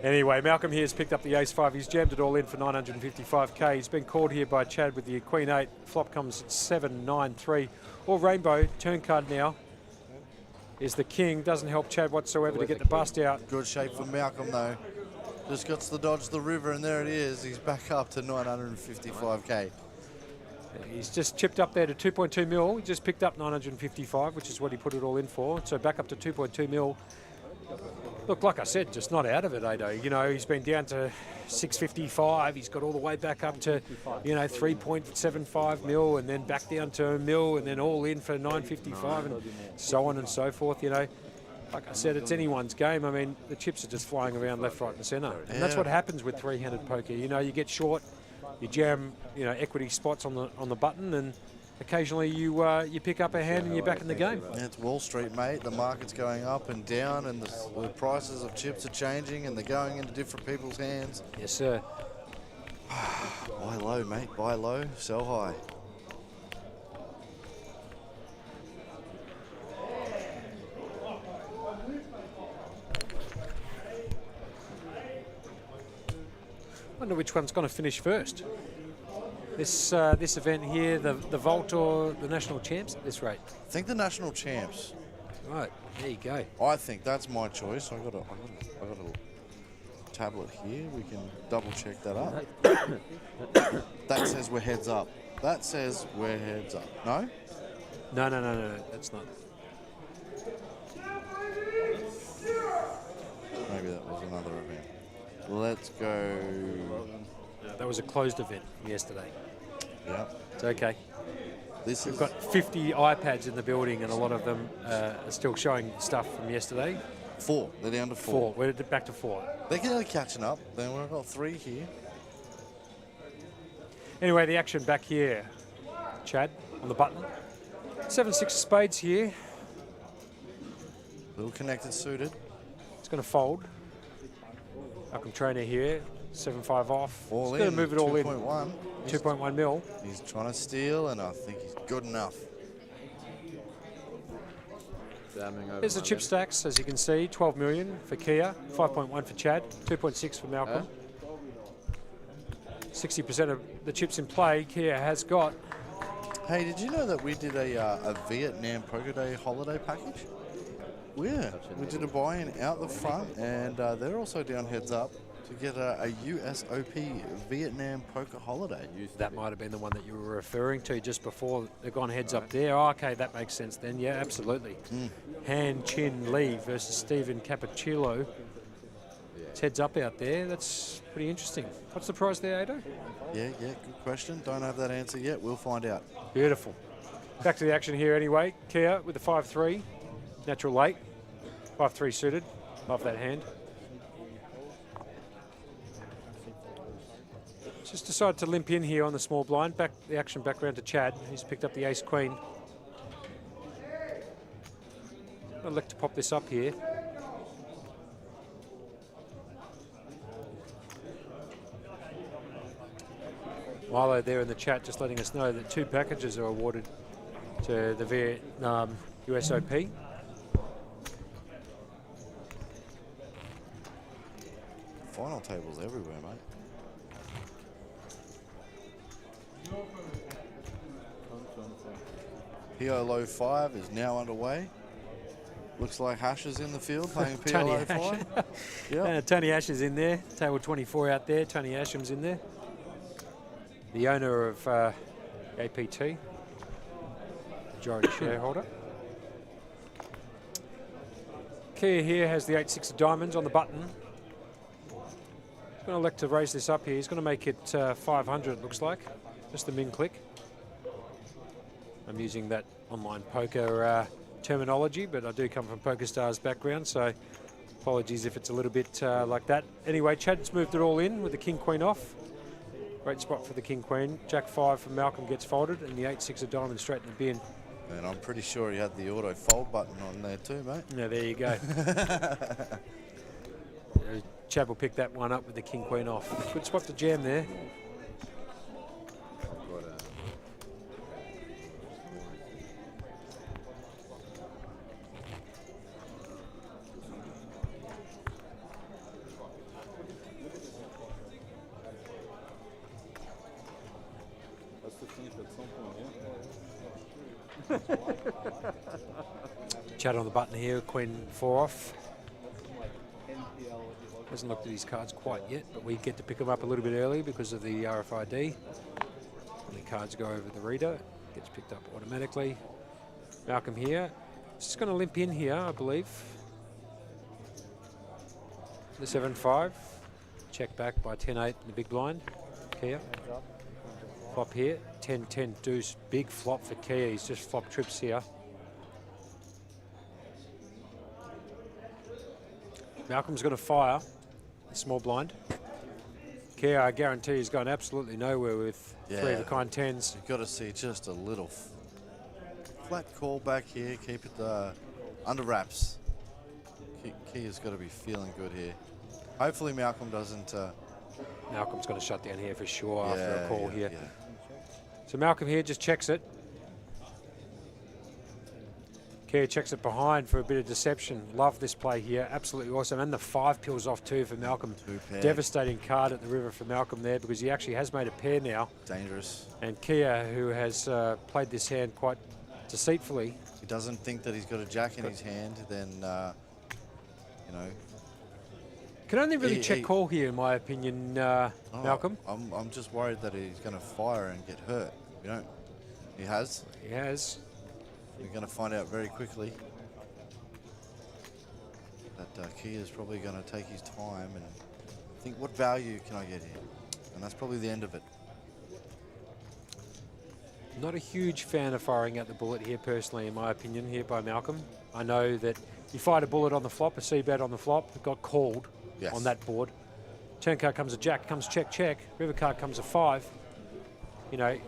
Anyway, Malcolm here has picked up the ace-5. He's jammed it all in for 955k. He's been called here by Chad with the queen 8. Flop comes at 7-9-3. Or rainbow. Turn card now is the king. Doesn't help Chad whatsoever to get the bust out. Good shape for Malcolm, though. Just got to dodge the river, and there it is. He's back up to 955k. He's just chipped up there to 2.2 mil. He just picked up 955, which is what he put it all in for. So back up to 2.2 mil. Look, like I said, just not out of it, Ado. You know, he's been down to 655. He's got all the way back up to, 3.75 mil, and then back down to a mil, and then all in for 955, and so on and so forth, Like I said, it's anyone's game. I mean, the chips are just flying around left, right and centre. And that's what happens with three-handed poker. You get short, you jam, equity spots on the button, and occasionally you pick up a hand and you're back in the game. Yeah, it's Wall Street, mate. The market's going up and down, and the prices of chips are changing, and they're going into different people's hands. Yes, sir. Buy low, mate. Buy low, sell high. Wonder which one's going to finish first. This event here, the Vault or the National Champs at this rate? I think the National Champs. Right, there you go. I think that's my choice. I got a tablet here. We can double check that up. That says we're heads up. That says we're heads up. No? No, that's not. Maybe that was another event. Let's go. That was a closed event yesterday. Yep. It's okay. We've got 50 iPads in the building, and a lot of them are still showing stuff from yesterday. 4. They're down to 4. We're back to 4. They're catching up. Then we've got 3 here. Anyway, the action back here. Chad on the button. 7-6 spades here. Little connected suited. It's going to fold. Malcolm Trainer here. 7-5 off. All He's going to move it all 2.1. in. 2.1 mil. He's trying to steal, and I think he's good enough. There's the chip stacks, as you can see. 12 million for Kia, 5.1 for Chad, 2.6 for Malcolm. 60% of the chips in play Kia has got. Hey, did you know that we did a Vietnam Poker Day holiday package? Yeah, we did a buy-in out the front, and they're also down heads up to get a USOP Vietnam Poker holiday. That might have been the one that you were referring to just before. They've gone heads up there. Oh, okay, that makes sense then. Yeah, absolutely. Han Chin Lee versus Stephen Cappuccillo. It's heads up out there. That's pretty interesting. What's the price there, Ado? Yeah, good question. Don't have that answer yet. We'll find out. Beautiful. Back to the action here anyway. Kia with the 5-3. Natural late. 5-3 suited. Love that hand. Just decided to limp in here on the small blind. Back the action back round to Chad. He's picked up the ace-queen. I'd like to pop this up here. Milo there in the chat just letting us know that 2 packages are awarded to the Vietnam USOP. Final tables everywhere, mate. PLO 5 is now underway. Looks like Hash is in the field playing PLO 5. Yeah. Tony Ash is in there. Table 24 out there. Tony Asham's in there. The owner of APT, majority shareholder. Kia here has the 8-6 of diamonds on the button. He's going to elect to raise this up here. He's going to make it 500, it looks like. Just the min click. I'm using that online poker terminology, but I do come from PokerStars background, so apologies if it's a little bit like that. Anyway, Chad's moved it all in with the King Queen off. Great spot for the King Queen. Jack 5 from Malcolm gets folded, and the 8-6 of diamonds straight in the bin. And I'm pretty sure he had the auto fold button on there too, mate. Yeah, there you go. Chad will pick that one up with the King Queen off. Good spot to jam there. Chad on the button here, Queen 4 off. Hasn't looked at his cards quite yet, but we get to pick them up a little bit early because of the RFID. When the cards go over the reader, it gets picked up automatically. Malcolm here. It's just going to limp in here, I believe. The 7-5. Check back by 10-8 in the big blind. Kia. Flop here. 10-10 deuce. Big flop for Kia. He's just flop trips here. Malcolm's going to fire a small blind. Kia, I guarantee, he's gone absolutely nowhere with 3 of the kind 10s. You've got to see just a little flat call back here. Keep it under wraps. Kia's got to be feeling good here. Hopefully Malcolm doesn't... Malcolm's going to shut down here for sure after a call here. Yeah. So Malcolm here just checks it. Kia checks it behind for a bit of deception. Love this play here. Absolutely awesome. And the 5 pills off too for Malcolm. Devastating card at the river for Malcolm there because he actually has made a pair now. Dangerous. And Kia, who has played this hand quite deceitfully. He doesn't think that he's got a jack in his hand, then, you know. Can only really check call here, in my opinion, Malcolm. I'm just worried that he's going to fire and get hurt. You know, he has. He has. You're going to find out very quickly that Kia's probably going to take his time and think, what value can I get here? And that's probably the end of it. Not a huge fan of firing out the bullet here, personally, in my opinion, here by Malcolm. I know that you fired a bullet on the flop, a C-bet on the flop, it got called on that board. Turn card comes a jack, comes check, check. River card comes a 5. You know,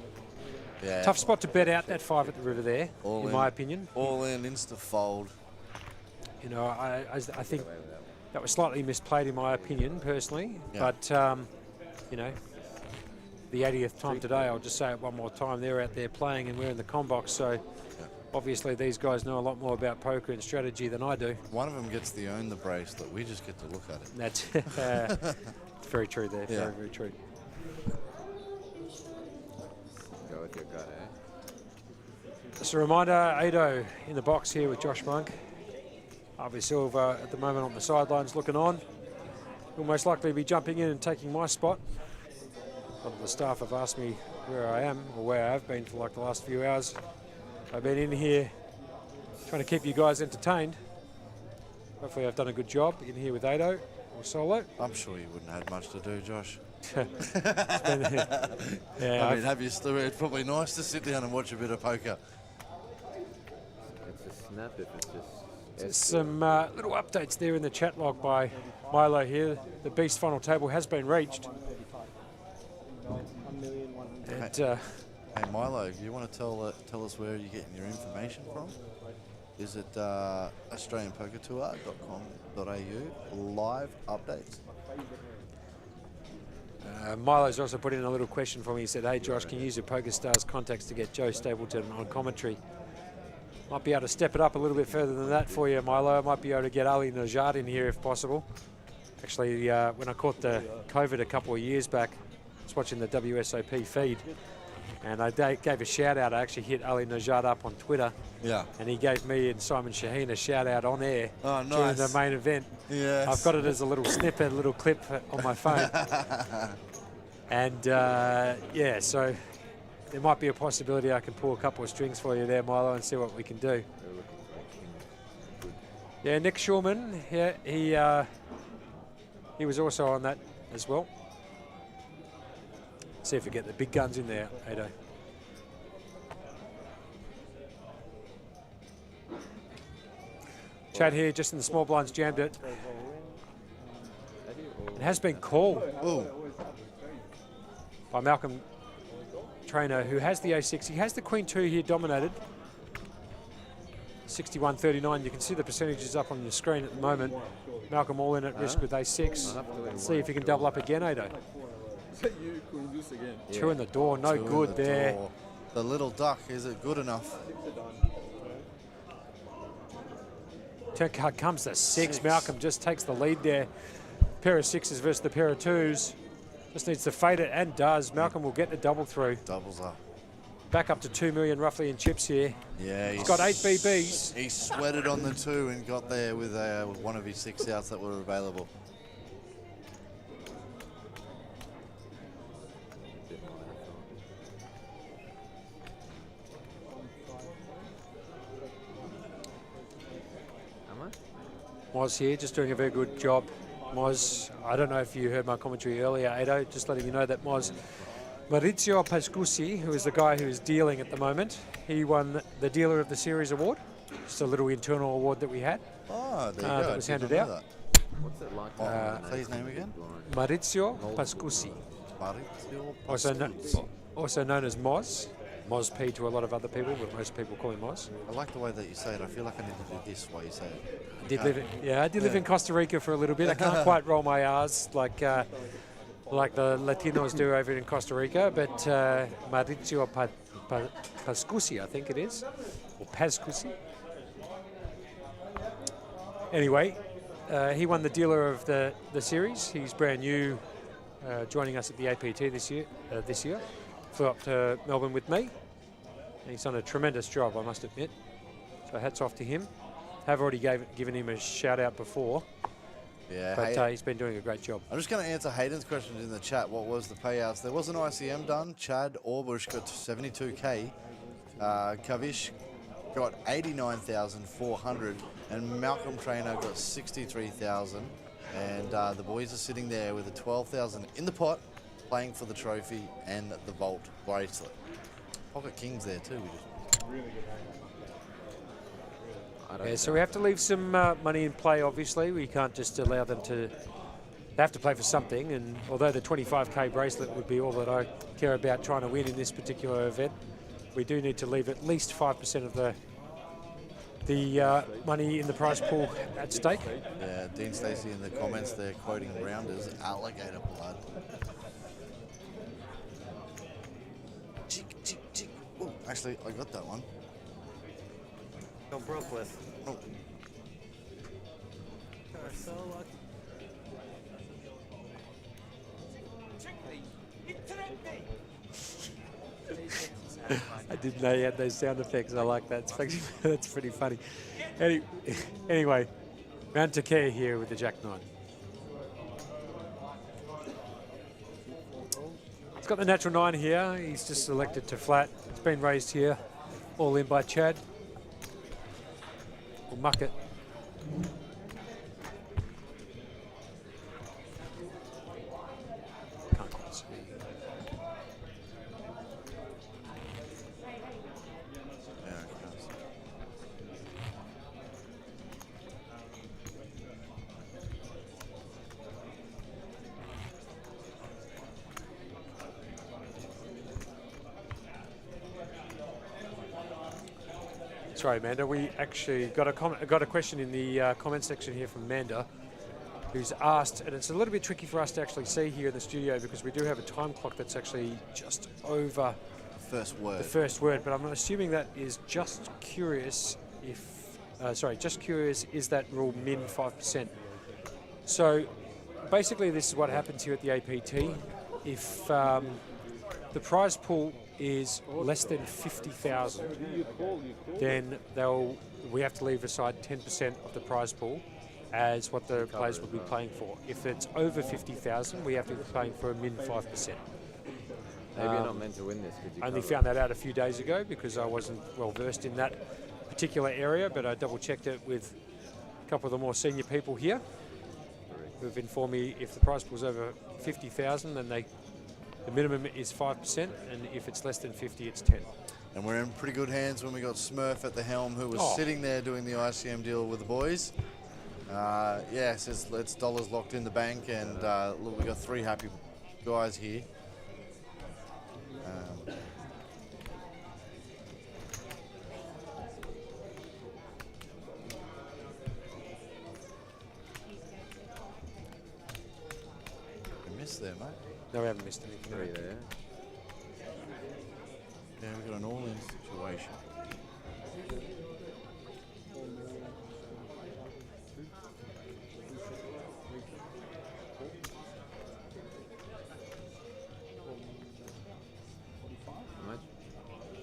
tough spot to bet out that 5 at the river there, in my opinion. All in, insta fold. You know, I think that was slightly misplayed in my opinion, personally. But, you know, the 80th time today, I'll just say it one more time, they're out there playing and we're in the com box, so obviously these guys know a lot more about poker and strategy than I do. One of them gets the own the bracelet, we just get to look at it. That's very true there, very, very true. Go with your gut, eh? Just a reminder, Ado in the box here with Josh Monk. Harvey Silva at the moment on the sidelines looking on. He'll most likely be jumping in and taking my spot. A lot of the staff have asked me where I am or where I have been for like the last few hours. I've been in here trying to keep you guys entertained. Hopefully I've done a good job in here with Ado or solo. I'm sure you wouldn't have much to do, Josh. I mean, it's probably nice to sit down and watch a bit of poker. It's a snap if it's just... There's some little updates there in the chat log by Milo here. The Beast final table has been reached. And, hey Milo, do you want to tell us where you're getting your information from? is it australianpokertour.com.au live updates? Milo's also put in a little question for me. He said, hey Josh, can you use your PokerStars contacts to get Joe Stapleton on commentary? Might be able to step it up a little bit further than that for you, Milo. I might be able to get Ali Najad in here if possible. Actually, when I caught the COVID a couple of years back, I was watching the WSOP feed, and I gave a shout out. I actually hit Ali Najad up on Twitter. Yeah. And he gave me and Simon Shaheen a shout out on air during the main event. Yes. I've got it as a little snippet, a little clip on my phone. And yeah, so there might be a possibility I can pull a couple of strings for you there, Milo, and see what we can do. Yeah, Nick Shulman, yeah, he was also on that as well. See if we get the big guns in there, Ado. Chad here, just in the small blinds, jammed it. It has been called by Malcolm Trainer, who has the A6. He has the Queen 2 here dominated. 61-39. You can see the percentages up on your screen at the moment. Malcolm all in at risk with A6. Let's see if he can double up again, Ado. Two in the door, no good there. The little duck, is it good enough? Turn card comes the six. Malcolm just takes the lead there. Pair of sixes versus the pair of twos. Just needs to fade it, and does. Malcolm will get the double through. Doubles up. Back up to 2 million roughly in chips here. Yeah, he's got 8 BBs. He sweated on the 2 and got there with one of his 6 outs that were available. Moz here, just doing a very good job. Moz, I don't know if you heard my commentary earlier, Ado, just letting you know that Maurizio Pascusi, who is the guy who is dealing at the moment, he won the Dealer of the Series award. Just a little internal award that we had. Oh, there you go. That was handed out. What's it like? Say his name again? Maurizio Pascusi. Maurizio Pascusi. Also known as Moz. Moz P to a lot of other people, but most people call him Moz. I like the way that you say it. I feel like I need to do this while you say it. I did live in Costa Rica for a little bit. I can't quite roll my R's like the Latinos do over in Costa Rica, but Maurizio Pascusi, I think it is, or Pascusi. Anyway, he won the Dealer of the Series. He's brand new, joining us at the APT this year. Flew up to Melbourne with me. And he's done a tremendous job, I must admit. So hats off to him. Have already given him a shout out before. Yeah, but he's been doing a great job. I'm just going to answer Hayden's questions in the chat. What was the payouts? There was an ICM done. Chad Orbush got 72k. Kavish got 89,400, and Malcolm Trainer got 63,000. And the boys are sitting there with a 12,000 in the pot, playing for the trophy and the Vault bracelet. Pocket Kings there too. Yeah, so we have to leave some money in play, obviously. We can't just allow them to... They have to play for something, and although the 25k bracelet would be all that I care about trying to win in this particular event, we do need to leave at least 5% of the money in the prize pool at stake. Yeah, Dean Stacey in the comments there quoting Rounders, alligator blood. Ooh, actually, I got that one. Go broke with. Oh. So lucky. I didn't know you had those sound effects. I like that. That's pretty funny. Anyway, round to care here with the Jack-9. He's got the natural 9 here. He's just selected to flat. It's been raised here. All in by Chad. We'll muck it. Can't quite see. Sorry, Amanda. We actually got a question in the comment section here from Amanda, who's asked, and it's a little bit tricky for us to actually see here in the studio because we do have a time clock that's actually just over First word. the first word, but I'm assuming that is just curious if, just curious, is that rule min 5%? So basically this is what happens here at the APT. If the prize pool is less than 50,000, then we have to leave aside 10% of the prize pool as what the players will be playing for. If it's over 50,000, we have to be playing for a min 5%. Maybe you're not meant to win this. I only found that out a few days ago because I wasn't well versed in that particular area, but I double checked it with a couple of the more senior people here who've informed me if the prize pool is over 50,000, then the minimum is 5%, and if it's less than 50, it's 10. And we're in pretty good hands when we got Smurf at the helm, who was sitting there doing the ICM deal with the boys. Yeah, says it's dollars locked in the bank, and look, we got 3 happy guys here. We missed there, mate. No, we haven't missed anything. 3 there. Yeah, we got an all-in situation. How much?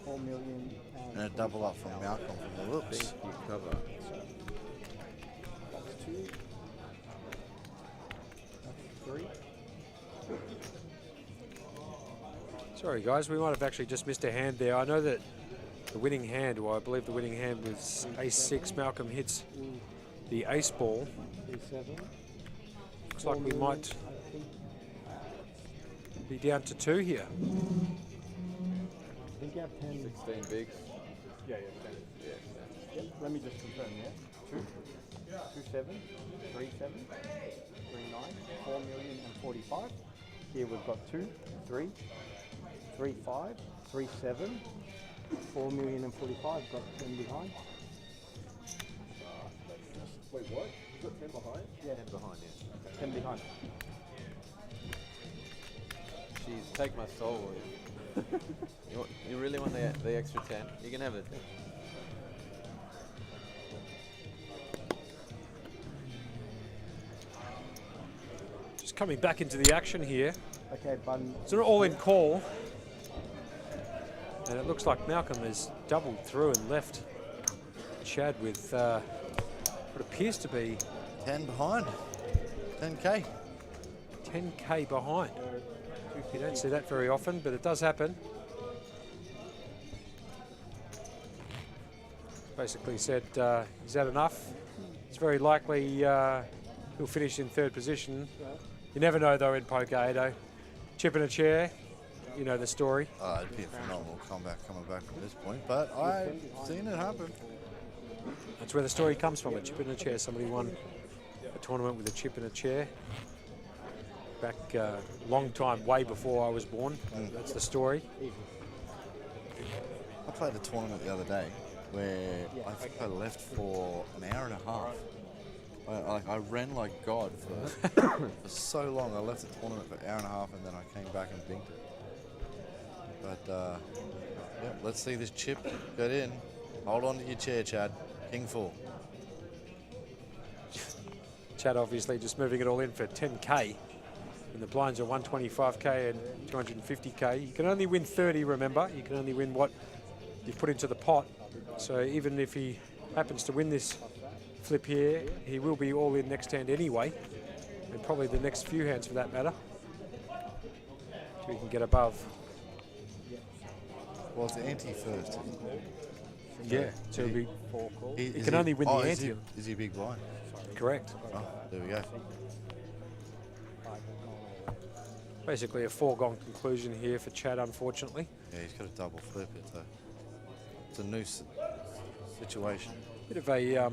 4 million And a double up from Malcolm from the looks. Think you cover. That's 2. That's 3. Sorry, guys, we might have actually just missed a hand there. I know that the winning hand, or I believe the winning hand was ace-6. Malcolm hits the ace ball. 7. Looks like we might be down to 2 here. I think you have 10. 16 bigs. Yeah, 10. Yeah. Yep. Let me just confirm, yeah? 2, 2, 7, 3, 7, 3, 9, 4 million and 45. Here we've got 2, 3, 3, 5, 3, 7, 4 million and 45. Got 10 behind. Wait, what? You got 10 behind? Yeah. 10 behind, yeah. 10 behind. Jeez, take my soul. You really want the extra 10? You can have it. Just coming back into the action here. Okay, button. It's an all-in call. And it looks like Malcolm has doubled through and left Chad with what appears to be 10 behind. 10K. 10K behind. You don't see that very often, but it does happen. Basically said he's had enough. It's very likely he'll finish in 3rd position. You never know though in poker, Ado. Chip in a chair, you know the story. It'd be a phenomenal comeback coming back from this point, but I've seen it happen. That's where the story comes from, a chip in a chair. Somebody won a tournament with a chip in a chair. Back long time, way before I was born. That's the story. I played a tournament the other day where I think I left for an hour and a half. I ran like God for, for so long. I left the tournament for an hour and a half and then I came back and binked it. But yeah, let's see this chip get in. Hold on to your chair, Chad. King 4. Chad obviously just moving it all in for 10K. And the blinds are 125K and 250K. You can only win 30, remember. You can only win what you put into the pot. So even if he happens to win this flip here, he will be all in next hand anyway. And probably the next few hands for that matter. So he can get above. Well, it's the ante first. Yeah, so it'll be he can only win the ante. Is he big blind? Correct. Oh, there we go. Basically a foregone conclusion here for Chad, unfortunately. Yeah, he's got a double flip. It's a new situation. Bit of a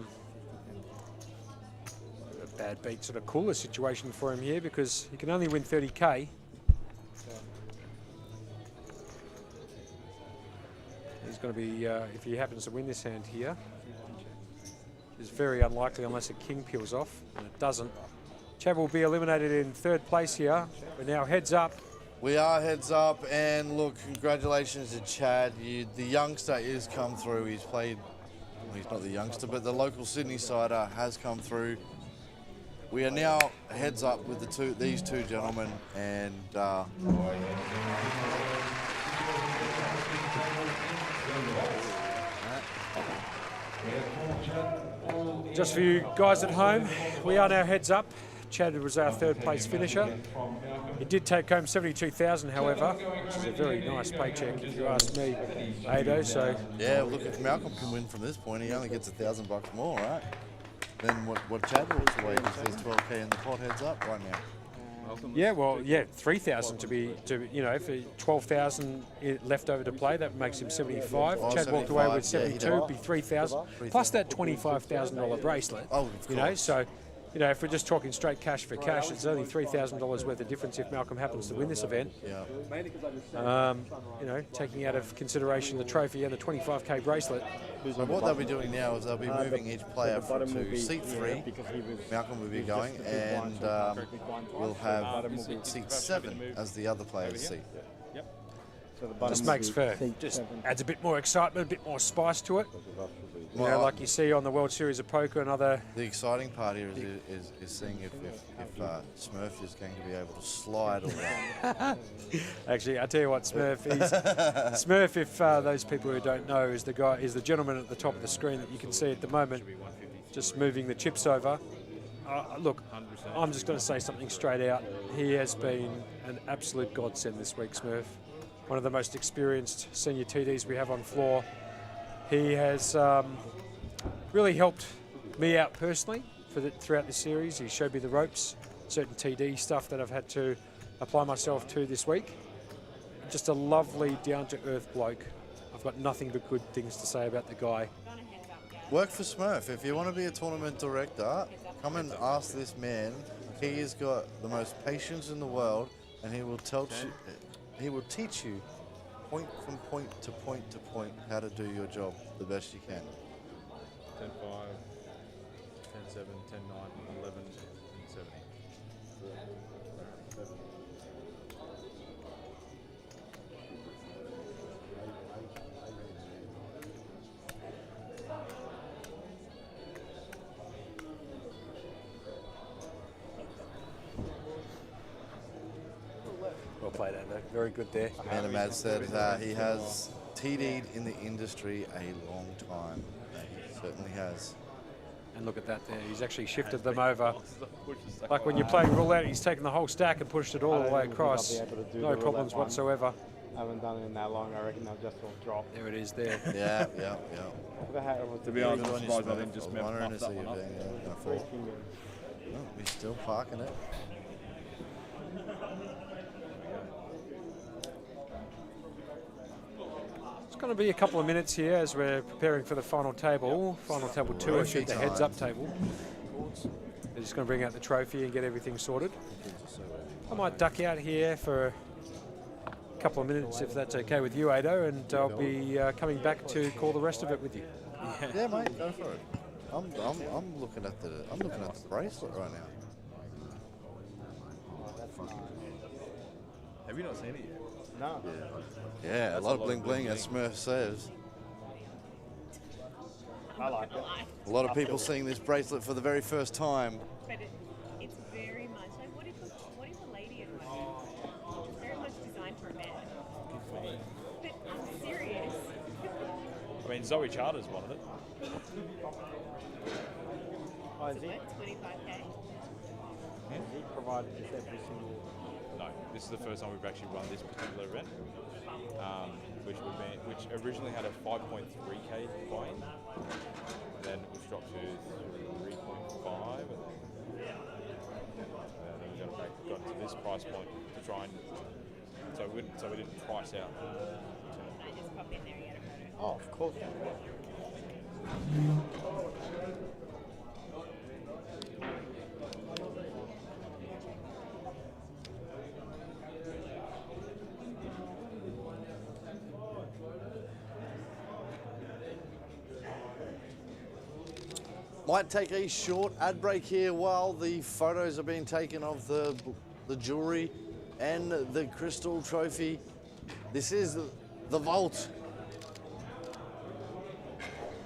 bad beat, sort of cooler situation for him here because he can only win 30K. is going to be, if he happens to win this hand here, is very unlikely unless a king peels off, and it doesn't. Chad will be eliminated in third place here. We're now heads up. We are heads up, and look, congratulations to Chad. The youngster is come through. He's played, well, he's not the youngster, but the local Sydney sider has come through. We are now heads up with these two gentlemen, and just for you guys at home, we are now heads up. Chad was our third place finisher. He did take home 72,000, however, which is a very nice paycheck if you ask me, Ado. So yeah, look, if Malcolm can win from this point, he only gets $1,000 more, right? Than what Chad walks away. There's 12k in the pot, heads up right now. Yeah, well, yeah, 3,000 to you know, for 12,000 left over to play, that makes him 75. Oh, Chad walked away with 75, 72, be 3,000 plus that $25,000 bracelet. Oh, of you know, course. so. You know, if we're just talking straight cash for cash, it's only $3,000 worth of difference if Malcolm happens to win this event. Yeah. You know, taking out of consideration the trophy and the 25k bracelet. So what they'll be doing now is they'll be moving each player to seat 3. Malcolm will be going, and we'll have seat 7 as the other player's seat. Just makes for, just adds a bit more excitement, a bit more spice to it. You know, like you see on the World Series of Poker and other... The exciting part here is seeing if Smurf is going to be able to slide all that. Actually, I tell you what, Smurf is. Smurf, if those people who don't know, is the gentleman at the top of the screen that you can see at the moment, just moving the chips over. Look, I'm just going to say something straight out. He has been an absolute godsend this week, Smurf. One of the most experienced senior TDs we have on floor. He has really helped me out personally throughout the series. He showed me the ropes, certain TD stuff that I've had to apply myself to this week. Just a lovely, down-to-earth bloke. I've got nothing but good things to say about the guy. Work for Smurf. If you want to be a tournament director, come and ask this man. He has got the most patience in the world, and he will teach you point from point to point to point how to do your job the best you can. 10-5, 10-7, 10-9, 11, and 70. Well played, Ando. Very good there. Manamad said he has TD'd in the industry a long time. He certainly has. And look at that there. He's actually shifted them over. Like when you're playing roulette, he's taken the whole stack and pushed it all the way across. No problems whatsoever. I haven't done it in that long. I reckon they'll just all drop. There it is there. Yeah. To be honest, I'm surprised I didn't just muff that one up. Oh, he's still parking it. It's going to be a couple of minutes here as we're preparing for the final table. Final table 2, actually, the heads-up table. They're just going to bring out the trophy and get everything sorted. I might duck out here for a couple of minutes if that's okay with you, Ado, and I'll be coming back to call the rest of it with you. Yeah, mate, go for it. I'm looking at the bracelet right now. Have you not seen it yet? No. Yeah, a lot of bling bling, as Smurf says. I like it. A lot of people seeing this bracelet for the very first time. But it's very much like, what if a lady is like? It's very much designed for men. But I'm serious. I mean, Zoe Charters wanted it. Oh, is So he? what, 25k? Has he provided this every single... No, this is the first time we've actually run this particular event, which originally had a 5.3k buy-in, then it was dropped to 3.5, and then we got to this price point to try and so we didn't price out. I just pop in there, you gotta Oh, of course. Might take a short ad break here while the photos are being taken of the jewelry and the crystal trophy. This is the vault.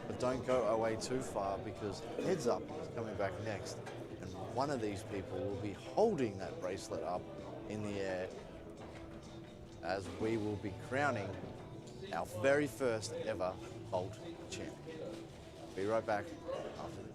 But don't go away too far because Heads Up is coming back next. And one of these people will be holding that bracelet up in the air as we will be crowning our very first ever Vault champion. Be right back after this.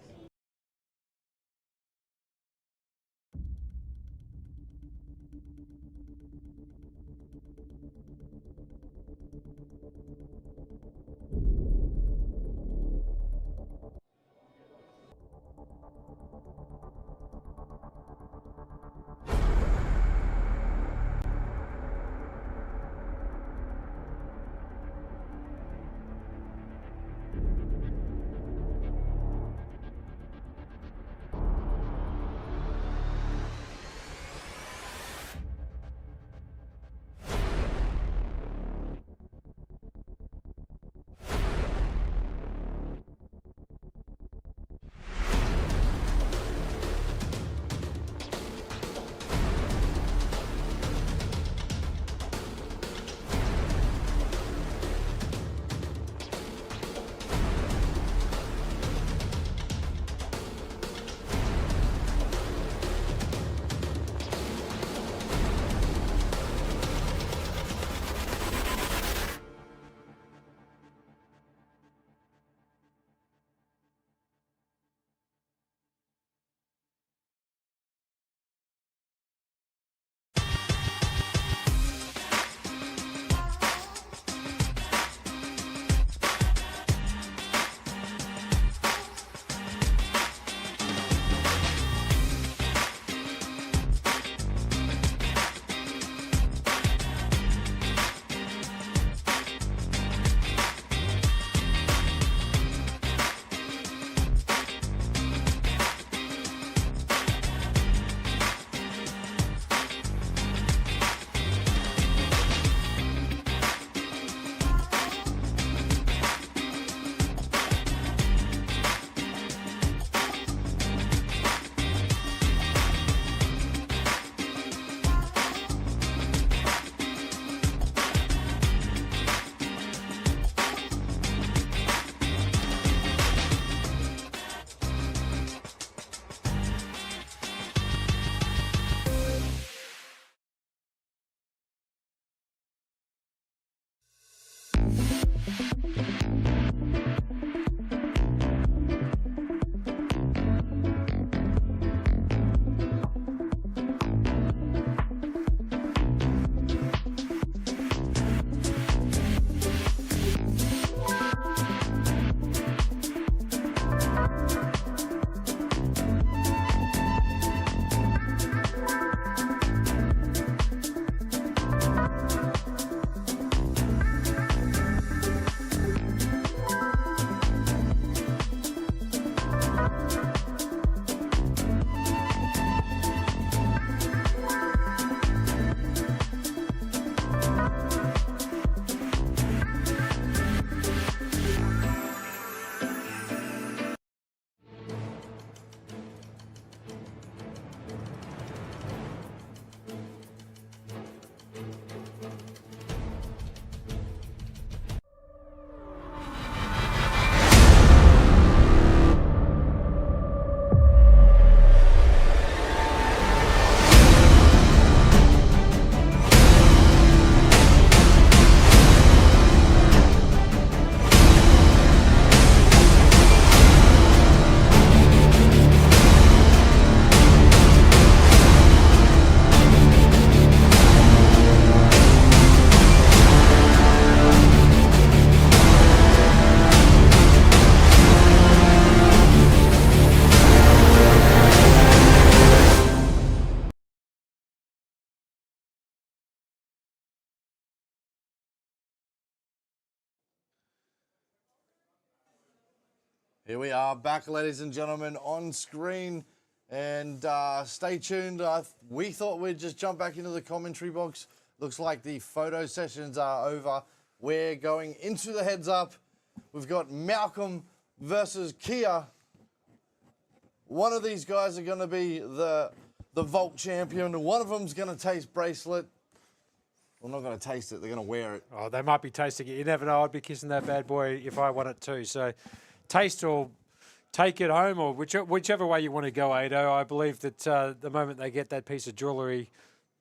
Here we are back, ladies and gentlemen, on screen. And stay tuned. We thought we'd just jump back into the commentary box. Looks like the photo sessions are over. We're going into the Heads Up. We've got Malcolm versus Kia. one of these guys are going to be the vault champion, and one of them's going to taste bracelet. Well, not going to taste it, they're going to wear it. Oh, they might be tasting it. You never know. I'd be kissing that bad boy if I won it too. So taste or take it home, or whichever way you want to go, Ado. I believe that the moment they get that piece of jewellery,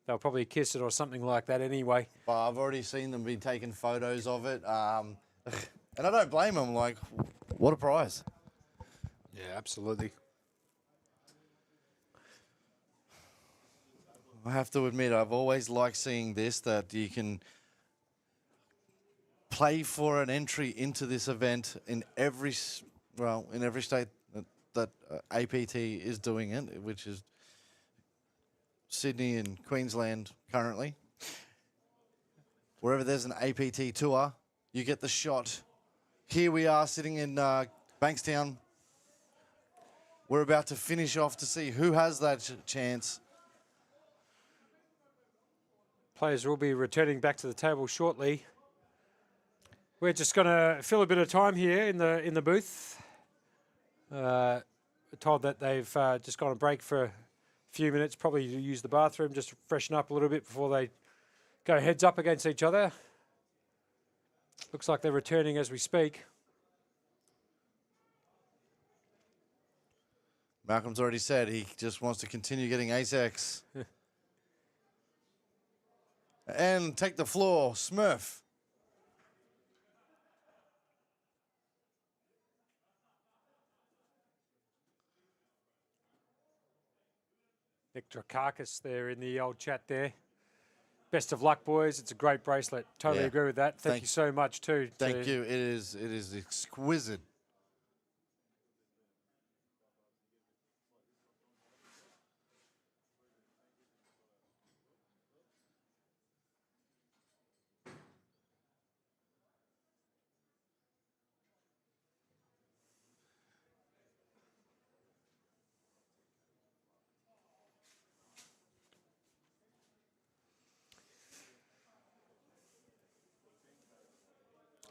they'll probably kiss it or something like that anyway. But I've already seen them be taking photos of it. And I don't blame them. Like, what a prize. Yeah, absolutely. I have to admit, I've always liked seeing this, that you can play for an entry into this event in every state that APT is doing it, which is Sydney and Queensland currently. Wherever there's an APT tour, you get the shot. Here we are sitting in Bankstown. We're about to finish off to see who has that chance. Players will be returning back to the table shortly. We're just going to fill a bit of time here in the booth. We're told that they've just gone on break for a few minutes, probably to use the bathroom, just to freshen up a little bit before they go heads up against each other. Looks like they're returning as we speak. Malcolm's already said he just wants to continue getting ace-X. And take the floor, Smurf. Nick Drakakis there in the old chat there. Best of luck, boys. It's a great bracelet. Totally Yeah. agree with that. Thank you so much too. Thank you. It is exquisite.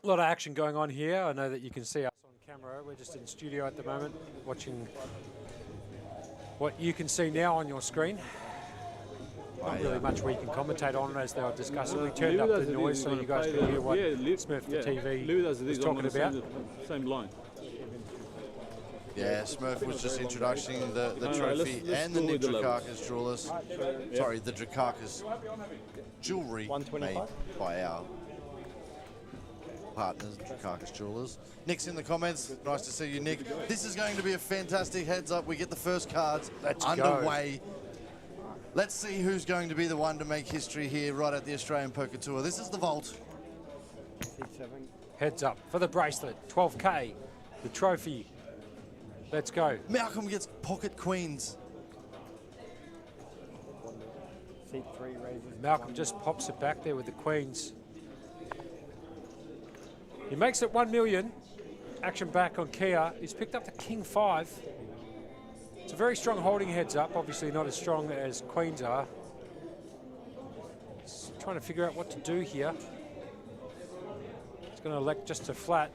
A lot of action going on here. I know that you can see us on camera. We're just in studio at the moment, watching what you can see now on your screen. Not really much we can commentate on as they were discussing. We turned up the noise so you guys can hear what Smurf the TV was talking about. Same line. Yeah, Smurf was just introducing the trophy let's and the go Nick with the Drakakis jewelers. Sorry, the Drakakis jewelry made by our partners, Drakakis Jewelers. Nick's in the comments. Nice to see you, Nick. This is going to be a fantastic heads up. We get the first cards underway. Let's see who's going to be the one to make history here right at the Australian Poker Tour. This is the vault. Heads up for the bracelet, 12K, the trophy. Let's go. Malcolm gets pocket queens. Malcolm just pops it back there with the queens. He makes it 1 million. Action back on Kia. He's picked up the King 5. It's a very strong holding heads up. Obviously not as strong as queens are. He's trying to figure out what to do here. He's going to elect just to flat.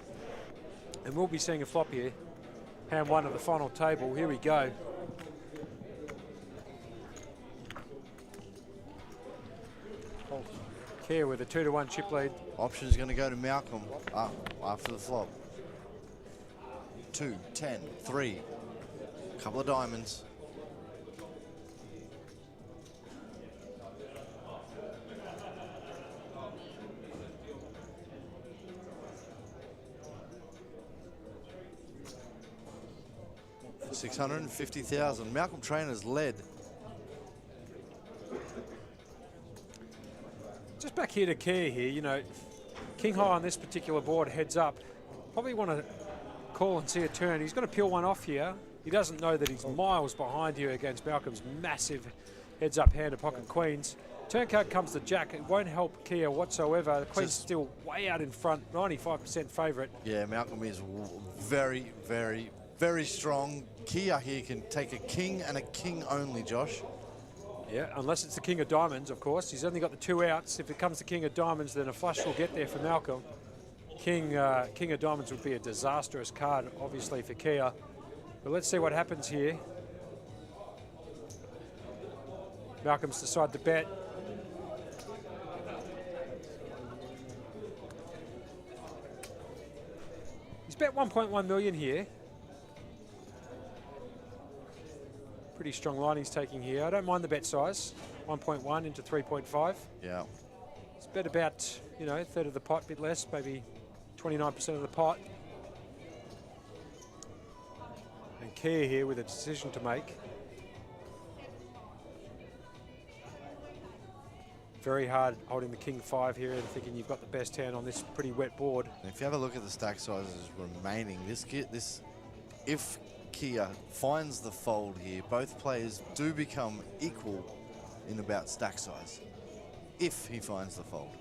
And we'll be seeing a flop here. Hand one of the final table. Here we go. Kia with a 2-1 chip lead. Option's going to go to Malcolm after the flop. 2, 10, 3. Couple of diamonds. $650,000. Malcolm Trainer's led. Just back here to Kia here, you know, King high on this particular board, heads up. Probably want to call and see a turn. He's going to peel one off here. He doesn't know that he's miles behind here against Malcolm's massive heads up hand of pocket queens. Turn card comes the jack. It won't help Kia whatsoever. The queen's still way out in front, 95% favourite. Yeah, Malcolm is very, very, very strong. Kia here can take a king and a king only, Josh. Yeah, unless it's the king of diamonds, of course. He's only got the 2 outs. If it comes to king of diamonds, then a flush will get there for Malcolm. King of diamonds would be a disastrous card, obviously, for Kia. But let's see what happens here. Malcolm's decided to bet. He's bet 1.1 million here. Pretty strong line he's taking here. I don't mind the bet size. 1.1 into 3.5. Yeah. It's bet about, you know, a third of the pot, bit less, maybe 29% of the pot. And Kia here with a decision to make. Very hard holding the king 5 here and thinking you've got the best hand on this pretty wet board. And if you have a look at the stack sizes remaining, if Kia finds the fold here, both players do become equal in about stack size. If he finds the fold.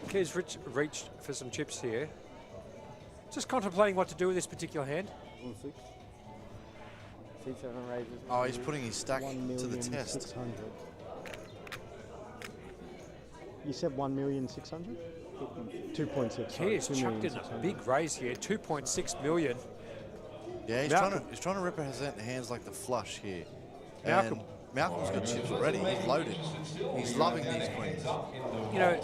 Kia's reached for some chips here. Just contemplating what to do with this particular hand. 6. C7 raises. Oh, he's putting his stack to the test. 1,600,000. You said 1,600,000? 2.6. Kia's chucked in a big raise here, 2.6 million. Yeah, he's trying to represent hands like the flush here. Malcolm. And Malcolm's got chips already. He's loaded. He's loving these queens. You know,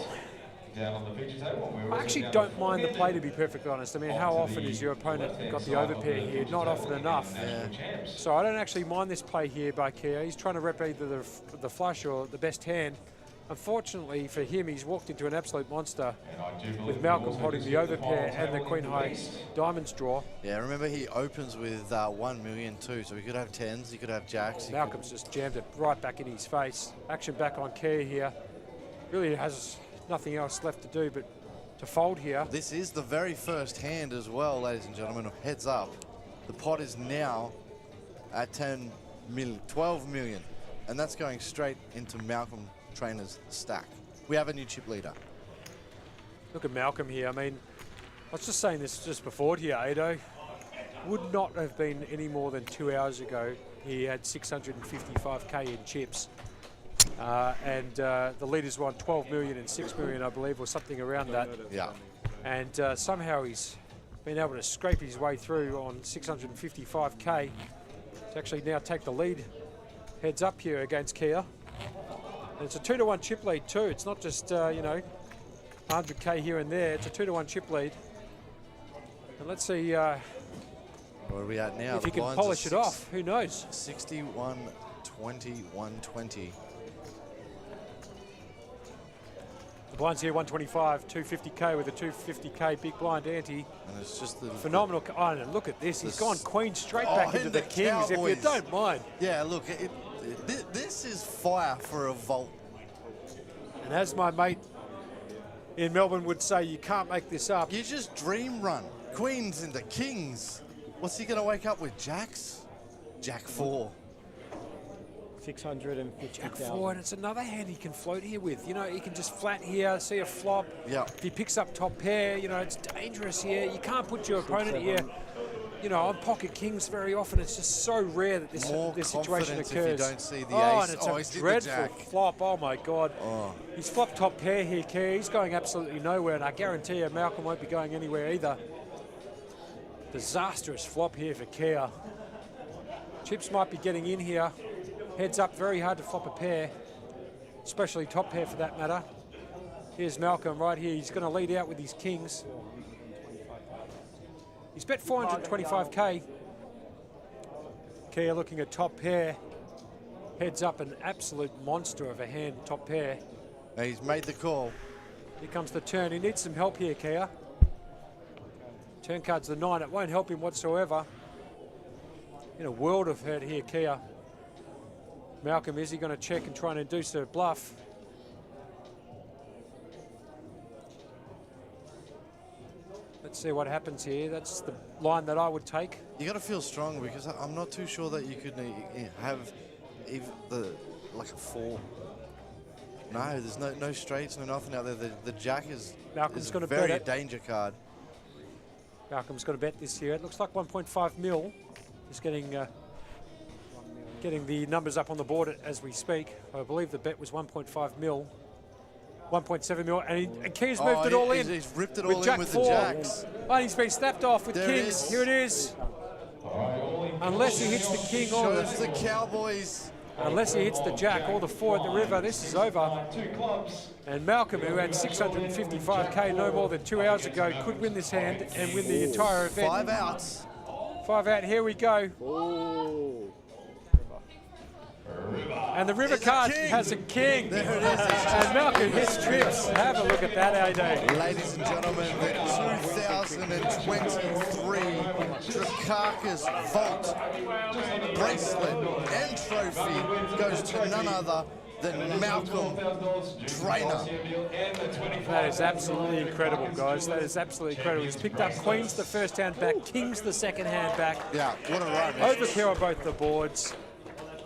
I actually don't mind the play, to be perfectly honest. I mean, how often is your opponent got the overpair here? Not often enough. Yeah. So I don't actually mind this play here by Kia. He's trying to rep either the flush or the best hand. Unfortunately for him, he's walked into an absolute monster with Malcolm holding the overpair and the queen high diamonds draw. Yeah, remember he opens with 1 million too, so he could have tens, he could have jacks. Malcolm's just jammed it right back in his face. Action back on Kia here. Really has nothing else left to do but to fold here. This is the very first hand as well, ladies and gentlemen. Heads up. The pot is now at 12 million, and that's going straight into Malcolm Trainer's stack. We have a new chip leader. Look at Malcolm here. I mean, I was just saying this just before here, Ado. Would not have been any more than 2 hours ago. He had 655k in chips. And the leaders won 12 million and 6 million, I believe, or something around that. Yeah. And somehow he's been able to scrape his way through on 655k to actually now take the lead. Heads up here against Kia. And it's a 2-to-1 chip lead too. It's not just, you know, 100k here and there. It's a 2-to-1 chip lead. And let's see where are we at now? if he can polish it off. Who knows? 61, 20, 120. The blinds here 125, 250k with a 250k big blind ante. And it's just the phenomenal. Oh, and look at this. He's gone queen straight back into the kings, if you don't mind. Yeah, look, this is fire for a vault. And as my mate in Melbourne would say, you can't make this up. You just dream run. Queens into kings. What's he going to wake up with? Jacks? Jack 4. 650,000. Jack 4, and it's another hand he can float here with. You know, he can just flat here, see a flop. Yeah. If he picks up top pair, you know, it's dangerous here. You can't put your opponent here. You know, on pocket kings very often, it's just so rare that this situation occurs. If you don't see the ace. ace. And it's a dreadful flop. Oh my God. Oh. He's flopped top pair here, Kia. He's going absolutely nowhere, and I guarantee you Malcolm won't be going anywhere either. Disastrous flop here for Kia. Chips might be getting in here. Heads up, very hard to flop a pair, especially top pair for that matter. Here's Malcolm right here. He's going to lead out with his kings. He's bet 425k. Kia looking at top pair. Heads up, an absolute monster of a hand, top pair. Now he's made the call. Here comes the turn. He needs some help here, Kia. Turn card's the 9. It won't help him whatsoever. In a world of hurt here, Kia. Malcolm, is he going to check and try and induce a bluff? Let's see what happens here. That's the line that I would take. You got to feel strong because I'm not too sure that you could have even like a 4. No, there's no straights, no nothing out there. The jack is a very danger card. Malcolm's got to bet this here. It looks like 1.5 mil. He's getting the numbers up on the board as we speak. I believe the bet was 1.5 mil. 1.7 mil, and King's moved it all in. He's ripped it all in Jack with 4. the jacks. Oh, he's been snapped off with There it Kings. is. Here it is. Unless he hits the King or Shows the Cowboys. unless he hits the Jack or the 4 at the river, this is over. And Malcolm, who had 655k no more than 2 hours ago, could win this hand and win the entire event. 5 outs. 5 out, here we go. And the river It's a card king. has a king. There it is. And Malcolm hits trips. Have a look at that, AD. Ladies and gentlemen, the 2023 Drakakis Vault bracelet and trophy goes to none other than Malcolm Trainer. That is absolutely incredible, guys. That is absolutely incredible. He's picked up Queens the first hand back, Kings the second hand back. Yeah, what a run. Overkill on both the boards.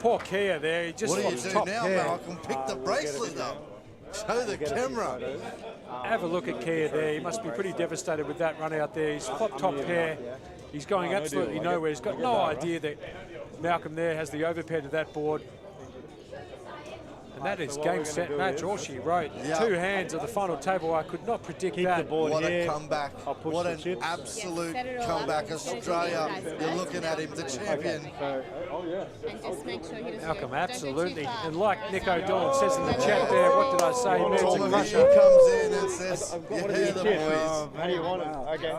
Poor Kia there. He just What do you lost do top now, pair. Malcolm? Pick the bracelet up. Show the camera. Have a look at Kia there. He must be pretty devastated with that run out there. He's flop top pair. He's going absolutely nowhere. He's got no idea that Malcolm there has the overpair to that board. And that is game, set, match, all she wrote. Yeah. 2 hands at the final table. I could not predict that. What a comeback. What an absolute comeback. Australia, you're looking at him, the champion. And just make sure he doesn't Malcolm, go- absolutely. don't go too far. And like Nick O'Donnell says in the chat there, what did I say? Man's a Tom crusher. comes in and says, you hear the boys. How do you want it? Okay.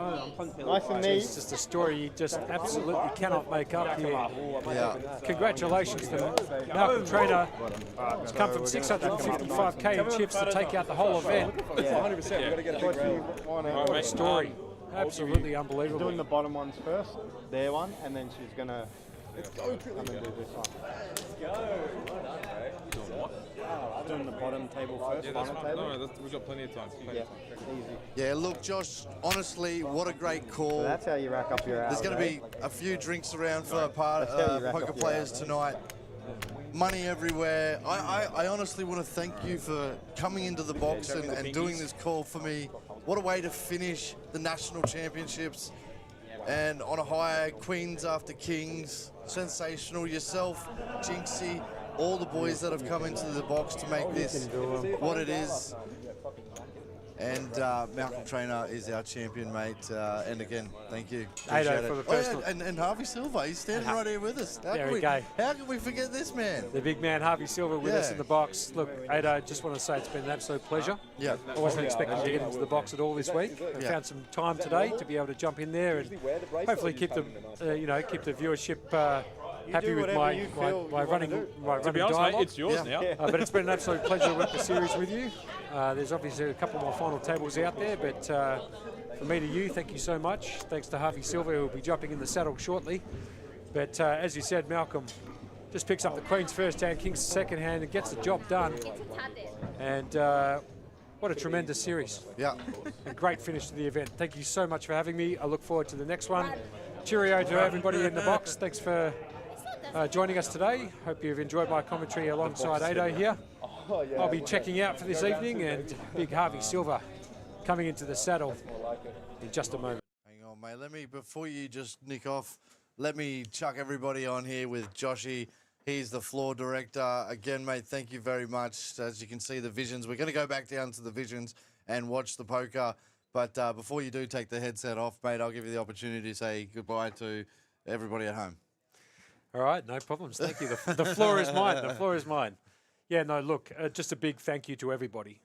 Nice and neat. It's just a story you just absolutely cannot make up here. Yeah. Congratulations to Malcolm Trainer. He's come from 655k in chips to take out the whole event. 100%. We've got to get a big round. What a story. Absolutely unbelievable. Doing the bottom ones first, their one, and then she's going to come and do this one. Doing the bottom table first, final table. We've got plenty of time. Yeah, easy. Yeah, look, Josh, honestly, what a great call. So that's how you rack up your hours. There's going to be a few drinks around for poker players tonight. Money everywhere. I honestly want to thank you for coming into the box and doing this call for me. What a way to finish the national championships. And on a high, Queens after Kings. Sensational. Yourself, Jinxie, all the boys that have come into the box to make this what it is. And Malcolm Trainer is our champion, mate. And again, thank you. Appreciate for the it. personal. And Harvey Silva, he's standing right here with us. There we go. How can we forget this man? The big man, Harvey Silva, with us Yeah. in the box. Look, Ada, I just want to say it's been an absolute pleasure. Yeah. I wasn't expecting to get into the box at all this week. I found some time today to be able to jump in there and hopefully keep the, keep the viewership happy with my running To be honest, dialogue. mate, it's yours now. But it's been an absolute pleasure to work the series with you. There's obviously a couple more final tables out there, but from me to you, thank you so much. Thanks to Harvey Silva, who will be jumping in the saddle shortly. But as you said, Malcolm just picks up the Queen's first hand, King's second hand, and gets the job done. And what a tremendous series. Yeah. A great finish to the event. Thank you so much for having me. I look forward to the next one. Cheerio to everybody in the box. Thanks for joining us today. Hope you've enjoyed my commentary alongside Ado here. I'll be checking out for this evening, and big Harvey Silva coming into the saddle in just a moment. Hang on, mate. Before you just nick off, let me chuck everybody on here with Joshy. He's the floor director. Again, mate, thank you very much. As you can see, the visions. We're going to go back down to the visions and watch the poker. But before you do take the headset off, mate, I'll give you the opportunity to say goodbye to everybody at home. All right, no problems. Thank you. The floor is mine. The floor is mine. Yeah, no, look, just a big thank you to everybody.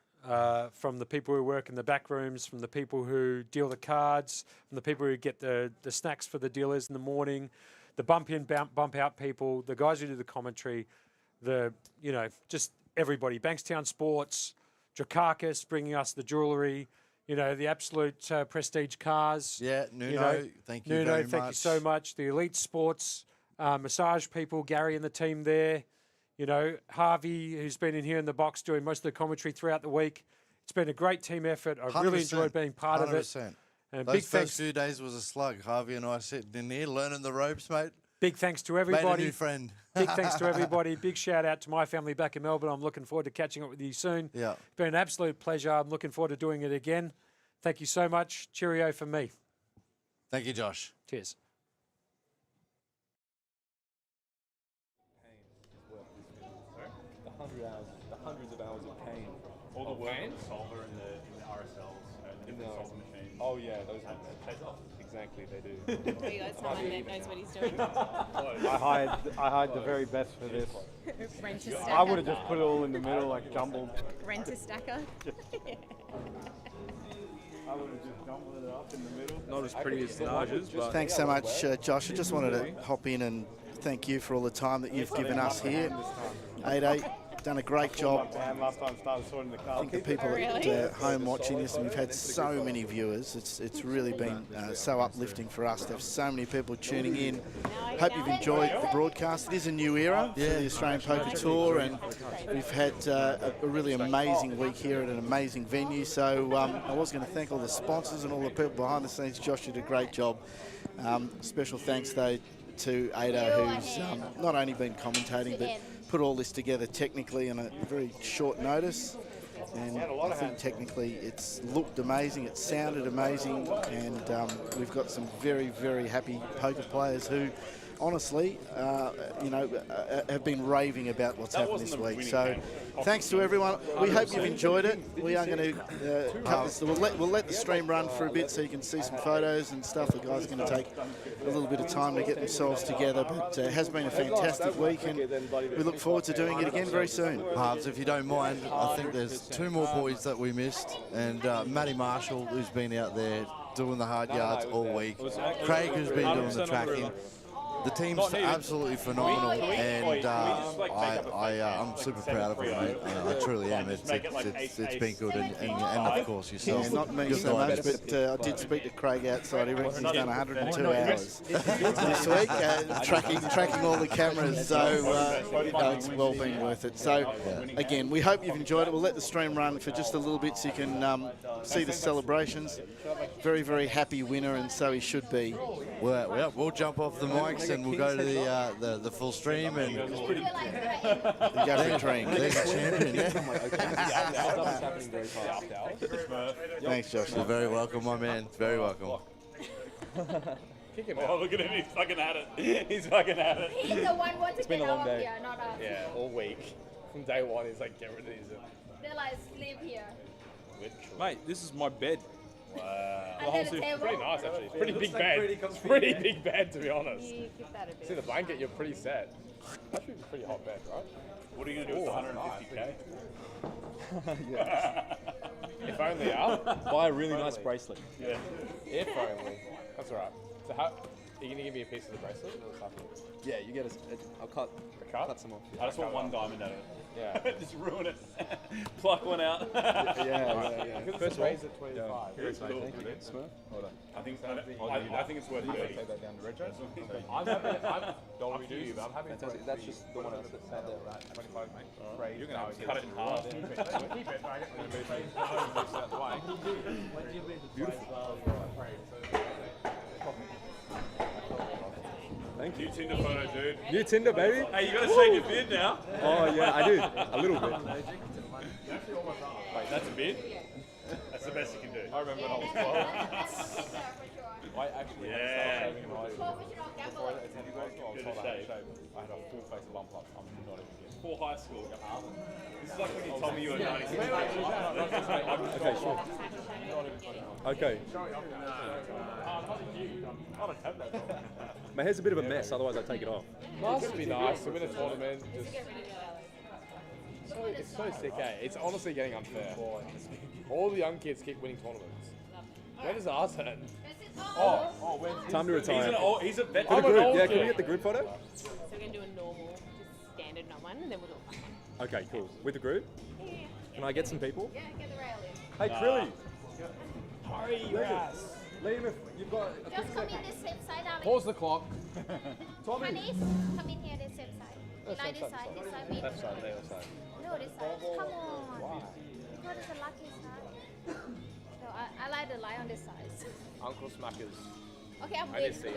From the people who work in the back rooms, from the people who deal the cards, from the people who get the snacks for the dealers in the morning, the bump in, bump out people, the guys who do the commentary, just everybody. Bankstown Sports, Drakakis bringing us the jewellery, the absolute prestige cars. Yeah, Nuno, thank you Nuno, very thank much. you so much. The Elite Sports, massage people, Gary and the team there. Harvey, who's been in here in the box doing most of the commentary throughout the week. It's been a great team effort. I've really enjoyed being part of it. 100%. And Those big first thanks. few days was a slug. Harvey and I sitting in here learning the ropes, mate. Big thanks to Made a everybody. new friend. Big thanks to everybody. Big shout out to my family back in Melbourne. I'm looking forward to catching up with you soon. Yeah. It's been an absolute pleasure. I'm looking forward to doing it again. Thank you so much. Cheerio from me. Thank you, Josh. Cheers. The hundreds of hours of pain All the work on fans? the solver and the RSLs and the different solver machines. Oh yeah, those pays off. exactly they do. We got someone that knows what he's doing. I hired the very best for this. Rent a I stacker. would have just put it all in the middle, like jumbled. Rent a stacker. I would have just jumbled it up in the middle. Not as pretty as Naja's, but Thanks so much, Josh. I just wanted to hop in and thank you for all the time that you've given us here. 8-8, done a great job. Last time started sorting the car. I think the people at home watching this, and we've had so many viewers, it's really been so uplifting for us to have so many people tuning in. Hope you've enjoyed the broadcast. It is a new era for the Australian Poker Tour, and we've had a really amazing week here at an amazing venue. So I was going to thank all the sponsors and all the people behind the scenes. Josh did a great job. Special thanks, though, to Ada, who's not only been commentating, but put all this together technically in a very short notice. And I think technically it's looked amazing, it sounded amazing, and we've got some very, very happy poker players who honestly, have been raving about what's happened this week. So thanks to everyone. We hope you've enjoyed it. We are going to cut this. We'll let the stream run for a bit so you can see some photos and stuff. The guys are going to take a little bit of time to get themselves together, but it has been a fantastic week, and we look forward to doing it again very soon. Harves, if you don't mind, I think there's two more boys that we missed, and Matty Marshall, who's been out there doing the hard yards all week. Craig, who's been doing the tracking. The team's absolutely phenomenal, and I'm super proud of it, mate. I truly am. It's been good, and of course yourself. Yeah, not me so much, but I did speak to Craig outside. He reckons he's done 102 hours this week, tracking all the cameras, so it's well been worth it. So again, we hope you've enjoyed it. We'll let the stream run for just a little bit so you can see the celebrations. Very, very happy winner, and so he should be. We'll jump off the mics and we'll go to the full stream and go for a drink. There's a champion. Thanks, Josh. You're very welcome, my man. Very welcome. Kick him out. Oh, look at him. He's fucking at it. He's fucking at it. He's the one wants to get out of here, not us. yeah, all week. From day one, he's like, get rid of these. They're like, sleep here. Mate, this is my bed. Wow. Under the table. Pretty nice, actually. It's pretty big bed. It's pretty big bed, to be honest. You keep that a bit. See the blanket, you're pretty set. Actually, a pretty hot bed, right? What are you going to do with 150k? If only, Buy a really nice bracelet. Yeah. If only. That's alright. So how, are you going to give me a piece of the bracelet? Or something? Yeah, you get I'll cut some off. I just want one diamond out of it. Yeah. Just ruin it. Pluck one out. yeah. First raise at 25. Thank you. Smurf. Hold on. I think it's worth it. Take that down to Retro. I'm happy. Don't want to do you, but I'm happy. Fantastic. That's just the one that's out there, right? 25, mate. You're going to have to cut it in half. Keep it, but I get the out the way. Beautiful. Thank you. New Tinder photo, dude. New Tinder, baby. Hey, you got to shave your beard now. Oh yeah, I do. A little bit. Wait, that's a beard? That's the best you can do. I remember when I was 12. I actually had to start shaving my before I attended high school. I was told I had to shave. I had a full face of lump ups. I'm not even kidding. For high school. This is like when you told me you were 96. Okay, sure. Okay. My hair's a bit of a mess, otherwise I'd take it off. Must be nice to win a tournament. It's so sick, eh? It's honestly getting unfair. All the young kids keep winning tournaments. When does ours end? Time to retire. He's a veteran. For the I'm an group, old yeah, can we kid. get the group photo? So we're going to do a normal, just standard not one, and then we'll do a fun one. Okay, cool. With the group? Yeah. Can I get some people? Yeah, get the rail in. Hey, Krilly! Hurry your ass. Liam, if you've got a quick Just come second. in this same side, darling. Pause the clock. Honey, come in here this same side. You like this side, me. Left side, left side. No, this side. Come on. Because it's a lucky side. So I like the light on this side. Uncle Smackers. Okay, I'm I in. just see.